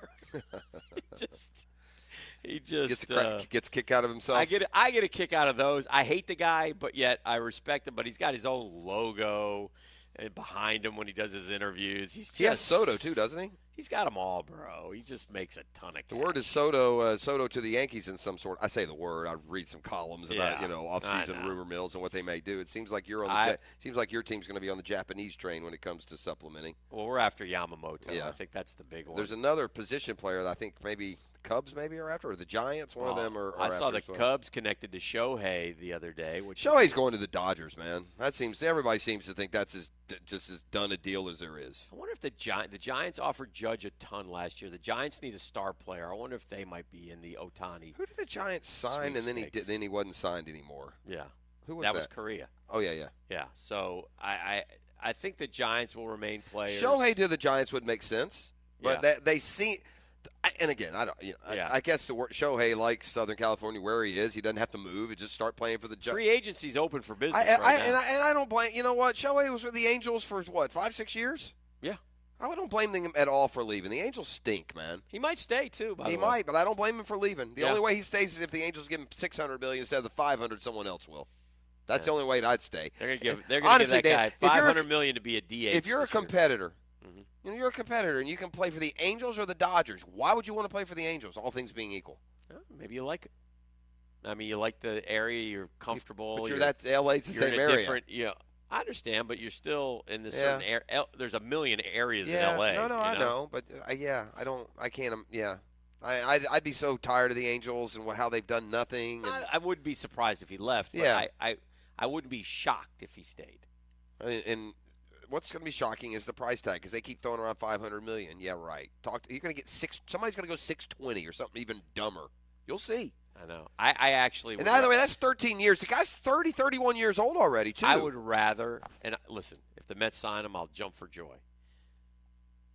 He just gets a kick out of himself. I get a kick out of those. I hate the guy, but yet I respect him. But he's got his own logo behind him when he does his interviews. He has Soto too, doesn't he? He's got them all, bro. He just makes a ton of cash. The word is Soto to the Yankees in some sort. I say the word. I read some columns about off-season rumor mills and what they may do. It seems like seems like your team's going to be on the Japanese train when it comes to supplementing. Well, we're after Yamamoto. Yeah. I think that's the big one. There's another position player that I think maybe the Cubs are after, or the Giants. One of them are I saw after the Cubs connected to Shohei the other day. Shohei's going to the Dodgers, man. Everybody seems to think that's just as done a deal as there is. I wonder if the Giants offered Judge a ton last year. The Giants need a star player. I wonder if they might be in the Ohtani. Who did the Giants sign and then he wasn't signed anymore? Yeah. Who was that? That was Correa. Oh, yeah. Yeah. So I think the Giants will remain players. Shohei to the Giants would make sense, but they see. And again, I guess the word Shohei likes Southern California where he is. He doesn't have to move. He just start playing for the Giants. Free agency's open for business right now. And I don't blame. You know what? Shohei was with the Angels for 5-6 years. Yeah. I don't blame him at all for leaving. The Angels stink, man. He might stay too. By the way, he might, but I don't blame him for leaving. The only way he stays is if the Angels give him $600 million instead of the $500 someone else will. That's the only way I'd stay. They're going to give that guy $500 million to be a DH. If you're a competitor. You're a competitor, and you can play for the Angels or the Dodgers. Why would you want to play for the Angels, all things being equal? Maybe you like it. I mean, you like the area. You're comfortable. But that's LA's the same area. I understand, but you're still in this certain area. There's a million areas in LA. No, I know. But, I can't. I'd be so tired of the Angels and how they've done nothing. I would be surprised if he left. But I wouldn't be shocked if he stayed. And what's going to be shocking is the price tag because they keep throwing around $500 million. Yeah, right. You're going to get somebody's going to go $620 or something even dumber. You'll see. I know. I actually. And by the way, that's 13 years. The guy's 31 years old already, too. I would rather. And listen, if the Mets sign him, I'll jump for joy.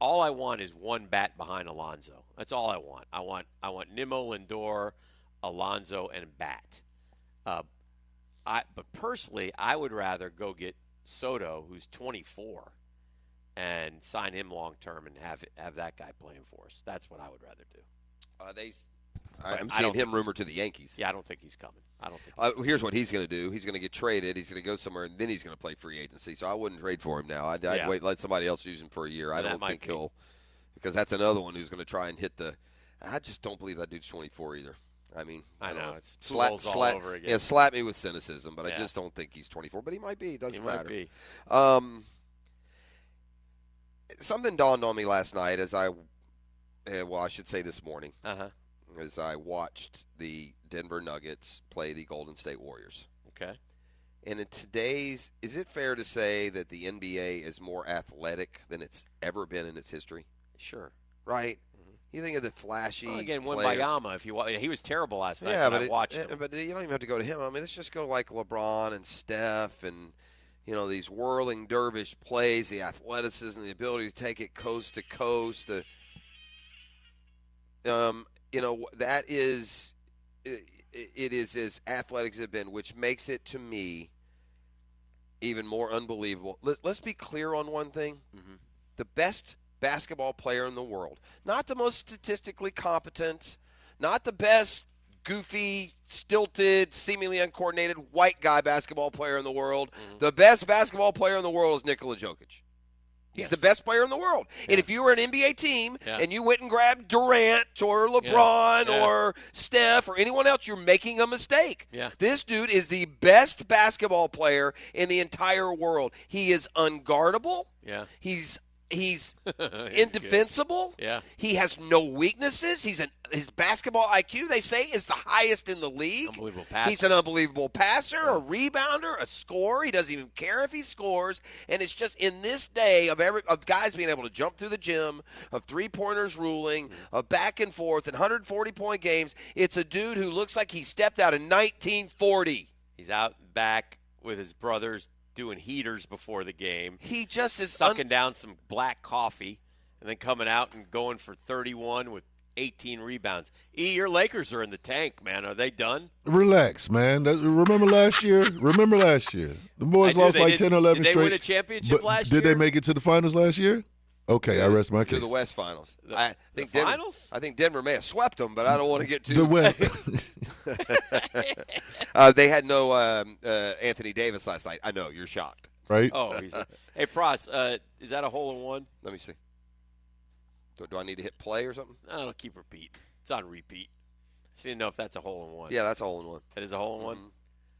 all I want is one bat behind Alonso. That's all I want. I want Nimmo, Lindor, Alonso, and a bat. But personally, I would rather go get Soto, who's 24, and sign him long term and have that guy playing for us. That's what I would rather do. I'm seeing him rumored to the Yankees. Yeah, I don't think he's coming. I don't think. Here's what he's going to do. He's going to get traded. He's going to go somewhere, and then he's going to play free agency. So I wouldn't trade for him now. I'd wait, let somebody else use him for a year. I don't think he'll, because that's another one who's going to try and hit the. I just don't believe that dude's 24 either. I mean, I know it's slap all over again. Yeah, slap me with cynicism, but I just don't think he's 24. But he might be. It doesn't matter. He might be. Something dawned on me last night as I should say this morning. As I watched the Denver Nuggets play the Golden State Warriors. Okay. And in today's, is it fair to say that the NBA is more athletic than it's ever been in its history? Sure. Right? You think of the flashy again, players. Wembanyama, if you he was terrible last night. Yeah, but I watched him. But you don't even have to go to him. I mean, let's just go like LeBron and Steph and these whirling dervish plays, the athleticism, the ability to take it coast to coast. That is, it is as athletic as it's been, which makes it to me even more unbelievable. Let's be clear on one thing: the best basketball player in the world, not the most statistically competent, not the best goofy, stilted, seemingly uncoordinated white guy basketball player in the world. The best basketball player in the world is Nikola Jokic. He's the best player in the world. And if you were an NBA team and you went and grabbed Durant or LeBron or Steph or anyone else, you're making a mistake. This dude is the best basketball player in the entire world. He is unguardable. He's indefensible. He has no weaknesses. His basketball IQ, they say, is the highest in the league. Unbelievable passer. He's an unbelievable passer, a rebounder, a scorer. He doesn't even care if he scores. And it's just in this day of guys being able to jump through the gym, of three-pointers ruling, of back and forth, and 140-point games, it's a dude who looks like he stepped out in 1940. He's out back with his brothers doing heaters before the game. He just is sucking down some black coffee and then coming out and going for 31 with 18 rebounds. Your Lakers are in the tank, man. Are they done? Relax, man. Remember last year? The boys lost like 10 or 11 straight. Did they win a championship last year? Did they make it to the finals last year? Okay, I rest my case. To the West Finals. I think Denver, finals? I think Denver may have swept them, but I don't want to get too. The West. They had no Anthony Davis last night. I know, you're shocked. Right? Oh, hey, Pross, is that a hole-in-one? Let me see. Do I need to hit play or something? No, it'll keep repeat. It's on repeat. I just didn't know if that's a hole-in-one. Yeah, that's a hole-in-one. That is a hole-in-one?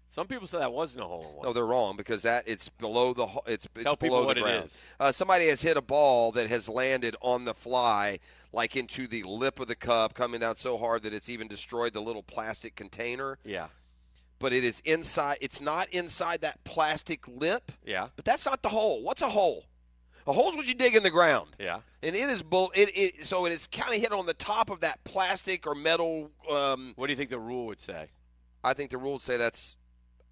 Some people say that wasn't a hole-in-one. No, they're wrong because it's below the it's Tell below what the ground. It is. Somebody has hit a ball that has landed on the fly, like into the lip of the cup, coming down so hard that it's even destroyed the little plastic container. Yeah. But it is inside. It's not inside that plastic lip. Yeah. But that's not the hole. What's a hole? A hole's what you dig in the ground. Yeah. And it is so it is kind of hit on the top of that plastic or metal. What do you think the rule would say? I think the rule would say that's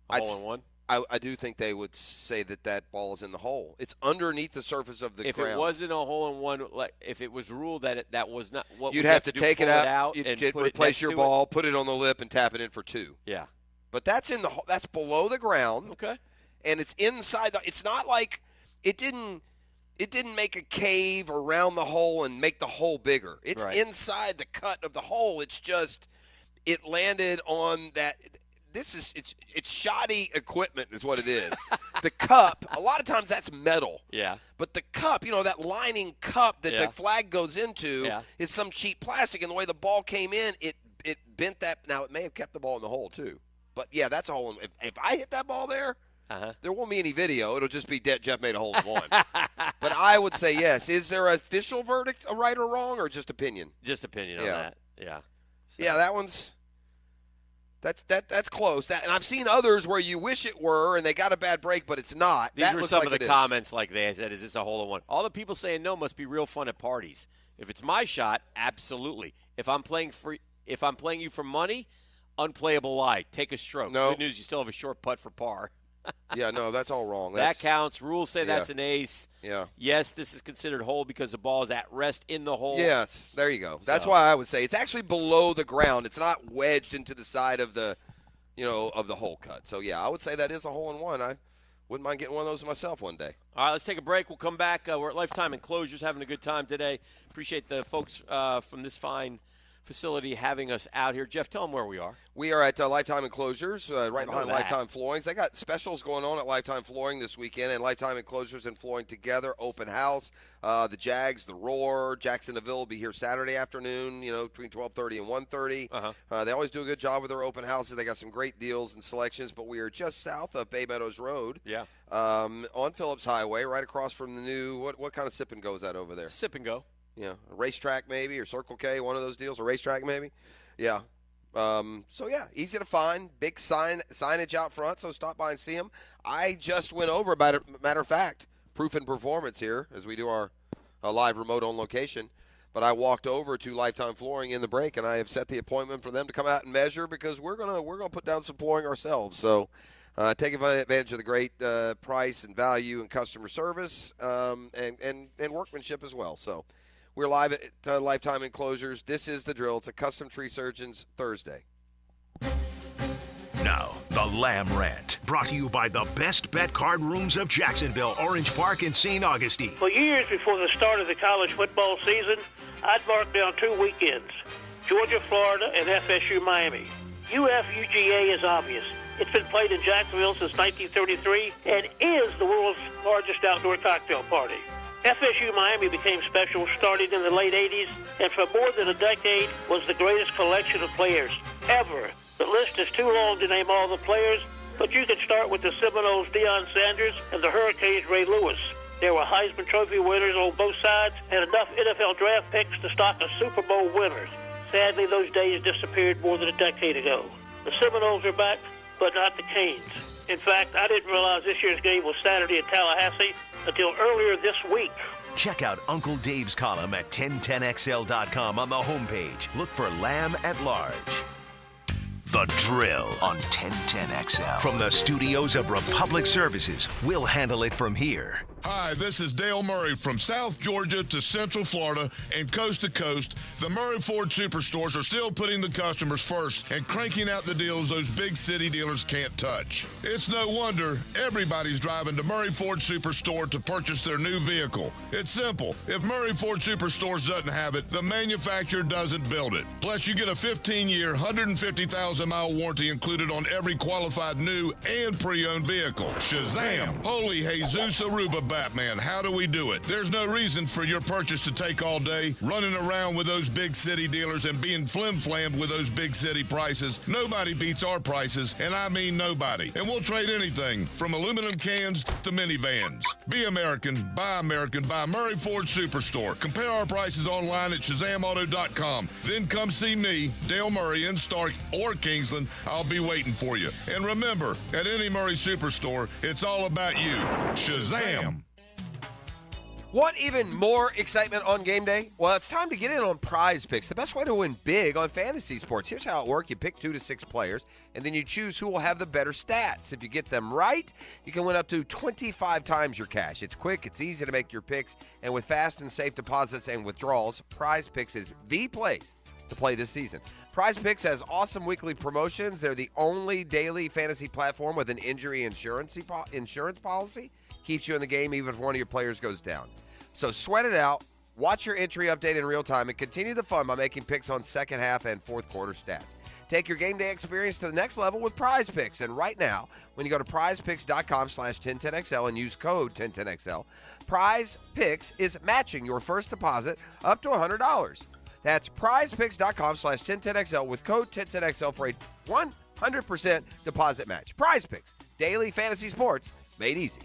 hole-in-one. I do think they would say that ball is in the hole. It's underneath the surface of the ground. If it wasn't a hole-in-one, like if it was ruled that that was not, what you'd have have to take it out and replace your ball, put it on the lip, and tap it in for 2. Yeah. But that's that's below the ground. Okay. And it's inside. It's not like it didn't make a cave around the hole and make the hole bigger. It's inside the cut of the hole. It's just it landed on that. It's shoddy equipment is what it is. The cup, a lot of times that's metal. Yeah. But the cup, that lining cup that the flag goes into is some cheap plastic, and the way the ball came in, it bent that. Now it may have kept the ball in the hole too. But yeah, that's a hole. If I hit that ball there, there won't be any video. It'll just be Jeff made a hole-in-one. But I would say yes. Is there an official verdict, a right or wrong, or just opinion? Just opinion on that. Yeah. So. Yeah, that one's. That's close. And I've seen others where you wish it were, and they got a bad break, but it's not. These were some of the comments, like they said, "Is this a hole-in-one?" All the people saying no must be real fun at parties. If it's my shot, absolutely. If I'm playing you for money, unplayable lie. Take a stroke. No. Good news, you still have a short putt for par. Yeah, no, that's all wrong. That counts. Rules say that's an ace. Yeah. Yes, this is considered hold because the ball is at rest in the hole. Yes, there you go. That's why I would say it's actually below the ground. It's not wedged into the side of the, of the hole cut. So, yeah, I would say that is a hole-in-one. I wouldn't mind getting one of those myself one day. All right, let's take a break. We'll come back. We're at Lifetime Enclosures, having a good time today. Appreciate the folks from this fine facility having us out here. Jeff, tell them where we are. We are at Lifetime Enclosures, right behind Lifetime Floorings. They got specials going on at Lifetime Flooring this weekend, and Lifetime Enclosures and Flooring together, open house. The Jags, the Roar, Jacksonville will be here Saturday afternoon, between 12:30 and 1:30. They always do a good job with their open houses. They got some great deals and selections, but we are just south of Bay Meadows Road. Yeah. On Phillips Highway, right across from the new, what kind of sip and go is that over there? Sip and go. Yeah, a Racetrack maybe, or Circle K, one of those deals, or Racetrack maybe. Yeah. Easy to find, big signage out front, so stop by and see them. I just went over, matter of fact, Proof and Performance here, as we do our live remote on location. But I walked over to Lifetime Flooring in the break, and I have set the appointment for them to come out and measure because we're gonna put down some flooring ourselves. So take advantage of the great price and value and customer service and workmanship as well. So we're live at Lifetime Enclosures. This is the drill. It's a Custom Tree Surgeons Thursday. Now, the Lamb Rant, brought to you by the best bet card rooms of Jacksonville, Orange Park, and St. Augustine. For years before the start of the college football season, I'd mark down 2 weekends, Georgia, Florida, and FSU, Miami. UF-UGA is obvious. It's been played in Jacksonville since 1933 and is the world's largest outdoor cocktail party. FSU Miami became special starting in the late 80s and for more than a decade was the greatest collection of players ever. The list is too long to name all the players, but you can start with the Seminoles' Deion Sanders and the Hurricanes' Ray Lewis. There were Heisman Trophy winners on both sides and enough NFL draft picks to stock a Super Bowl winner. Sadly, those days disappeared more than a decade ago. The Seminoles are back, but not the Canes. In fact, I didn't realize this year's game was Saturday in Tallahassee until earlier this week. Check out Uncle Dave's column at 1010XL.com on the homepage. Look for Lamb at Large. The Drill on 1010XL. From the studios of Republic Services, we'll handle it from here. Hi, this is Dale Murray from South Georgia to Central Florida and coast to coast. The Murray Ford Superstores are still putting the customers first and cranking out the deals those big city dealers can't touch. It's no wonder everybody's driving to Murray Ford Superstore to purchase their new vehicle. It's simple. If Murray Ford Superstores doesn't have it, the manufacturer doesn't build it. Plus, you get a 15-year, 150,000-mile warranty included on every qualified new and pre-owned vehicle. Shazam! Holy Jesus Aruba Batman, how do we do it? There's no reason for your purchase to take all day, running around with those big city dealers and being flim-flammed with those big city prices. Nobody beats our prices, and I mean nobody. And we'll trade anything from aluminum cans to minivans. Be American, buy Murray Ford Superstore. Compare our prices online at ShazamAuto.com. Then come see me, Dale Murray, in Stark or Kingsland. I'll be waiting for you. And remember, at any Murray Superstore, it's all about you. Shazam! Want even more excitement on game day? Well, it's time to get in on Prize Picks, the best way to win big on fantasy sports. Here's how it works. You pick 2 to 6 players, and then you choose who will have the better stats. If you get them right, you can win up to 25 times your cash. It's quick, it's easy to make your picks, and with fast and safe deposits and withdrawals, Prize Picks is the place to play this season. Prize Picks has awesome weekly promotions. They're the only daily fantasy platform with an injury insurance policy. Keeps you in the game even if one of your players goes down. So sweat it out, watch your entry update in real time, and continue the fun by making picks on second half and fourth quarter stats. Take your game day experience to the next level with Prize Picks. And right now, when you go to prizepicks.com/1010XL and use code 1010XL, Prize Picks is matching your first deposit up to $100. That's prizepicks.com/1010XL with code 1010XL for a 100% deposit match. Prize Picks, daily fantasy sports made easy.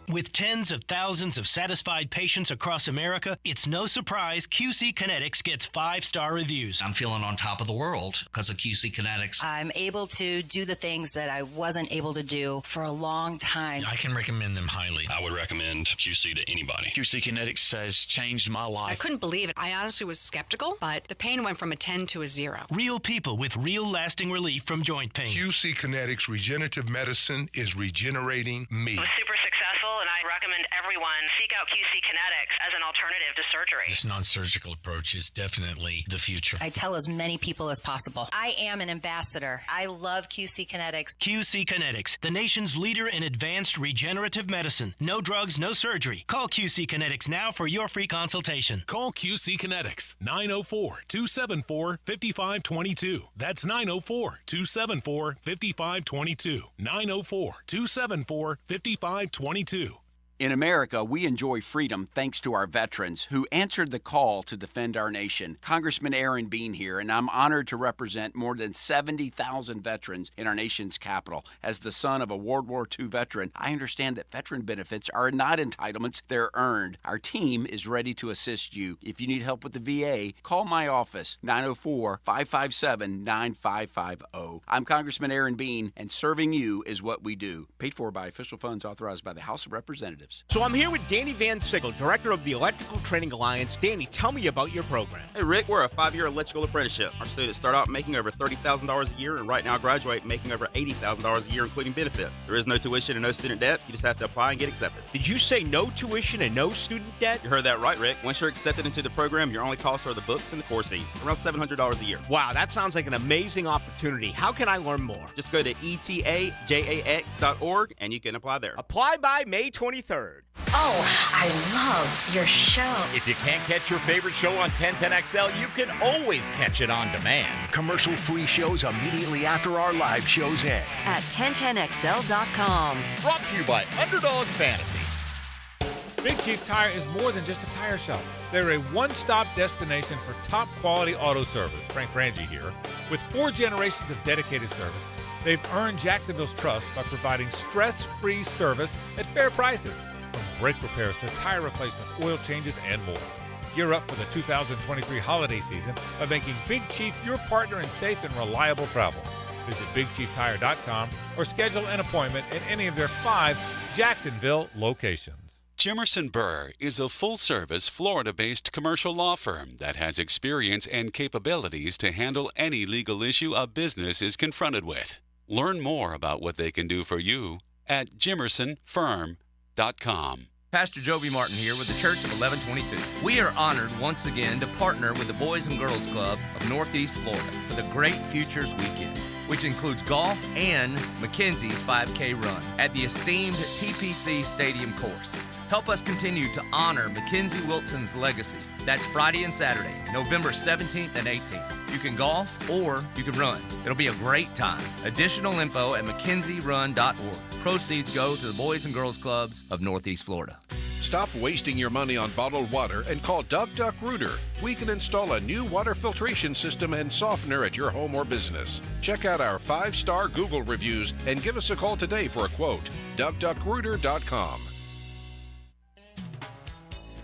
With tens of thousands of satisfied patients across America, it's no surprise QC Kinetics gets 5-star reviews. I'm feeling on top of the world because of QC Kinetics. I'm able to do the things that I wasn't able to do for a long time. I can recommend them highly. I would recommend QC to anybody. QC Kinetics has changed my life. I couldn't believe it. I honestly was skeptical, but the pain went from a 10 to a 0. Real people with real lasting relief from joint pain. QC Kinetics Regenerative Medicine is regenerating me. It was super successful, and I recommend everyone seek out QC Kinetics as an alternative to surgery. This non-surgical approach is definitely the future. I tell as many people as possible. I am an ambassador. I love QC Kinetics. QC Kinetics, the nation's leader in advanced regenerative medicine. No drugs, no surgery. Call QC Kinetics now for your free consultation. Call QC Kinetics, 904-274-5522. That's 904-274-5522. 904-274-5522. In America, we enjoy freedom thanks to our veterans who answered the call to defend our nation. Congressman Aaron Bean here, and I'm honored to represent more than 70,000 veterans in our nation's capital. As the son of a World War II veteran, I understand that veteran benefits are not entitlements, they're earned. Our team is ready to assist you. If you need help with the VA, call my office, 904-557-9550. I'm Congressman Aaron Bean, and serving you is what we do. Paid for by official funds authorized by the House of Representatives. So I'm here with Danny Van Sickle, Director of the Electrical Training Alliance. Danny, tell me about your program. Hey, Rick, we're a 5-year electrical apprenticeship. Our students start out making over $30,000 a year, and right now graduate making over $80,000 a year, including benefits. There is no tuition and no student debt. You just have to apply and get accepted. Did you say no tuition and no student debt? You heard that right, Rick. Once you're accepted into the program, your only costs are the books and the course fees, around $700 a year. Wow, that sounds like an amazing opportunity. How can I learn more? Just go to etajax.org, and you can apply there. Apply by May 23rd. Oh, I love your show. If you can't catch your favorite show on 1010XL, you can always catch it on demand. Commercial-free shows immediately after our live shows end. At 1010XL.com. Brought to you by Underdog Fantasy. Big Chief Tire is more than just a tire shop. They're a one-stop destination for top-quality auto service. Frank Frangie here. With 4 generations of dedicated service, they've earned Jacksonville's trust by providing stress-free service at fair prices. From brake repairs to tire replacements, oil changes, and more. Gear up for the 2023 holiday season by making Big Chief your partner in safe and reliable travel. Visit BigChiefTire.com or schedule an appointment at any of their 5 Jacksonville locations. Jimerson Burr is a full-service, Florida-based commercial law firm that has experience and capabilities to handle any legal issue a business is confronted with. Learn more about what they can do for you at jimersonfirm.com. Pastor Joby Martin here with the Church of 1122. We are honored once again to partner with the Boys and Girls Club of Northeast Florida for the Great Futures Weekend, which includes golf and Mackenzie's 5K run at the esteemed TPC Stadium course. Help us continue to honor Mackenzie Wilson's legacy. That's Friday and Saturday, November 17th and 18th. You can golf or you can run. It'll be a great time. Additional info at MackenzieRun.org. Proceeds go to the Boys and Girls Clubs of Northeast Florida. Stop wasting your money on bottled water and call Dug Duck Rooter. We can install a new water filtration system and softener at your home or business. Check out our 5-star Google reviews and give us a call today for a quote. DugDuckRooter.com.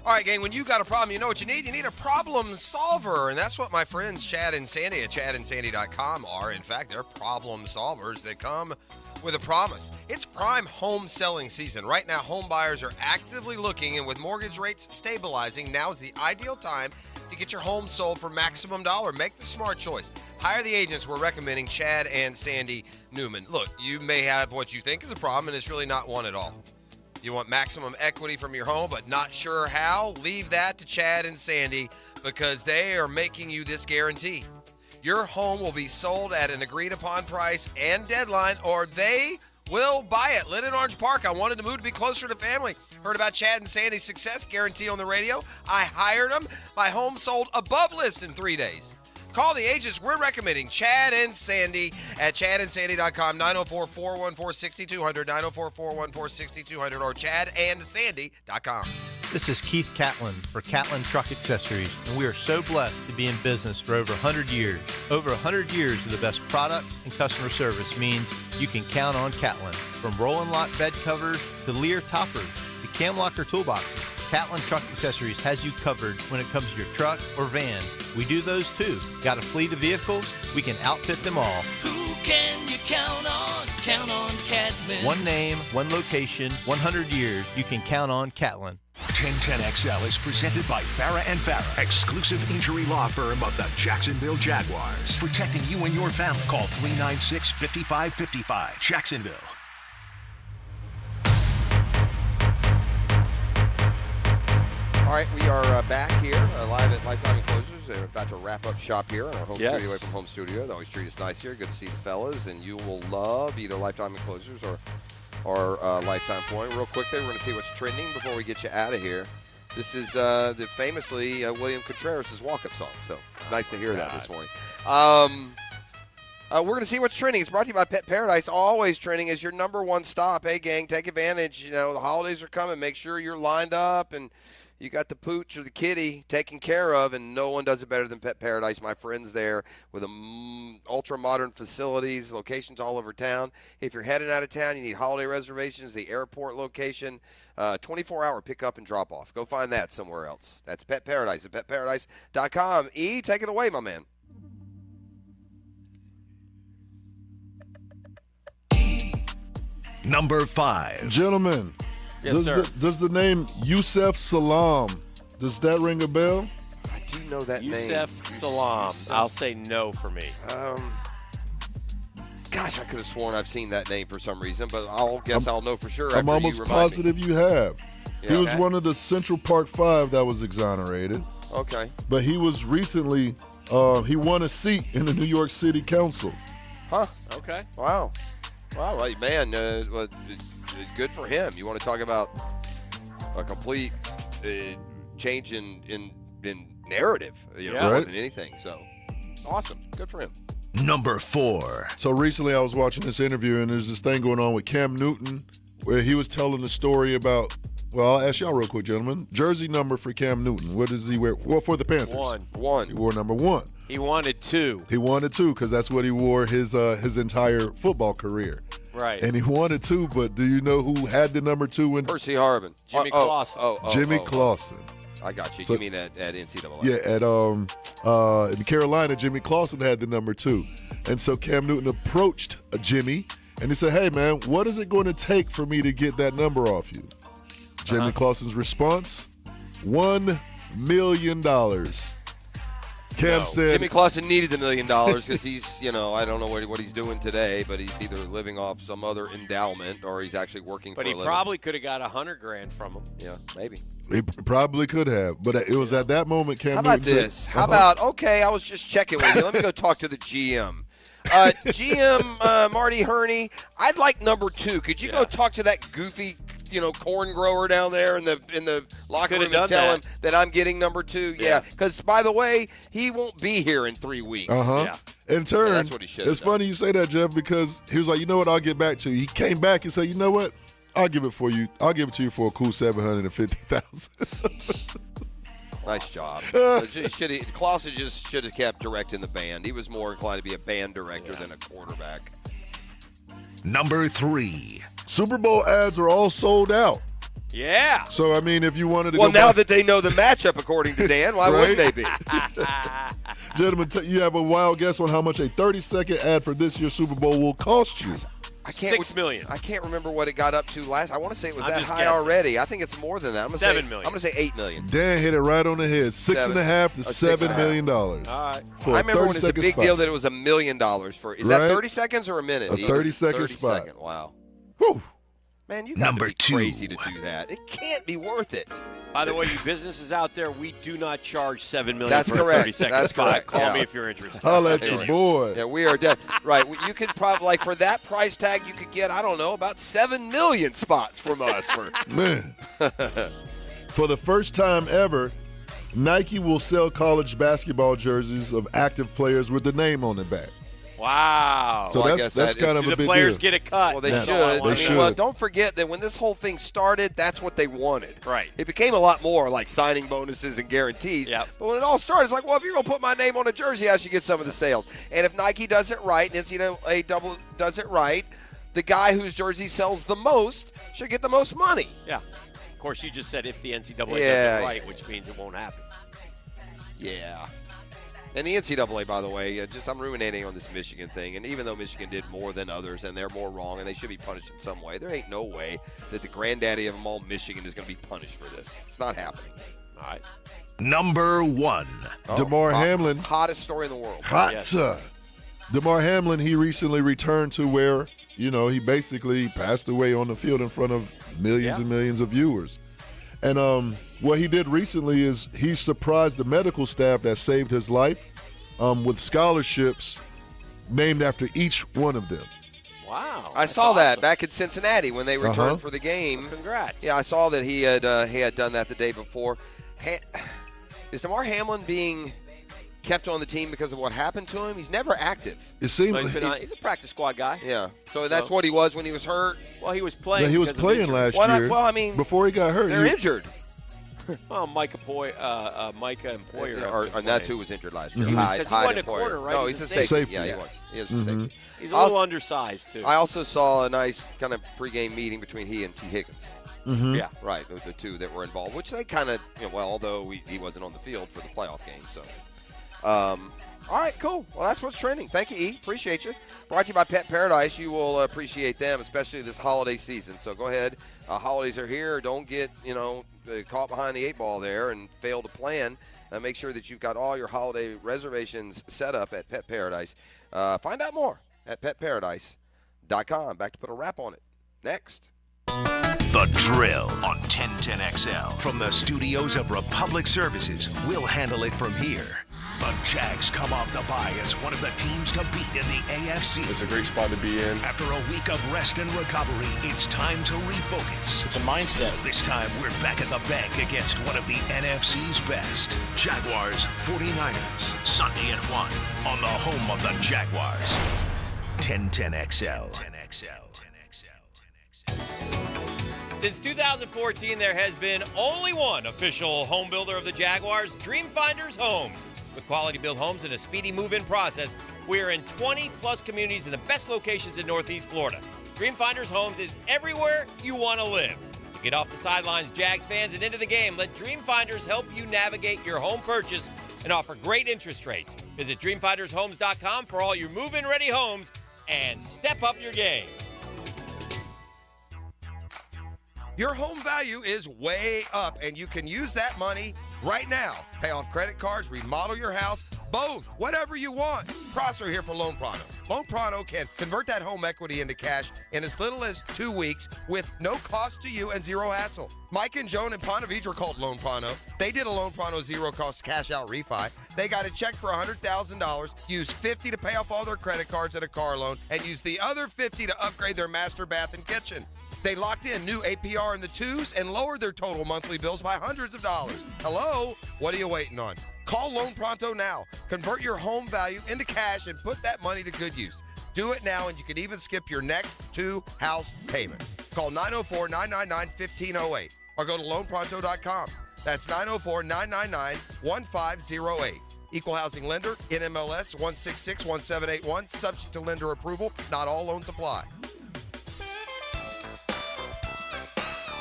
All right, gang, when you got a problem, you know what you need? You need a problem solver, and that's what my friends Chad and Sandy at ChadandSandy.com are. In fact, they're problem solvers that come with a promise. It's prime home selling season. Right now, home buyers are actively looking, and with mortgage rates stabilizing, now is the ideal time to get your home sold for maximum dollar. Make the smart choice. Hire the agents we're recommending, Chad and Sandy Newman. Look, you may have what you think is a problem, and it's really not one at all. You want maximum equity from your home, but not sure how? Leave that to Chad and Sandy, because they are making you this guarantee. Your home will be sold at an agreed-upon price and deadline, or they will buy it. Lynn in Orange Park, I wanted to move to be closer to family. Heard about Chad and Sandy's success guarantee on the radio. I hired them. My home sold above list in 3 days. Call the agents we're recommending, Chad and Sandy at ChadandSandy.com, 904-414-6200, 904-414-6200, or ChadandSandy.com. This is Keith Catlin for Catlin Truck Accessories, and we are so blessed to be in business for over 100 years. Over 100 years of the best product and customer service means you can count on Catlin. From rolling lot bed covers to Lear toppers, cam locker toolboxes. Catlin Truck Accessories has you covered when it comes to your truck or van. We do those too. Got a fleet of vehicles? We can outfit them all. Who can you count on? Count on Catlin. One name, one location, 100 years. You can count on Catlin. 1010XL is presented by Farah and Farah, exclusive injury law firm of the Jacksonville Jaguars. Protecting you and your family. Call 396-5555. Jacksonville. All right, we are back here live at Lifetime Enclosures. We're about to wrap up shop here in our home studio, away from home studio. They always treat us nice here. Good to see the fellas, and you will love either Lifetime Enclosures or Lifetime Flooring. Real quick, we're going to see what's trending before we get you out of here. This is the famously William Contreras' walk-up song, so nice to hear that this morning. We're going to see what's trending. It's brought to you by Pet Paradise. Always trending is your number one stop. Hey, gang, take advantage. You know, the holidays are coming. Make sure you're lined up and you got the pooch or the kitty taken care of, and no one does it better than Pet Paradise. My friends there with ultra-modern facilities, locations all over town. If you're heading out of town, you need holiday reservations, the airport location, 24-hour pickup and drop-off. Go find that somewhere else. That's Pet Paradise at petparadise.com. E, take it away, my man. Number 5. Gentlemen, does the name Yusef Salaam, does that ring a bell? I do know that name. Yusef Salaam. I'll say no for me. Gosh, I could have sworn I've seen that name for some reason, but I'll know for sure. I'm almost positive you have. Yeah, he was one of the Central Park 5 that was exonerated. Okay. But he was recently, he won a seat in the New York City Council. Huh. Okay. Wow. Wow, like, man, good for him. You want to talk about a complete change in narrative, more than anything. So, awesome. Good for him. Number 4. So recently I was watching this interview, and there's this thing going on with Cam Newton where he was telling the story about, well, I'll ask y'all real quick, gentlemen. Jersey number for Cam Newton. What does he wear? Well, for the Panthers. 1. He wore number 1. He wanted 2. He wanted 2 because that's what he wore his entire football career. Right. And he wanted 2, but do you know who had the number 2? When Percy Harvin. Jimmy Clausen. Jimmy Clausen. I got you. So, you mean at NCAA? Yeah, in Carolina, Jimmy Clausen had the number 2. And so Cam Newton approached Jimmy, and he said, hey, man, what is it going to take for me to get that number off you? Jimmy Clausen's response, $1 million. Cam said Jimmy Clausen needed the $1 million because he's, I don't know what he's doing today, but he's either living off some other endowment or he's actually working for a living. But he probably could have got $100,000 from him. Yeah, maybe. He probably could have, but it was at that moment Cam Newton How about this? said, How about, okay, I was just checking with you. Let me go talk to the GM. GM Marty Herney, I'd like number 2. Could you go talk to that goofy, corn grower down there in the locker room and tell him that I'm getting number 2? Yeah, because by the way, he won't be here in 3 weeks. Yeah. In turn, that's what he should have it's funny you say that, Jeff, because he was like, you know what, I'll get back to you. He came back and said, you know what, I'll give it for you. I'll give it to you for a cool $750,000. Nice job. Clausen just should have kept directing the band. He was more inclined to be a band director than a quarterback. Number 3. Super Bowl ads are all sold out. Yeah. So, I mean, if you wanted to go now that they know the matchup, according to Dan, why wouldn't they be? Gentlemen, you have a wild guess on how much a 30-second ad for this year's Super Bowl will cost you. $6 million. I can't remember what it got up to last. I want to say it was that high already. I think it's more than that. $7 million. I'm going to say $8 million. Dan hit it right on the head. $6.5 to $7 million. All right. I remember when it was a big deal that it was $1 million for. Is that 30 seconds or a minute? A 30-second spot. Wow. Whew. Man, you got to be crazy to do that. It can't be worth it. By the way, you businesses out there, we do not charge $7 million That's for correct. a 30-second That's spot. correct. Call me if you're interested. Holla at your boy. Yeah, we are dead. Right. You could probably, for that price tag, you could get, I don't know, about 7 million spots from us. Man. For the first time ever, Nike will sell college basketball jerseys of active players with the name on the back. Wow. So that's kind of a big deal. The players get a cut. Well, they should. They should. Well, don't forget that when this whole thing started, that's what they wanted. Right. It became a lot more like signing bonuses and guarantees. Yep. But when it all started, it's like, well, if you're going to put my name on a jersey, I should get some of the sales. And if Nike does it right, and NCAA does it right, the guy whose jersey sells the most should get the most money. Yeah. course, you just said if the NCAA does Yeah. it right, which means it won't happen. Yeah. And the NCAA, by the way, I'm ruminating on this Michigan thing. And even though Michigan did more than others and they're more wrong and they should be punished in some way, there ain't no way that the granddaddy of them all, Michigan, is going to be punished for this. It's not happening. All right. Number 1. DeMar Hamlin. Hottest story in the world. Hot. DeMar Hamlin, he recently returned to where, he basically passed away on the field in front of millions and millions of viewers. And what he did recently is he surprised the medical staff that saved his life with scholarships named after each one of them. Wow. I saw that back in Cincinnati when they returned for the game. Congrats. Yeah, I saw that he had done that the day before. Is DeMar Hamlin being kept on the team because of what happened to him? He's never active. It seemed he's a practice squad guy. Yeah. So that's what he was when he was hurt. Well, he was playing. Yeah, he was playing last year. Well, I mean, before he got hurt, they're injured. Well, Micah and Poyer. And that's who was injured last year. Because he wasn't a corner, right? No, he's a safety. Yeah, he was. He is a safety. He's a little undersized, too. I also saw a nice kind of pregame meeting between he and T. Higgins. Yeah. Right, the two that were involved, which they kind of, although he wasn't on the field for the playoff game. So, all right, cool. Well, that's what's trending. Thank you, E. Appreciate you. Brought to you by Pet Paradise. You will appreciate them, especially this holiday season. So go ahead. Holidays are here. Don't get, caught behind the 8 ball there and fail to plan. Make sure that you've got all your holiday reservations set up at Pet Paradise. Find out more at petparadise.com. Back to put a wrap on it. Next. The Drill on 1010XL. From the studios of Republic Services, we'll handle it from here. The Jags come off the bye as one of the teams to beat in the AFC. It's a great spot to be in. After a week of rest and recovery, it's time to refocus. It's a mindset. This time, we're back at the bank against one of the NFC's best. Jaguars 49ers. Sunday at 1 on the home of the Jaguars. 1010XL. 10XL. Since 2014, there has been only one official home builder of the Jaguars, Dream Finders Homes. With quality built homes and a speedy move-in process, we're in 20-plus communities in the best locations in Northeast Florida. Dream Finders Homes is everywhere you want to live. So get off the sidelines, Jags fans, and into the game. Let Dream Finders help you navigate your home purchase and offer great interest rates. Visit DreamFindersHomes.com for all your move-in ready homes and step up your game. Your home value is way up, and you can use that money right now. Pay off credit cards, remodel your house, both, whatever you want. Prosser here for Loan Pronto. Loan Pronto can convert that home equity into cash in as little as 2 weeks with no cost to you and zero hassle. Mike and Joan in Ponte Vedra called Loan Pronto. They did a Loan Pronto zero-cost cash-out refi. They got a check for $100,000, used $50 to pay off all their credit cards and a car loan, and used the other $50 to upgrade their master bath and kitchen. They locked in new APR in the 2s and lowered their total monthly bills by hundreds of dollars. Hello? What are you waiting on? Call Loan Pronto now. Convert your home value into cash and put that money to good use. Do it now, and you can even skip your next 2 house payments. Call 904-999-1508 or go to loanpronto.com. That's 904-999-1508. Equal housing lender, NMLS 1661781, subject to lender approval. Not all loans apply.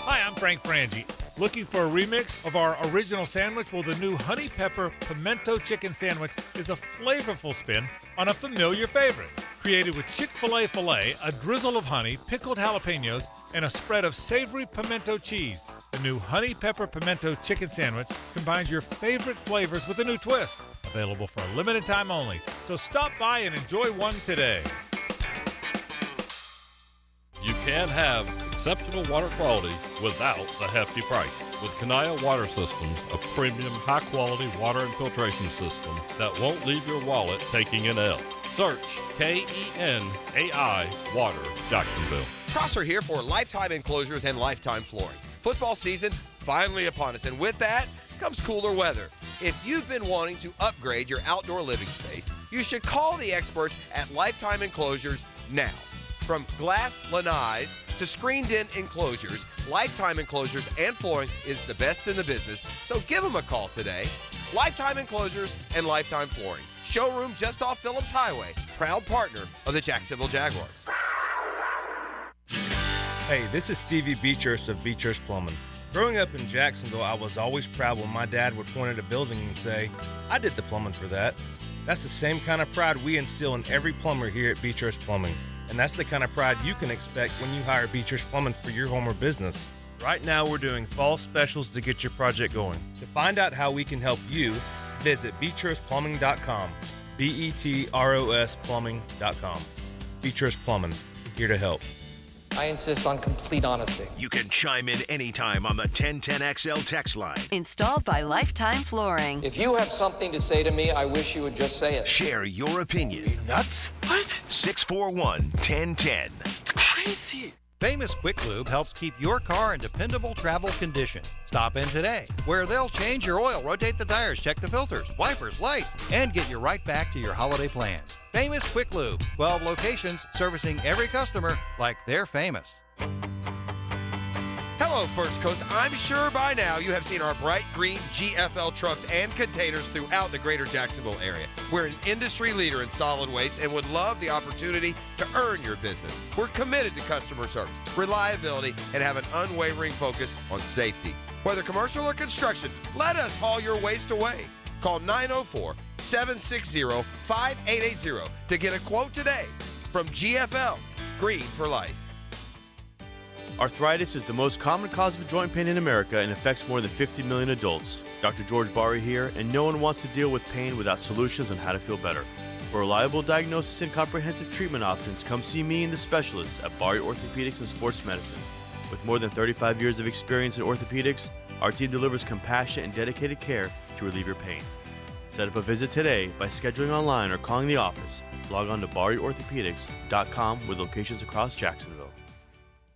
Hi, I'm Frank Frangie. Looking for a remix of our original sandwich? Well, the new Honey Pepper Pimento Chicken Sandwich is a flavorful spin on a familiar favorite. Created with Chick-fil-A filet, a drizzle of honey, pickled jalapenos, and a spread of savory pimento cheese. The new Honey Pepper Pimento Chicken Sandwich combines your favorite flavors with a new twist. Available for a limited time only. So stop by and enjoy one today. You can't have exceptional water quality without the hefty price. With Kanaya Water Systems, a premium, high-quality water and filtration system that won't leave your wallet taking an L. Search KENAI Water Jacksonville. Prosser here for Lifetime Enclosures and Lifetime Flooring. Football season finally upon us, and with that comes cooler weather. If you've been wanting to upgrade your outdoor living space, you should call the experts at Lifetime Enclosures now. From glass lanais to screened-in enclosures, Lifetime Enclosures and Flooring is the best in the business, so give them a call today. Lifetime Enclosures and Lifetime Flooring. Showroom just off Phillips Highway. Proud partner of the Jacksonville Jaguars. Hey, this is Stevie Beechurst of Beechurst Plumbing. Growing up in Jacksonville, I was always proud when my dad would point at a building and say, "I did the plumbing for that." That's the same kind of pride we instill in every plumber here at Beechurst Plumbing. And that's the kind of pride you can expect when you hire Beechurst Plumbing for your home or business. Right now, we're doing fall specials to get your project going. To find out how we can help you, visit BeechurstPlumbing.com. BETROS Plumbing.com. Beechurst Plumbing, here to help. I insist on complete honesty. You can chime in anytime on the 1010XL text line. Installed by Lifetime Flooring. If you have something to say to me, I wish you would just say it. Share your opinion. Nuts? What? 641-1010. It's crazy. Famous Quick Lube helps keep your car in dependable travel condition. Stop in today, where they'll change your oil, rotate the tires, check the filters, wipers, lights, and get you right back to your holiday plans. Famous Quick Lube, 12 locations servicing every customer like they're famous. Hello, First Coast. I'm sure by now you have seen our bright green GFL trucks and containers throughout the greater Jacksonville area. We're an industry leader in solid waste and would love the opportunity to earn your business. We're committed to customer service, reliability, and have an unwavering focus on safety. Whether commercial or construction, let us haul your waste away. Call 904-760-5880 to get a quote today from GFL, Green for Life. Arthritis is the most common cause of joint pain in America and affects more than 50 million adults. Dr. George Bari here, and no one wants to deal with pain without solutions on how to feel better. For reliable diagnosis and comprehensive treatment options, come see me and the specialists at Bari Orthopedics and Sports Medicine. With more than 35 years of experience in orthopedics, our team delivers compassionate and dedicated care to relieve your pain. Set up a visit today by scheduling online or calling the office. Log on to BariOrthopedics.com with locations across Jacksonville.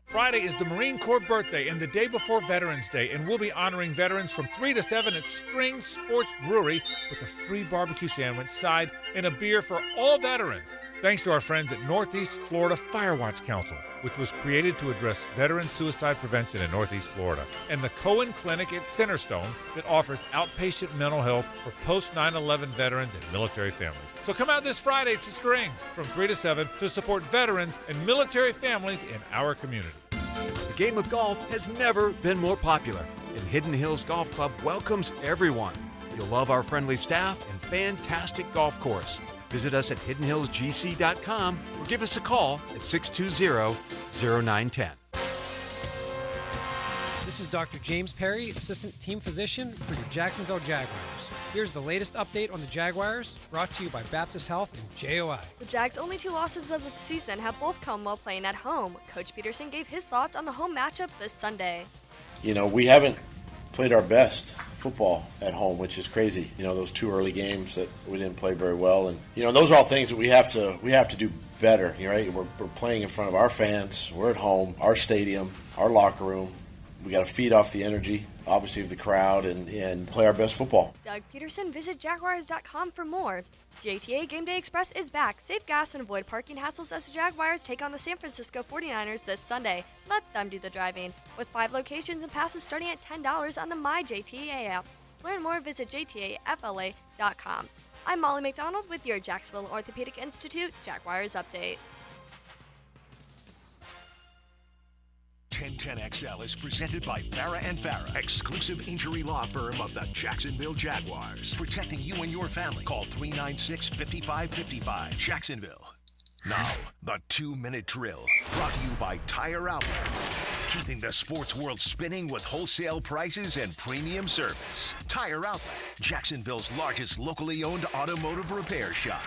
Friday is the Marine Corps birthday and the day before Veterans Day, and we'll be honoring veterans from 3 to 7 at String Sports Brewery with a free barbecue sandwich, side, and a beer for all veterans. Thanks to our friends at Northeast Florida Firewatch Council, which was created to address veteran suicide prevention in Northeast Florida, and the Cohen Clinic at Centerstone that offers outpatient mental health for post-9/11 veterans and military families. So come out this Friday to Strings from 3 to 7 to support veterans and military families in our community. The game of golf has never been more popular, and Hidden Hills Golf Club welcomes everyone. You'll love our friendly staff and fantastic golf course. Visit us at hiddenhillsgc.com or give us a call at 620-0910. This is Dr. James Perry, Assistant Team Physician for your Jacksonville Jaguars. Here's the latest update on the Jaguars, brought to you by Baptist Health and JOI. The Jags' only 2 losses of the season have both come while playing at home. Coach Peterson gave his thoughts on the home matchup this Sunday. You know, we haven't played our best football at home, which is crazy. You know, those 2 early games that we didn't play very well, and you know, those are all things that we have to do better. Right? We're playing in front of our fans. We're at home, our stadium, our locker room. We got to feed off the energy, obviously, of the crowd and play our best football. Doug Peterson, visit Jaguars.com for more. JTA Game Day Express is back. Save gas and avoid parking hassles as the Jaguars take on the San Francisco 49ers this Sunday. Let them do the driving. With 5 locations and passes starting at $10 on the MyJTA app. Learn more, visit JTAFLA.com. I'm Molly McDonald with your Jacksonville Orthopedic Institute Jaguars Update. 1010XL is presented by Farah & Farah, exclusive injury law firm of the Jacksonville Jaguars. Protecting you and your family. Call 396-5555. Jacksonville. Now, the 2-minute drill. Brought to you by Tire Outlet. Keeping the sports world spinning with wholesale prices and premium service. Tire Outlet, Jacksonville's largest locally owned automotive repair shop.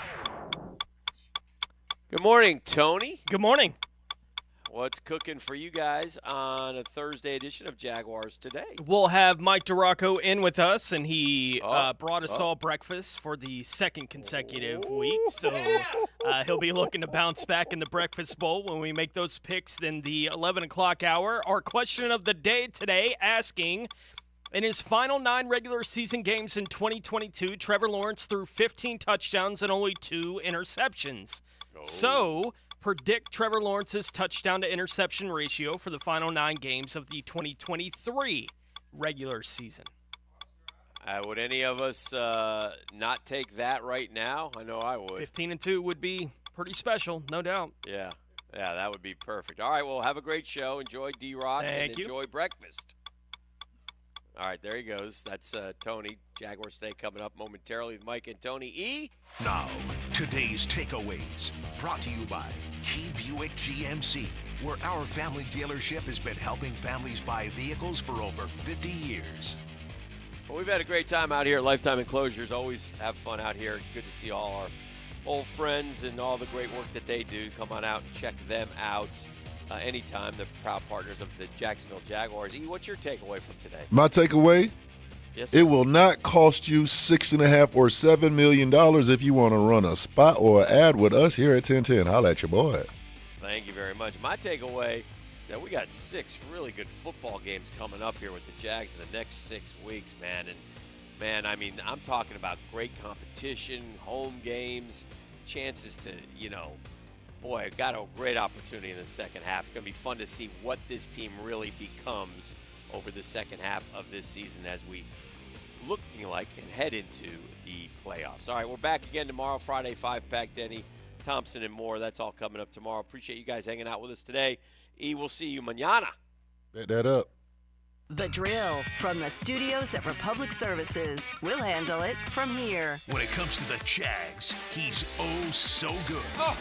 Good morning, Tony. Good morning. What's cooking for you guys on a Thursday edition of Jaguars Today? We'll have Mike DeRocco in with us, and he brought us all breakfast for the second consecutive week. So he'll be looking to bounce back in the Breakfast Bowl when we make those picks in the 11 o'clock hour. Our question of the day today asking, in his final 9 regular season games in 2022, Trevor Lawrence threw 15 touchdowns and only 2 interceptions. So predict Trevor Lawrence's touchdown to interception ratio for the final 9 games of the 2023 regular season. Would any of us not take that right now? I know I would. 15-2 would be pretty special, no doubt. Yeah, that would be perfect. All right, well, have a great show. Enjoy D-Rock and enjoy breakfast. All right, there he goes. That's Tony. Jaguar State coming up momentarily with Mike and Tony. E. Now, today's takeaways, brought to you by Key Buick GMC, where our family dealership has been helping families buy vehicles for over 50 years. Well, we've had a great time out here at Lifetime Enclosures. Always have fun out here. Good to see all our old friends and all the great work that they do. Come on out and check them out anytime. They're proud partners of the Jacksonville Jaguars. E, what's your takeaway from today? My takeaway? Yes, it will not cost you $6.5 or $7 million if you want to run a spot or an ad with us here at 1010. Holla at your boy. Thank you very much. My takeaway is that we got 6 really good football games coming up here with the Jags in the next 6 weeks, man. And, man, I mean, I'm talking about great competition, home games, chances to, boy, got a great opportunity in the second half. It's going to be fun to see what this team really becomes over the second half of this season as we looking like and head into the playoffs. All right, we're back again tomorrow, Friday, 5-Pack Denny, Thompson, and more. That's all coming up tomorrow. Appreciate you guys hanging out with us today. E, we'll see you mañana. Bet that up. The Drill from the studios at Republic Services. We'll handle it from here. When it comes to the Jags, he's oh so good.